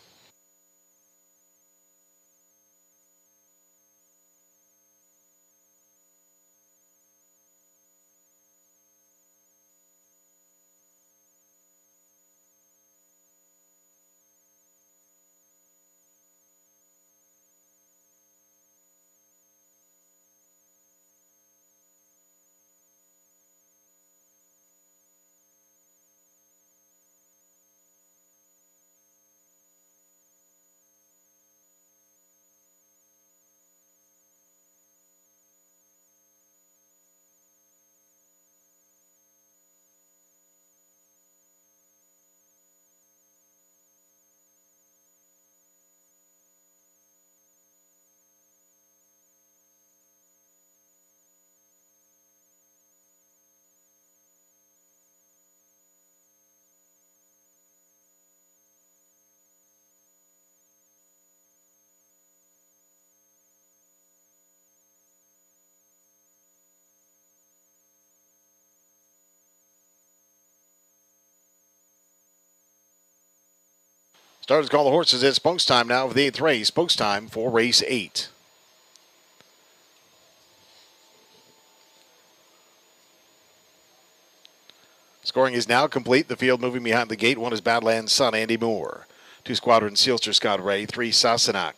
Starters call the horses. It's spokes time now for the 8th race. Spokes time for race 8. Scoring is now complete. The field moving behind the gate. 1 is Badlands' son, Andy Moore. 2 Squadron Sealster, Scott Ray. 3 Sassenach,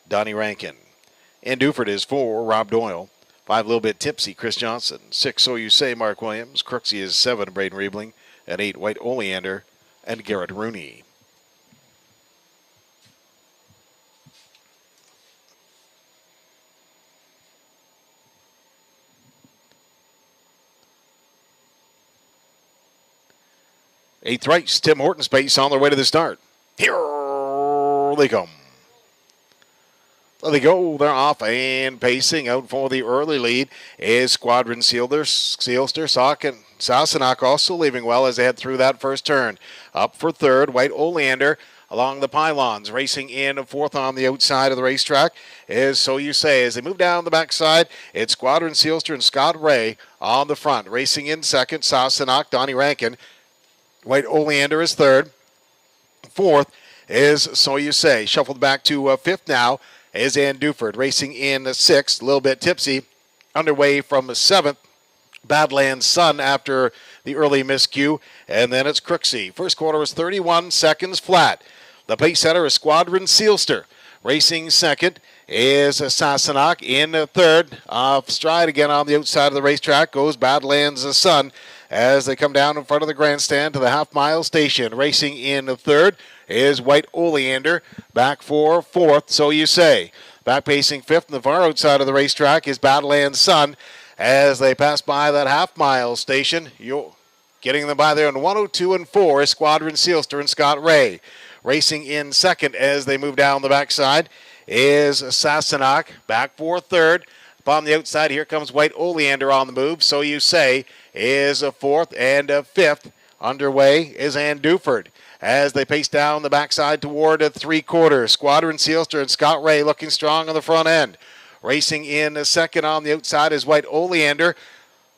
Donnie Rankin. In Duford is 4, Rob Doyle. 5 Little Bit Tipsy, Chris Johnson. 6 So You Say, Mark Williams. Crooksy is 7, Braden Riebling. And 8 White Oleander, and Garrett Rooney. Eighth race, Tim Horton's pace on their way to the start. Here they come. So they go, they're off and pacing out for the early lead is Squadron Sealster, Sock, and Sassenach also leaving well as they head through that first turn. Up for third, White Oleander along the pylons. Racing in fourth on the outside of the racetrack is So You Say. As they move down the backside, it's Squadron Sealster and Scott Ray on the front. Racing in second, Sassenach, Donnie Rankin. White Oleander is third. Fourth is So You Say. Shuffled back to fifth now is Ann Duford. Racing in sixth, a little bit tipsy. Underway from seventh, Badlands Sun after the early miscue. And then it's Crooksey. First quarter is 31 seconds flat. The pace setter is Squadron Sealster. Racing second is Sassenach. In third, off stride again on the outside of the racetrack goes Badlands Sun as they come down in front of the grandstand to the half-mile station. Racing in third is White Oleander. Back for fourth, So You Say. Back pacing fifth on the far outside of the racetrack is Badlands Sun as they pass by that half-mile station. Getting them by there in 102 and 4 is Squadron Sealster and Scott Ray. Racing in second as they move down the backside is Sassenach. Back for third. Upon the outside, here comes White Oleander on the move. So You Say is a fourth, and a fifth. Underway is Ann Duford as they pace down the backside toward three quarters. Squadron Sealster and Scott Ray looking strong on the front end. Racing in second on the outside is White Oleander.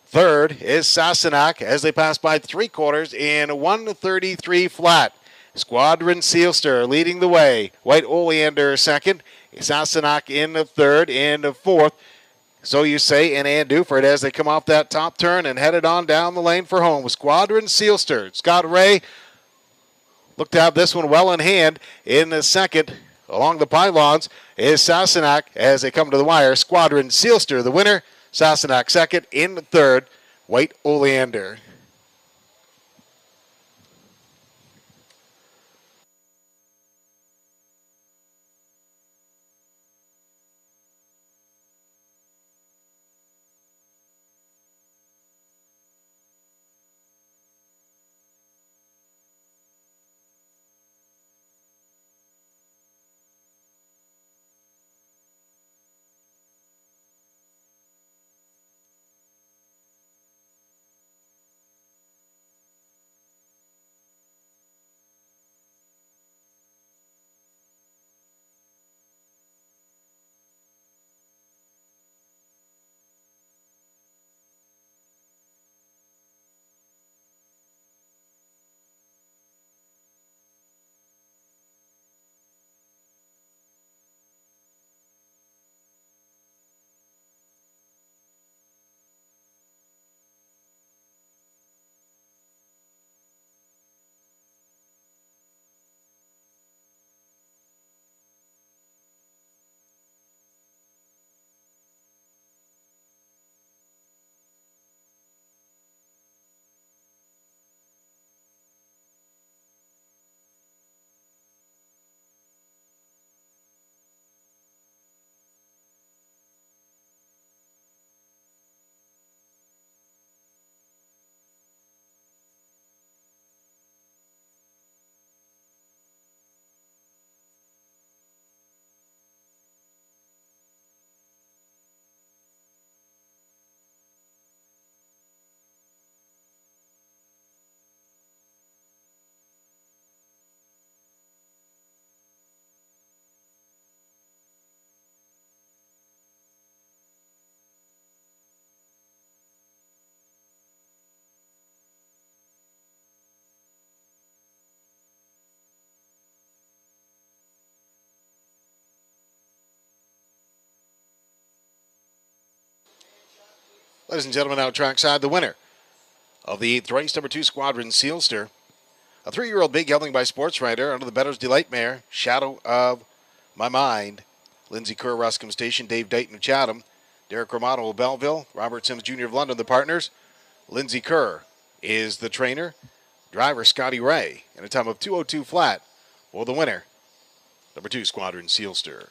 Third is Sassenach as they pass by three quarters in 1:33 flat. Squadron Sealster leading the way. White Oleander second. Sassenach in the third. In the fourth, So You Say and Ann Duford as they come off that top turn and headed on down the lane for home. Squadron Sealster. Scott Ray looked to have this one well in hand. In the second, along the pylons, is Sassenach as they come to the wire. Squadron Sealster, the winner. Sassenach second. In the third, White Oleander. Ladies and gentlemen, out trackside, the winner of the 8th race, number 2 Squadron Sealster. A 3-year-old big gelding by Sports Writer under the Bettor's Delight mare, Shadow of My Mind. Lindsay Kerr, Ruscombe Station, Dave Dighton of Chatham, Derek Romano of Belleville, Robert Sims Jr. of London, the partners. Lindsay Kerr is the trainer. driver Scotty Ray, in a time of 2:02 flat for the winner, number 2 Squadron Sealster.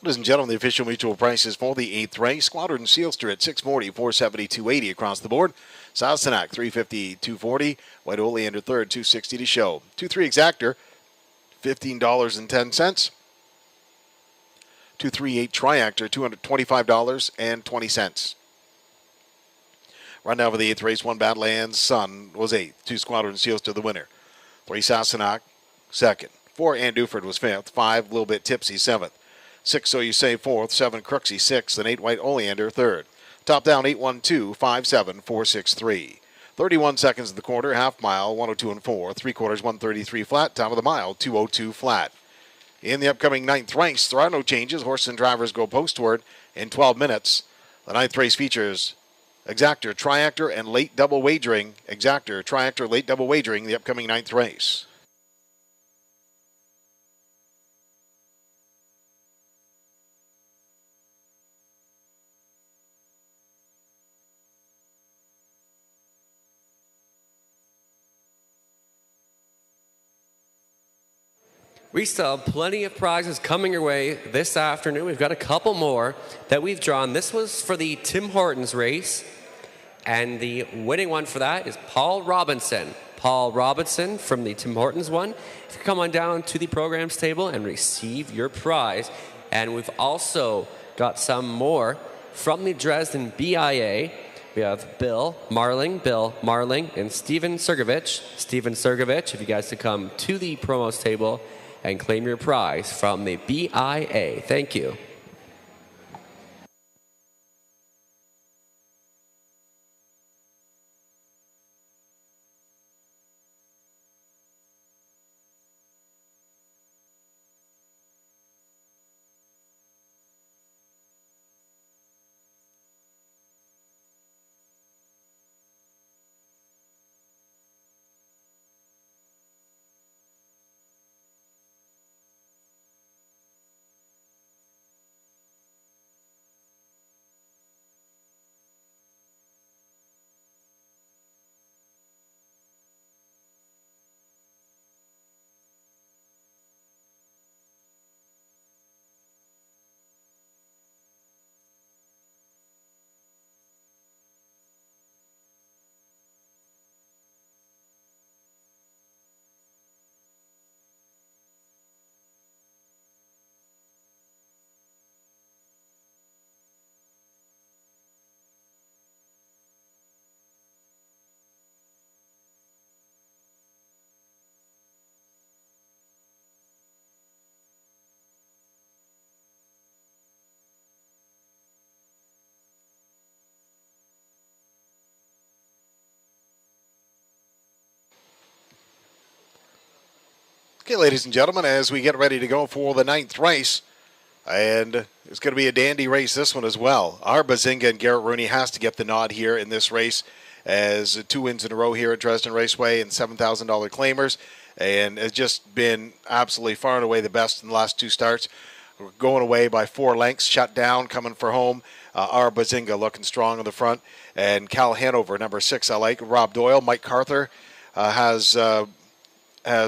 Ladies and gentlemen, the official mutual prices for the 8th race. Squadron Sealster at $640, $470, $280 across the board. Sassenach, $350, $240. White Oleander third, $260 to show. 2-3 Exactor, $15.10. 238 Triactor, $225.20. Right now for the 8th race, 1 Badlands Sun was 8th. 2 Squadron Sealster the winner. 3 Sassenach, 2nd. 4 Anduford was 5th. 5 a little bit tipsy, 7th. 6 So You Say 4th. 7 Crooksy 6th. And 8 White Oleander 3rd. Top down 812-57-463. 31 seconds of the quarter, half mile 102 and 4. 3/4 133 flat. Top of the mile 202 flat. In the upcoming 9th race, there are no changes. Horse and drivers go postward in 12 minutes. The 9th race features Exactor, Triactor, and late double wagering. Exactor, Triactor, late double wagering, the upcoming 9th race. We still have plenty of prizes coming your way this afternoon. We've got a couple more that we've drawn. This was for the Tim Hortons race, and the winning one for that is Paul Robinson. Paul Robinson from the Tim Hortons one. If you come on down to the programs table and receive your prize. And we've also got some more from the Dresden BIA. We have Bill Marling, and Steven Sergovich. Steven Sergovich, if you guys could come to the promos table and claim your prize from the BIA. Thank you. Okay, ladies and gentlemen, as we get ready to go for the 9th race, and it's going to be a dandy race, this one as well. Our Bazinga and Garrett Rooney has to get the nod here in this race as 2 wins in a row here at Dresden Raceway and $7,000 claimers, and has just been absolutely far and away the best in the last 2 starts. We're going away by 4 lengths, shut down, coming for home. Our Bazinga looking strong in the front, and Cal Hanover, number 6, I like. Rob Doyle, Mike Carther has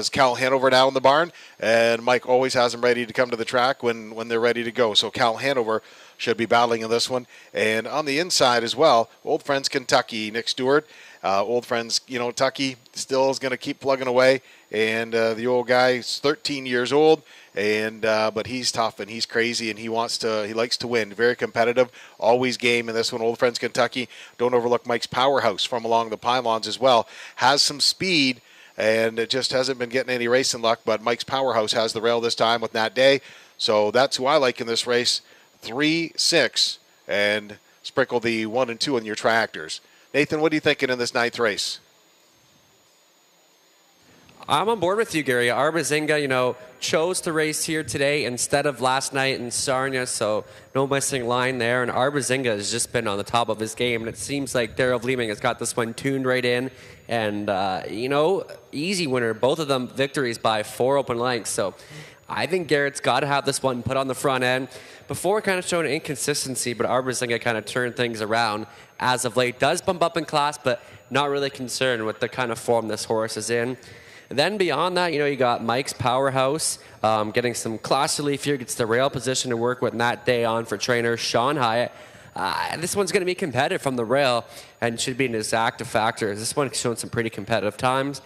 Cal Hanover now in the barn, and Mike always has them ready to come to the track when they're ready to go. So Cal Hanover should be battling in this one. And on the inside as well, Old Friends Kentucky, Nick Stewart. Old Friends, Kentucky still is going to keep plugging away. And the old guy is 13 years old, and but he's tough and he's crazy and he likes to win. Very competitive, always game in this one. Old Friends Kentucky. Don't overlook Mike's Powerhouse from along the pylons as well. Has some speed, and it just hasn't been getting any racing luck, but Mike's Powerhouse has the rail this time with Nat Day. So that's who I like in this race. 3, 6, and sprinkle the 1 and 2 in your tractors. Nathan, what are you thinking in this 9th race? I'm on board with you, Gary. Our Bazinga, chose to race here today instead of last night in Sarnia, so no missing line there. And our Bazinga has just been on the top of his game, and it seems like Daryl Vleeming has got this one tuned right in. And, easy winner. Both of them victories by 4 open lengths. So I think Garrett's got to have this one put on the front end. Before kind of showing inconsistency, but our Bazinga kind of turned things around as of late. Does bump up in class, but not really concerned with the kind of form this horse is in. Then beyond that, you got Mike's Powerhouse getting some class relief here, gets the rail position to work with Nat Day on for trainer Sean Hyatt. This one's going to be competitive from the rail and should be an exacta factor. This one's shown some pretty competitive times.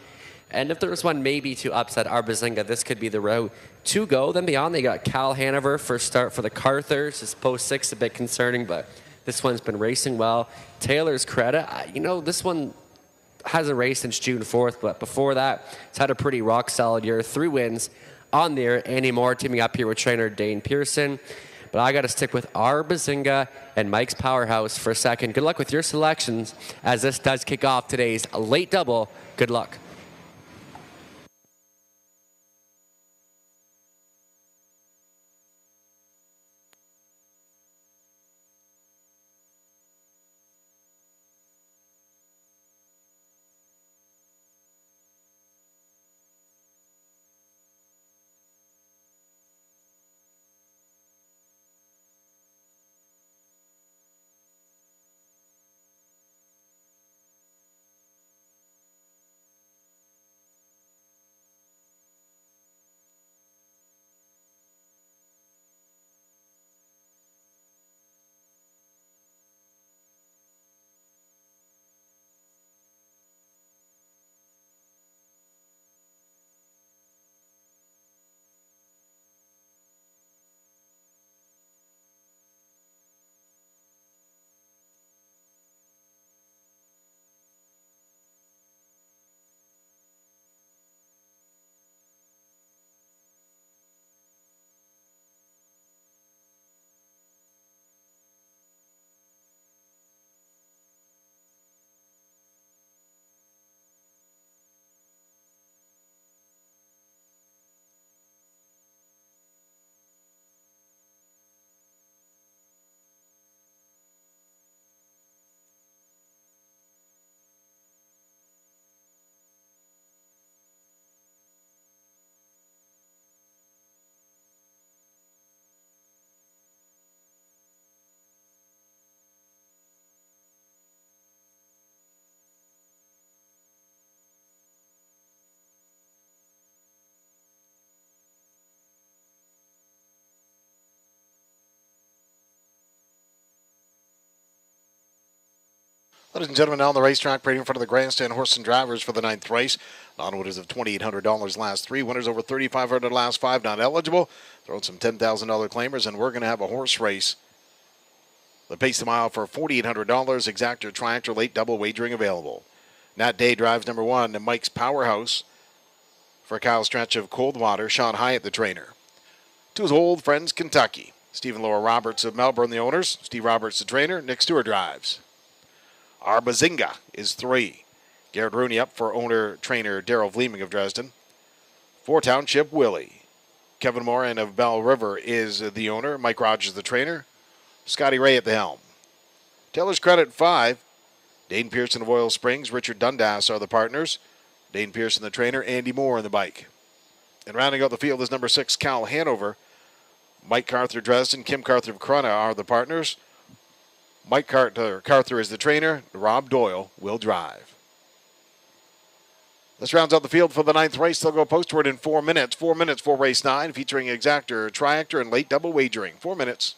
And if there was one maybe to upset our Bazinga, this could be the route to go. Then beyond, they got Cal Hanover first start for the Carthers. His post 6 a bit concerning, but this one's been racing well. Taylor's Credit, this one hasn't raced since June 4th, but before that, it's had a pretty rock-solid year. 3 wins on there. Andy Moore teaming up here with trainer Dane Pearson. But I got to stick with our Bazinga and Mike's Powerhouse for a second. Good luck with your selections as this does kick off today's late double. Good luck. Ladies and gentlemen, now on the racetrack, parading in front of the grandstand, horse and drivers for the 9th race. Non-winners of $2,800 last 3. Winners over $3,500 last 5. Not eligible. Throwing some $10,000 claimers, and we're going to have a horse race. The pace the mile for $4,800. Exactor Triactor late double wagering available. Nat Day drives number 1, and Mike's Powerhouse for a cow stretch of Coldwater. Sean Hyatt, the trainer. 2 is Old Friends Kentucky. Stephen Laura Roberts of Melbourne, the owners. Steve Roberts, the trainer. Nick Stewart drives. Our Bazinga is 3. Garrett Rooney up for owner-trainer Daryl Vleeming of Dresden. For Township, Willie. Kevin Moran of Bell River is the owner. Mike Rogers the trainer. Scotty Ray at the helm. Taylor's Credit 5. Dane Pearson of Oil Springs, Richard Dundas are the partners. Dane Pearson the trainer, Andy Moore on the bike. And rounding out the field is number 6, Cal Hanover. Mike Carther Dresden, Kim Carther of Corunna are the partners. Mike Carther is the trainer. Rob Doyle will drive. This rounds out the field for the 9th race. They'll go postward in 4 minutes. 4 minutes for race 9, featuring exactor, triactor, and late double wagering. 4 minutes.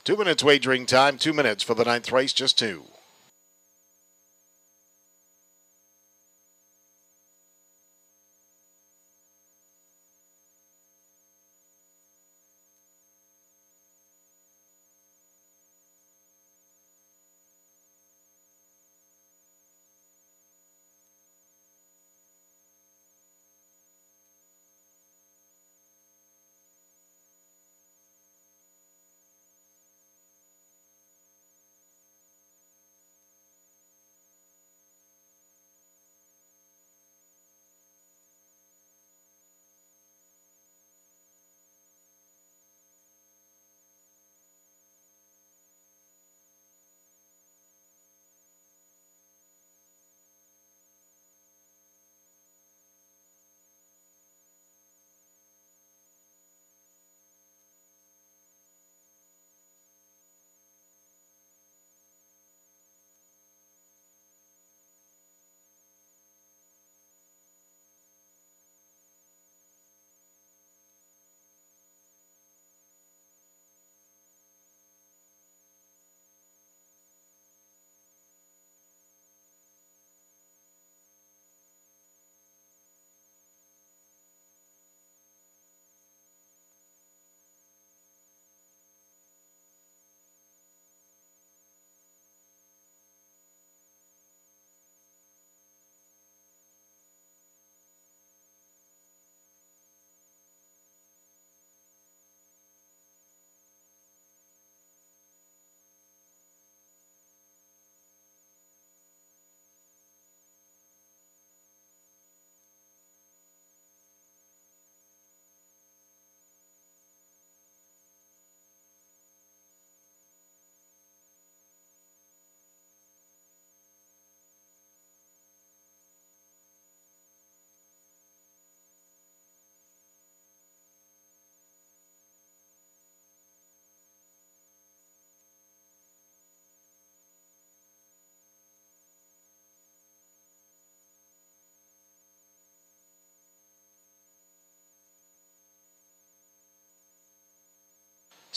Two minutes wagering time. 2 minutes for the 9th race, just 2.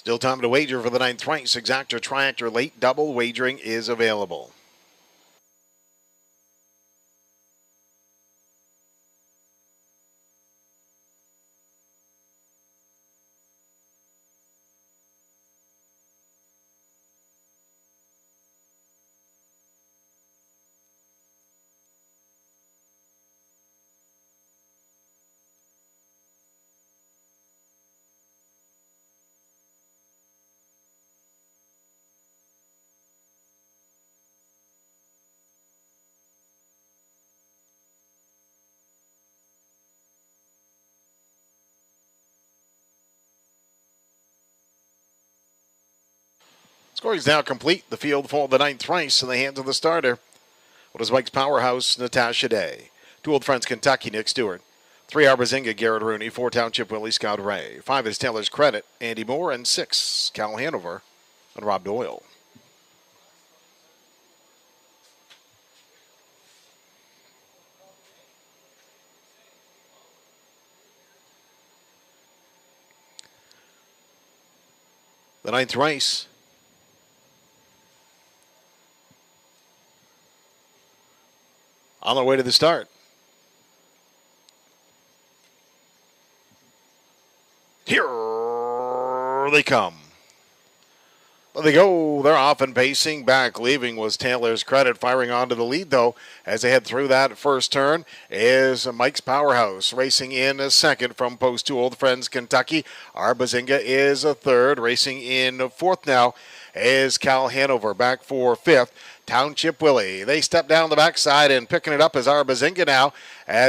Still time to wager for the 9th race. Exactor, triactor, late double wagering is available. Scoring is now complete. The field for the 9th race in the hands of the starter. What is Mike's Powerhouse, Natasha Day. 2 Old Friends, Kentucky, Nick Stewart. 3 Arbazinga, Garrett Rooney. 4 Township, Willie Scout Ray. 5 is Taylor's Credit, Andy Moore. And 6, Cal Hanover and Rob Doyle. The 9th race. On their way to the start. Here they come. There they go. They're off and pacing. Back leaving was Taylor's Credit. Firing onto the lead, though, as they head through that first turn is Mike's Powerhouse. Racing in a second from post 2, Old Friends, Kentucky. Arbazinga is a third. Racing in fourth now is Cal Hanover. Back for fifth, Township Willie. They step down the backside, and picking it up is Arbazinga now.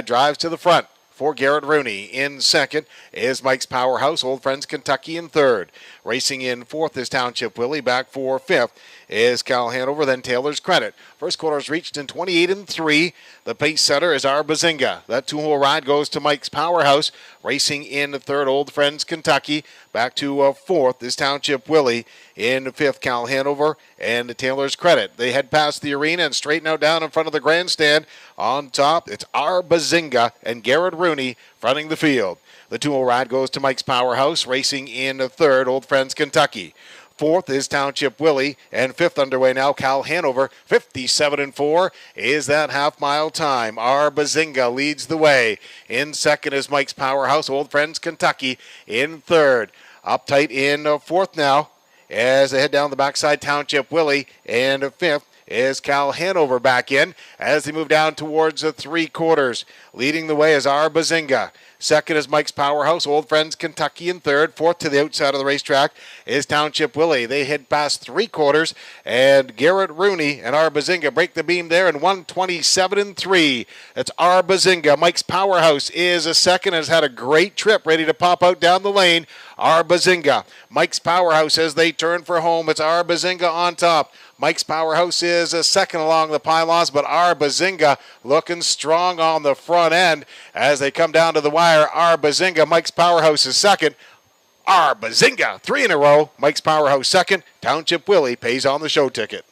Drives to the front for Garrett Rooney. In second is Mike's Powerhouse. Old Friends, Kentucky in third. Racing in fourth is Township Willie. Back for fifth is Cal Hanover, then Taylor's Credit. First quarter is reached in 28-3. The pace setter is Arbazinga. That 2-hole ride goes to Mike's Powerhouse. Racing in third, Old Friends, Kentucky. Back to fourth is Township Willie. In fifth, Cal Hanover and Taylor's Credit. They head past the arena and straighten out down in front of the grandstand. On top, it's Arbazinga and Garrett Rooney fronting the field. The 2-hole ride goes to Mike's Powerhouse. Racing in third, Old Friends, Kentucky. Fourth is Township Willie, and fifth underway now, Cal Hanover. 57-4 is that half-mile time. Arbazinga leads the way. In second is Mike's Powerhouse, Old Friends, Kentucky. In third, uptight in fourth now, as they head down the backside, Township Willie. And fifth is Cal Hanover back in as they move down towards the three quarters. Leading the way is Arbazinga. Second is Mike's Powerhouse, Old Friends, Kentucky in third. Fourth to the outside of the racetrack is Township Willie. They head past three quarters, and Garrett Rooney and Arbazinga break the beam there in 127-3. It's Arbazinga. Mike's Powerhouse is a second, has had a great trip, ready to pop out down the lane. Arbazinga. Mike's Powerhouse as they turn for home. It's Arbazinga on top. Mike's Powerhouse is a second along the pylons, but Arbazinga looking strong on the front end as they come down to the wire. Arbazinga, Mike's Powerhouse is second. Arbazinga, 3 in a row. Mike's Powerhouse second. Township Willie pays on the show ticket.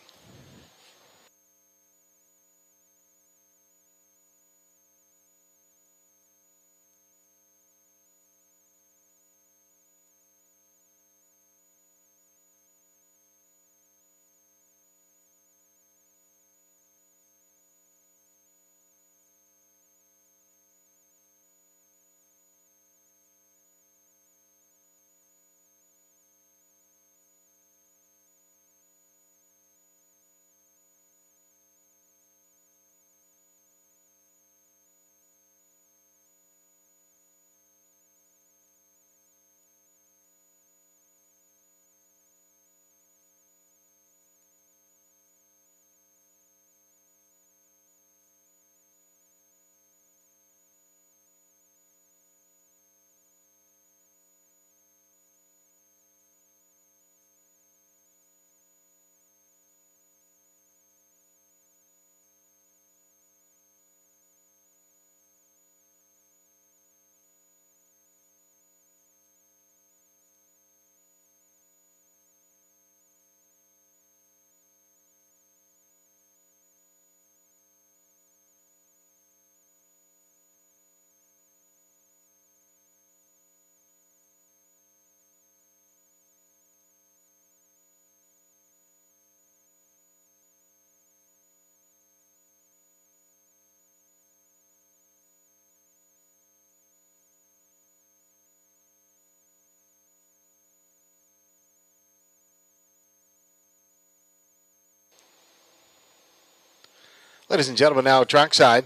Ladies and gentlemen, now trackside,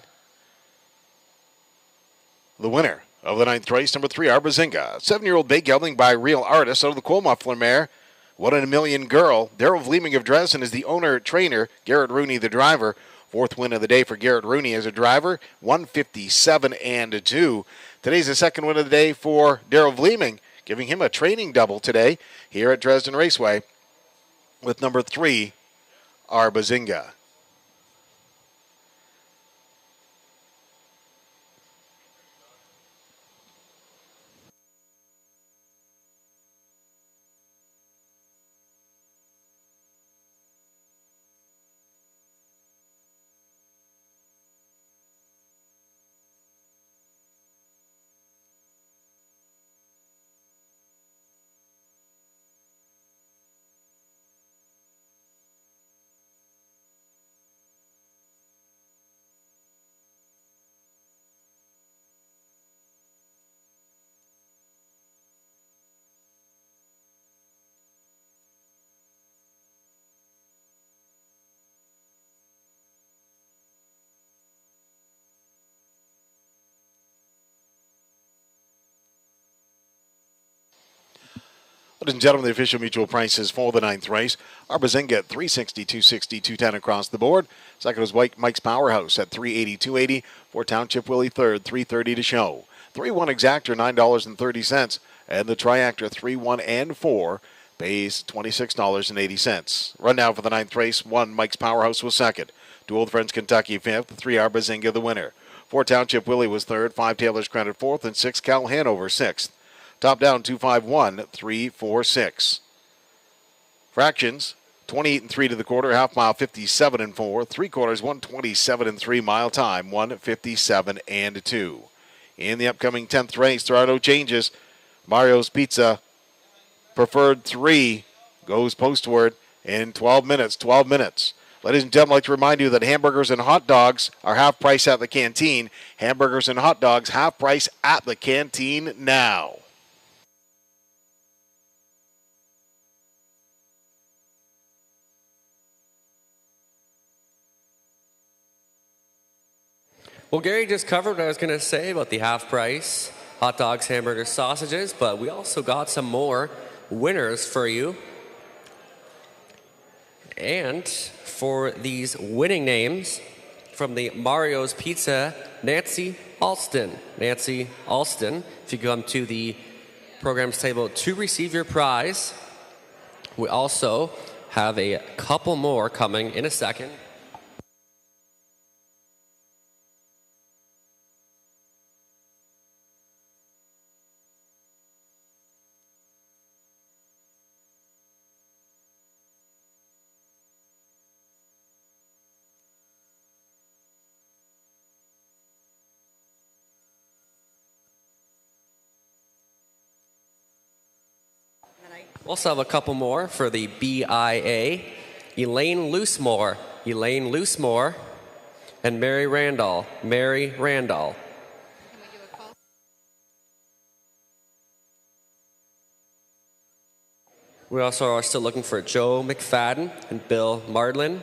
the winner of the 9th race, number 3, Arbazinga. 7-year-old bay gelding by Real Artist out of the Coal Muffler mare. 1 in a Million Girl. Daryl Vleeming of Dresden is the owner-trainer. Garrett Rooney, the driver. 4th win of the day for Garrett Rooney as a driver. 157-2. Today's the 2nd win of the day for Daryl Vleeming, giving him a training double today here at Dresden Raceway. with number 3, Arbazinga. Ladies and gentlemen, the official mutual prices for the 9th race. Arbazinga at $360, $260, $210 across the board. Second was Mike's Powerhouse at $380, $280. For Township Willie third, $330 to show. 3-1 Exactor, $9.30. And the Triactor 3-1 and 4 pays $26.80. Run now for the 9th race. 1 Mike's Powerhouse was second. 2 Old Friends Kentucky 5th. 3 Arbazinga the winner. 4 Township Willie was third. 5 Taylor's Credit 4th. And 6 Cal Hanover 6th. Top down 251, 346. Fractions 28 and 3 to the quarter, half mile 57 and 4, 3/4 127 and 3, mile time 157 and 2. In the upcoming 10th race, there are no changes. Mario's Pizza preferred 3 goes postward in 12 minutes. 12 minutes. Ladies and gentlemen, I'd like to remind you that hamburgers and hot dogs are half price at the canteen. Hamburgers and hot dogs half price at the canteen now. Well, Gary just covered what I was going to say about the half price hot dogs, hamburgers, sausages, but we also got some more winners for you. And for these winning names from the Mario's Pizza, Nancy Alston. Nancy Alston, if you come to the program's table to receive your prize. We also have a couple more coming in a second. We also have a couple more for the BIA. Elaine Loosemore, and Mary Randall. We also are still looking for Joe McFadden and Bill Mardlin.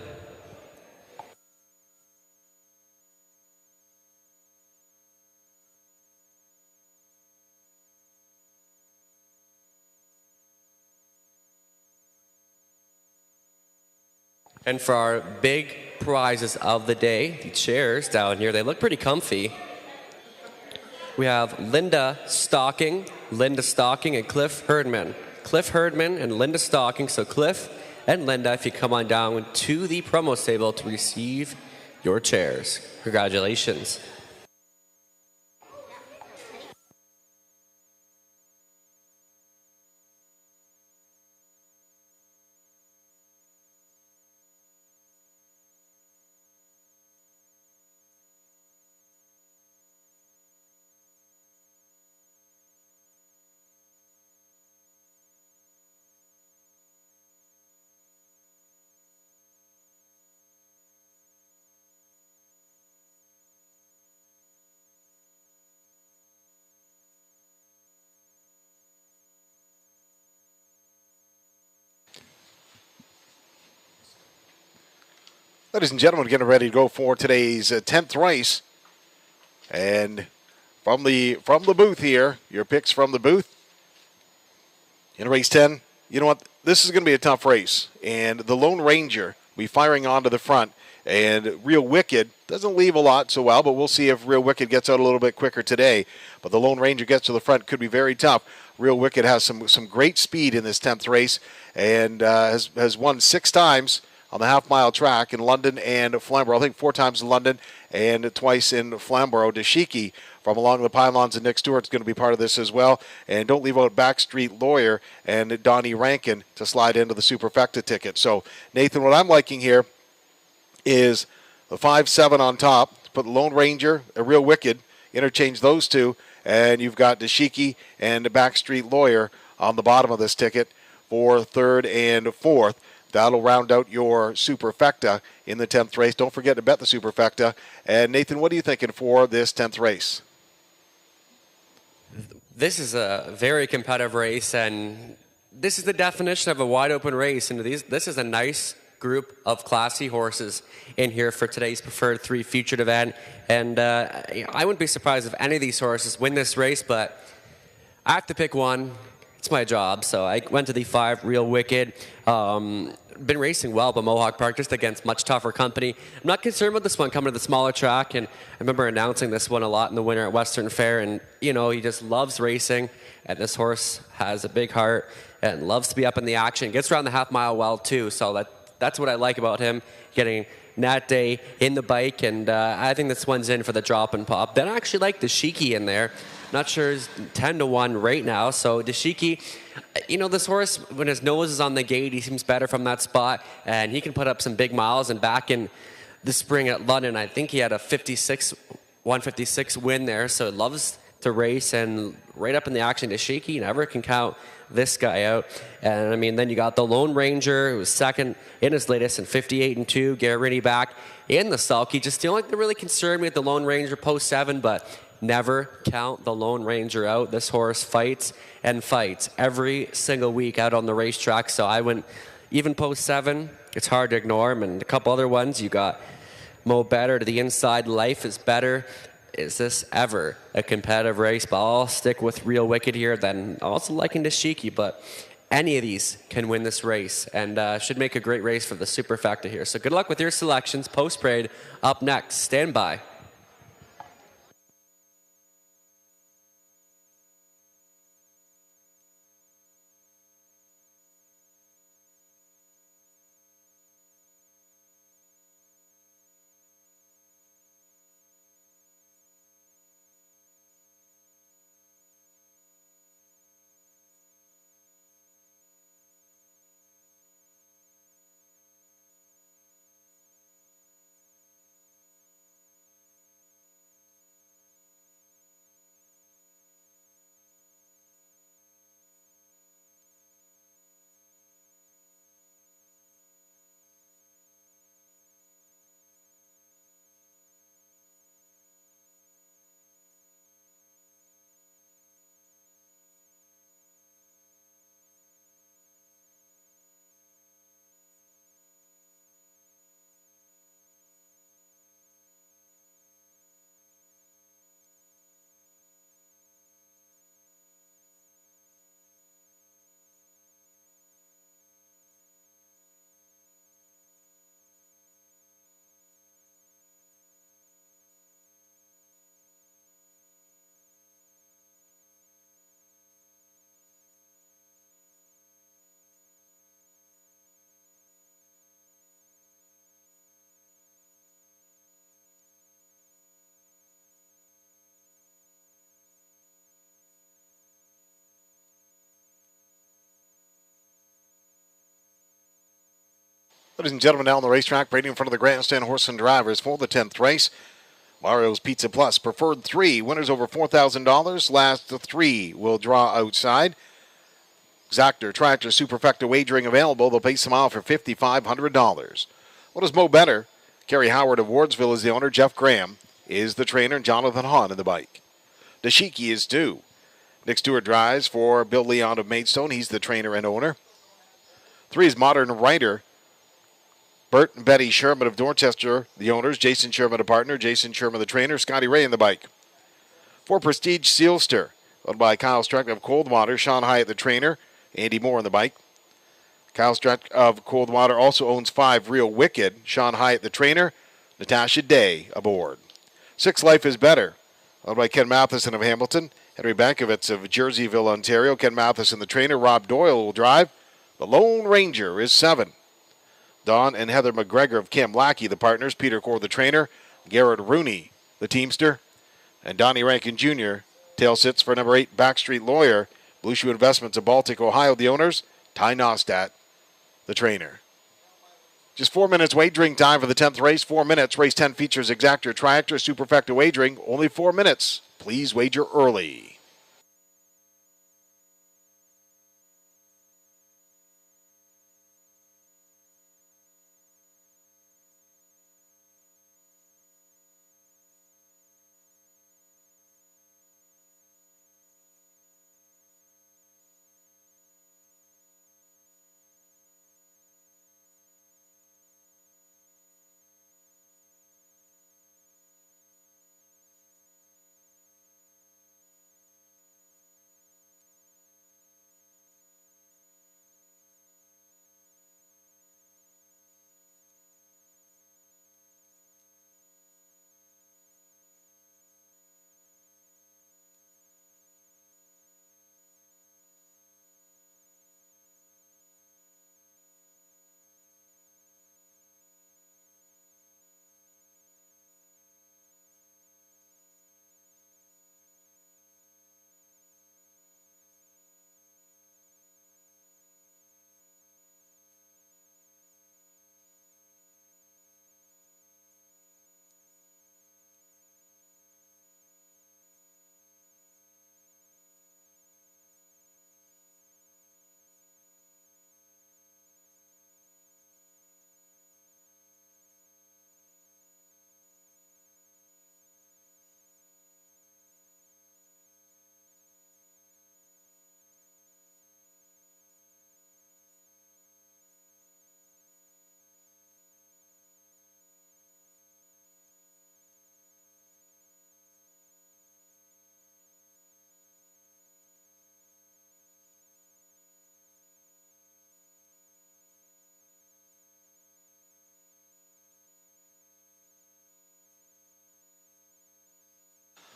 And for our big prizes of the day, the chairs down here, they look pretty comfy. We have Linda Stocking, and Cliff Herdman. Cliff Herdman and Linda Stocking. So Cliff and Linda, if you come on down to the promo table to receive your chairs. Congratulations. Ladies and gentlemen, getting ready to go for today's 10th race. And from the booth here, your picks from the booth. In race 10, you know what? This is going to be a tough race. And the Lone Ranger will be firing onto the front And Real Wicked doesn't leave a lot so well, but we'll see if Real Wicked gets out a little bit quicker today. But the Lone Ranger gets to the front, could be very tough. Real Wicked has some great speed in this 10th race and has won 6 times on the half-mile track in London and Flamborough. I think 4 times in London and twice in Flamborough. Dashiki from along the pylons and Nick Stewart's going to be part of this as well. And don't leave out Backstreet Lawyer and Donnie Rankin to slide into the Superfecta ticket. So, Nathan, what I'm liking here is the 5-7 on top. Put Lone Ranger, a Real Wicked, interchange those two, and you've got Dashiki and the Backstreet Lawyer on the bottom of this ticket for 3rd and 4th. That'll round out your Superfecta in the 10th race. Don't forget to bet the Superfecta. And Nathan, what are you thinking for this 10th race? This is a very competitive race, and this is the definition of a wide open race. And this is a nice group of classy horses in here for today's Preferred 3 featured event. And I wouldn't be surprised if any of these horses win this race, but I have to pick one. It's my job, so I went to the 5 Real Wicked. Been racing well, but Mohawk Park just against much tougher company. I'm not concerned with this one coming to the smaller track, and I remember announcing this one a lot in the winter at Western Fair, and you know, he just loves racing, and this horse has a big heart and loves to be up in the action. Gets around the half-mile well, too, so that's what I like about him, getting Nat Day in the bike, and I think this one's in for the drop and pop. Then I actually like the Shiki in there. Not sure he's 10-1 right now. So Dashiki, you know, this horse, when his nose is on the gate, he seems better from that spot, and he can put up some big miles. And back in the spring at London, I think he had a 156 win there. So he loves to race and right up in the action. Dashiki never can count this guy out. And I mean, then you got the Lone Ranger, who was second in his latest in 58-2. Garrini back in the sulky. Just the only thing that really concerned me with the Lone Ranger post 7, but never count the Lone Ranger out. This horse fights and fights every single week out on the racetrack. So I went even post 7. It's hard to ignore him. And a couple other ones. You got Mo Better to the inside. Life is Better. Is this ever a competitive race? But I'll stick with Real Wicked here. Then also liking Dashiki, but any of these can win this race and should make a great race for the Superfecta here. So good luck with your selections. Post parade up next. Stand by. Ladies and gentlemen, now on the racetrack, parading in front of the grandstand horse and drivers for the 10th race. Mario's Pizza Plus, Preferred 3, winners over $4,000. Last 3 will draw outside. Exactor, Tractor, Superfecta wagering available. They'll pay some out for $5,500. What is Mo Better? Kerry Howard of Wardsville is the owner. Jeff Graham is the trainer. And Jonathan Hahn in the bike. Dashiki is 2. Nick Stewart drives for Bill Leon of Maidstone. He's the trainer and owner. 3 is Modern Rider. Bert and Betty Sherman of Dorchester, the owners. Jason Sherman, a partner. Jason Sherman, the trainer. Scotty Ray in the bike. 4 Prestige Sealster, owned by Kyle Streck of Coldwater. Sean Hyatt, the trainer. Andy Moore in the bike. Kyle Strutt of Coldwater also owns 5 Real Wicked. Sean Hyatt, the trainer. Natasha Day aboard. 6 Life is Better, owned by Ken Matheson of Hamilton. Henry Bankovitz of Jerseyville, Ontario. Ken Matheson, the trainer. Rob Doyle will drive. The Lone Ranger is 7. Don and Heather McGregor of Cam Lackey, the partners. Peter Core, the trainer. Garrett Rooney, the teamster. And Donnie Rankin Jr. tail sits for number 8, Backstreet Lawyer. Blue Shoe Investments of Baltic, Ohio, the owners. Ty Nostat, the trainer. Just 4 minutes wagering time for the 10th race. 4 minutes. Race 10 features Exactor, Triactor, Superfecta wagering. Only 4 minutes. Please wager early.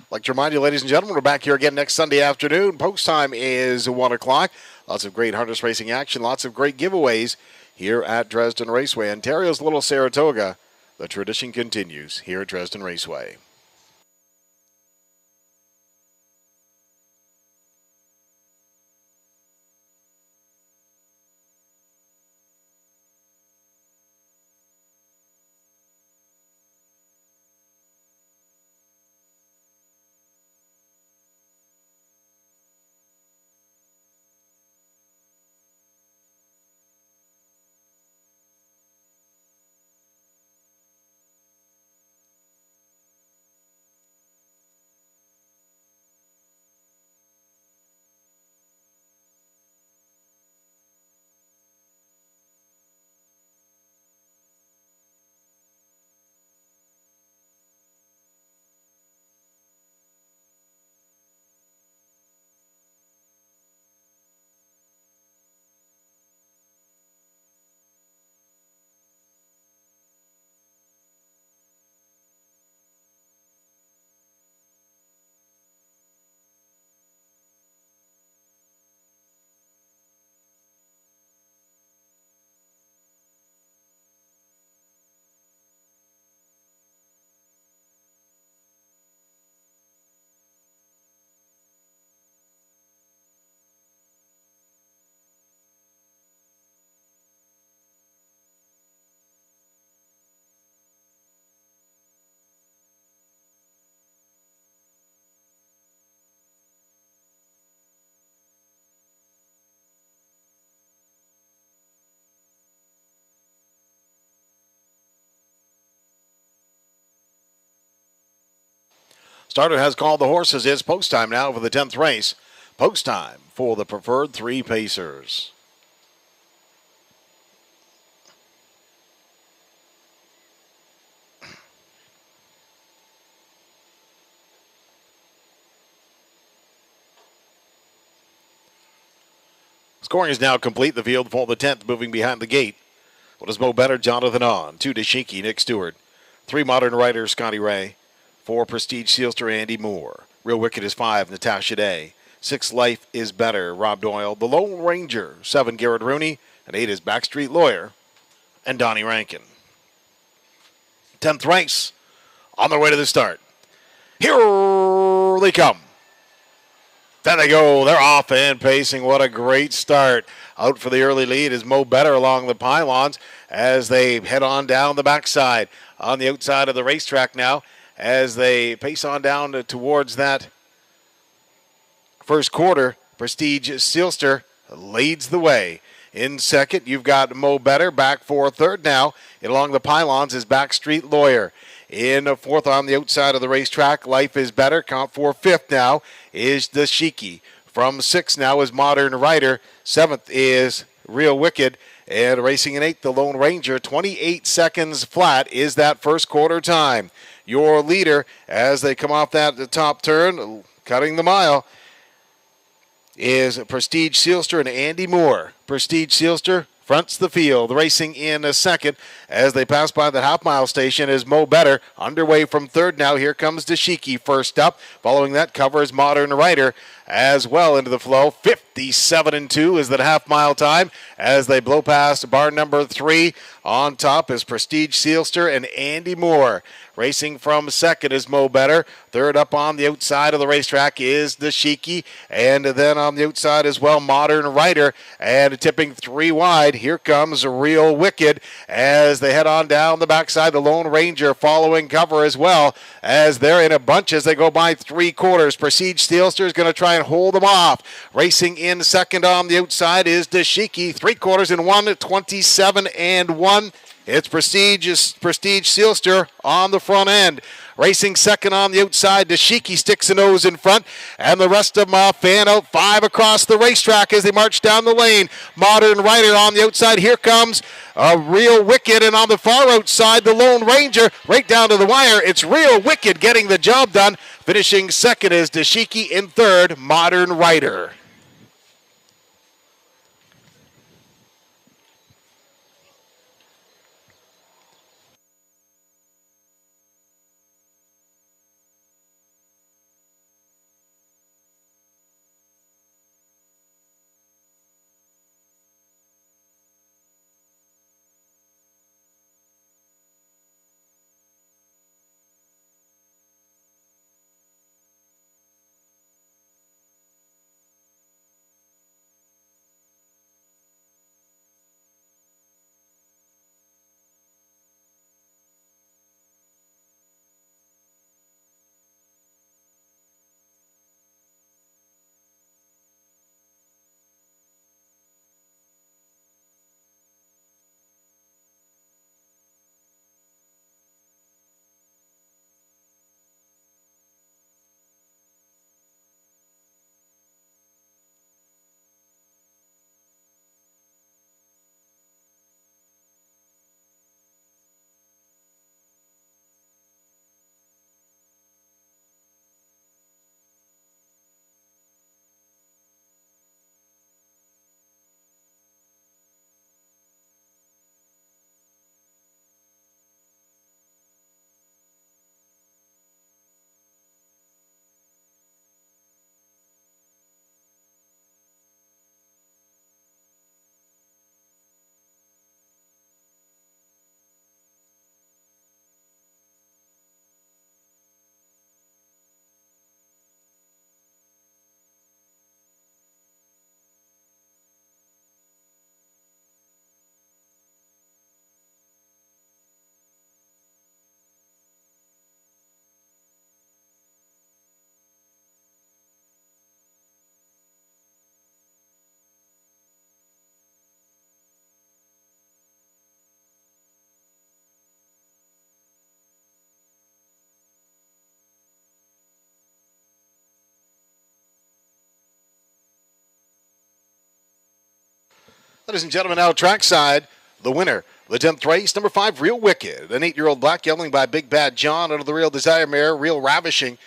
I'd like to remind you, ladies and gentlemen, we're back here again next Sunday afternoon. Post time is 1 o'clock. Lots of great harness racing action, lots of great giveaways here at Dresden Raceway. Ontario's Little Saratoga. The tradition continues here at Dresden Raceway. Starter has called the horses. It's post time now for the 10th race. Post time for the preferred 3 pacers. Scoring is now complete. The field for the 10th moving behind the gate. What is Mo Better? Jonathan On. 2, Deshiki, Nick Stewart. 3, Modern Rider, Scotty Ray. 4, Prestige Sealster, Andy Moore. Real Wicked is 5, Natasha Day. 6, Life is Better, Rob Doyle. The Lone Ranger, 7, Garrett Rooney. And 8 is Backstreet Lawyer and Donnie Rankin. 10th race on their way to the start. Here they come. There they go. They're off and pacing. What a great start. Out for the early lead is Mo Better along the pylons as they head on down the backside. On the outside of the racetrack now as they pace on down towards that first quarter. Prestige Sealster leads the way. In second, you've got Mo Better. Back for third now. And along the pylons is Backstreet Lawyer. In fourth on the outside of the racetrack, Life is Better. Count for fifth now is the Shiki. From sixth now is Modern Rider. Seventh is Real Wicked. And racing in eighth, the Lone Ranger. 28 seconds flat is that first quarter time. Your leader, as they come off that top turn, cutting the mile, is Prestige Sealster and Andy Moore. Prestige Sealster fronts the field, racing in a second as they pass by the half-mile station is Mo Better. Underway from third now. Here comes Deshiki first up. Following that cover is Modern Rider as well into the flow. 57-2 is the half-mile time as they blow past bar number 3. On top is Prestige Sealster and Andy Moore. Racing from second is Mo Better. Third up on the outside of the racetrack is Deshiki. And then on the outside as well, Modern Rider. And tipping 3 wide, here comes Real Wicked as they head on down the backside. The Lone Ranger following cover as well as they're in a bunch as they go by 3 quarters. Prestige Sealster is going to try and hold them off. Racing in second on the outside is Deshiki. 3 quarters in 1, 27-1. It's Prestige Sealster on the front end. Racing second on the outside, Deshiki sticks a nose in front, and the rest of them fan out 5 across the racetrack as they march down the lane. Modern Rider on the outside. Here comes a Real Wicked, and on the far outside, the Lone Ranger right down to the wire. It's Real Wicked getting the job done. Finishing second is Deshiki. In third, Modern Rider. Ladies and gentlemen, now trackside, the winner, the 10th race, number 5, Real Wicked. An 8-year-old black gelding by Big Bad John out of the Real Desire mare, Real Ravishing.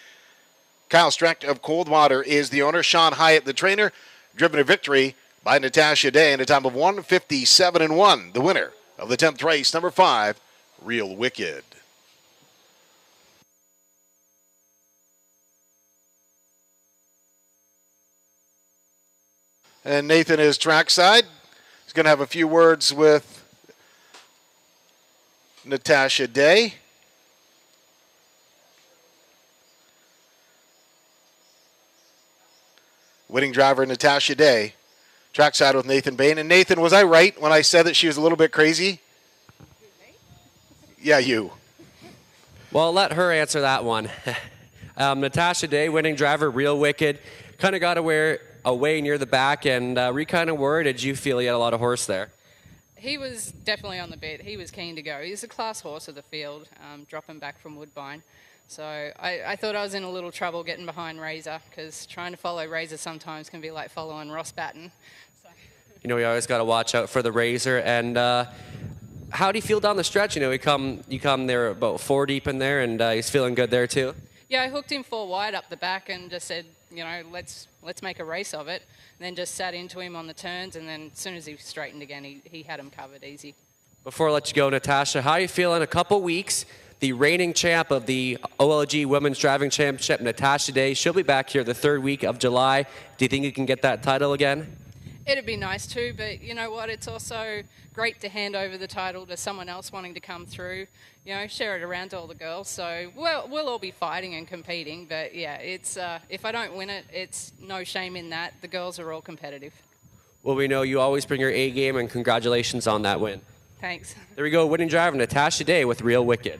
Kyle Streck of Coldwater is the owner. Sean Hyatt, the trainer, driven to victory by Natasha Day in a time of 1:57.1. The winner of the 10th race, number 5, Real Wicked. And Nathan is trackside. He's going to have a few words with Natasha Day. Winning driver Natasha Day, trackside with Nathan Bain. And Nathan, was I right when I said that she was a little bit crazy? Yeah, you. Well, let her answer that one. Natasha Day, winning driver, Real Wicked, kind of got away near the back, and were you kind of worried? Did you feel he had a lot of horse there? He was definitely on the bit. He was keen to go. He's a class horse of the field, dropping back from Woodbine. So I thought I was in a little trouble getting behind Razor, because trying to follow Razor sometimes can be like following Ross Batten. So. You know, you always got to watch out for the Razor. And how do you feel down the stretch? You know, you come there about 4 deep in there, and he's feeling good there too. Yeah, I hooked him 4 wide up the back and just said, you know, let's make a race of it. And then just sat into him on the turns, and then as soon as he straightened again, he had him covered easy. Before I let you go, Natasha, how are you feeling? A couple weeks. The reigning champ of the OLG Women's Driving Championship, Natasha Day, she'll be back here the 3rd week of July. Do you think you can get that title again? It'd be nice too, but you know what? It's also great to hand over the title to someone else wanting to come through. You know, share it around to all the girls. So we'll all be fighting and competing, but yeah, it's if I don't win it, it's no shame in that. The girls are all competitive. Well, we know you always bring your A game, and congratulations on that win. Thanks. There we go, winning driver Natasha Day with Real Wicked.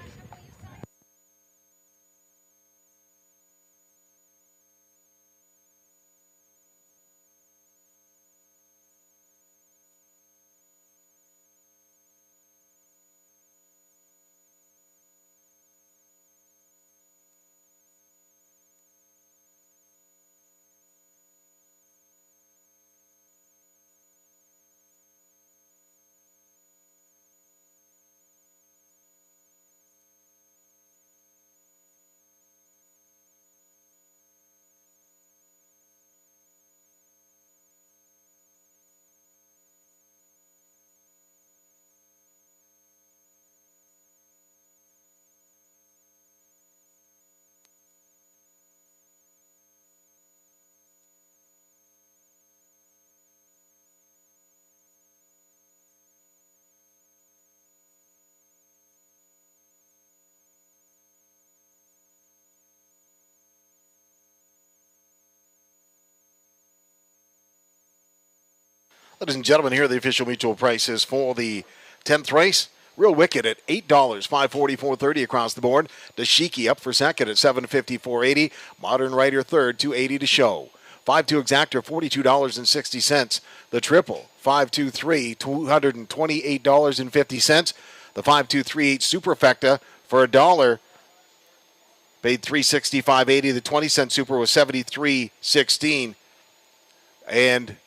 Ladies and gentlemen, here are the official mutual prices for the 10th race. Real Wicked at $8, $544.30 across the board. Dashiki up for second at $754.80. Modern Rider third, $280 to show. 5-2 Exactor, $42.60. The Triple, 5-2-3, $228.50. The 5-2-3-8 Superfecta for $1, paid $365.80. The 20-cent Super was $73.16. And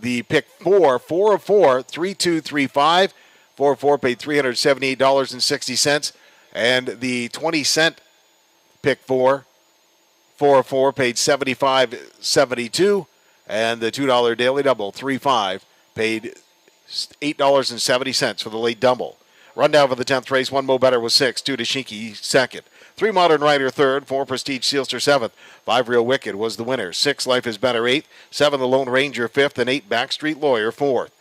the pick 4, 4 of 4, 3-2-3-5. 4 of 4 paid $378.60. And the 20-cent pick 4, 4 of 4 paid $75.72. And the $2 daily double, 3-5, paid $8.70 for the late double. Rundown for the 10th race. 1 Mo Better was 6, 2 Dashiki second. 3 Modern Rider third, 4 Prestige Sealster seventh, 5 Real Wicked was the winner, 6 Life is Better eighth, 7 The Lone Ranger fifth, and 8 Backstreet Lawyer fourth.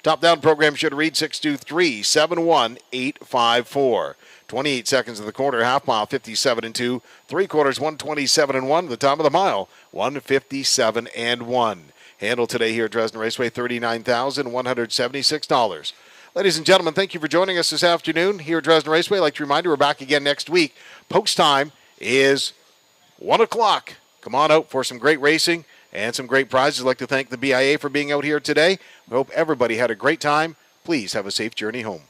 Top down program should read 623-71854. 28 seconds of the quarter, half mile 57-2, 3 quarters 127-1, the top of the mile 157-1. Handle today here at Dresden Raceway $39,176. Ladies and gentlemen, thank you for joining us this afternoon here at Dresden Raceway. I'd like to remind you we're back again next week. Post time is 1 o'clock. Come on out for some great racing and some great prizes. I'd like to thank the BIA for being out here today. We hope everybody had a great time. Please have a safe journey home.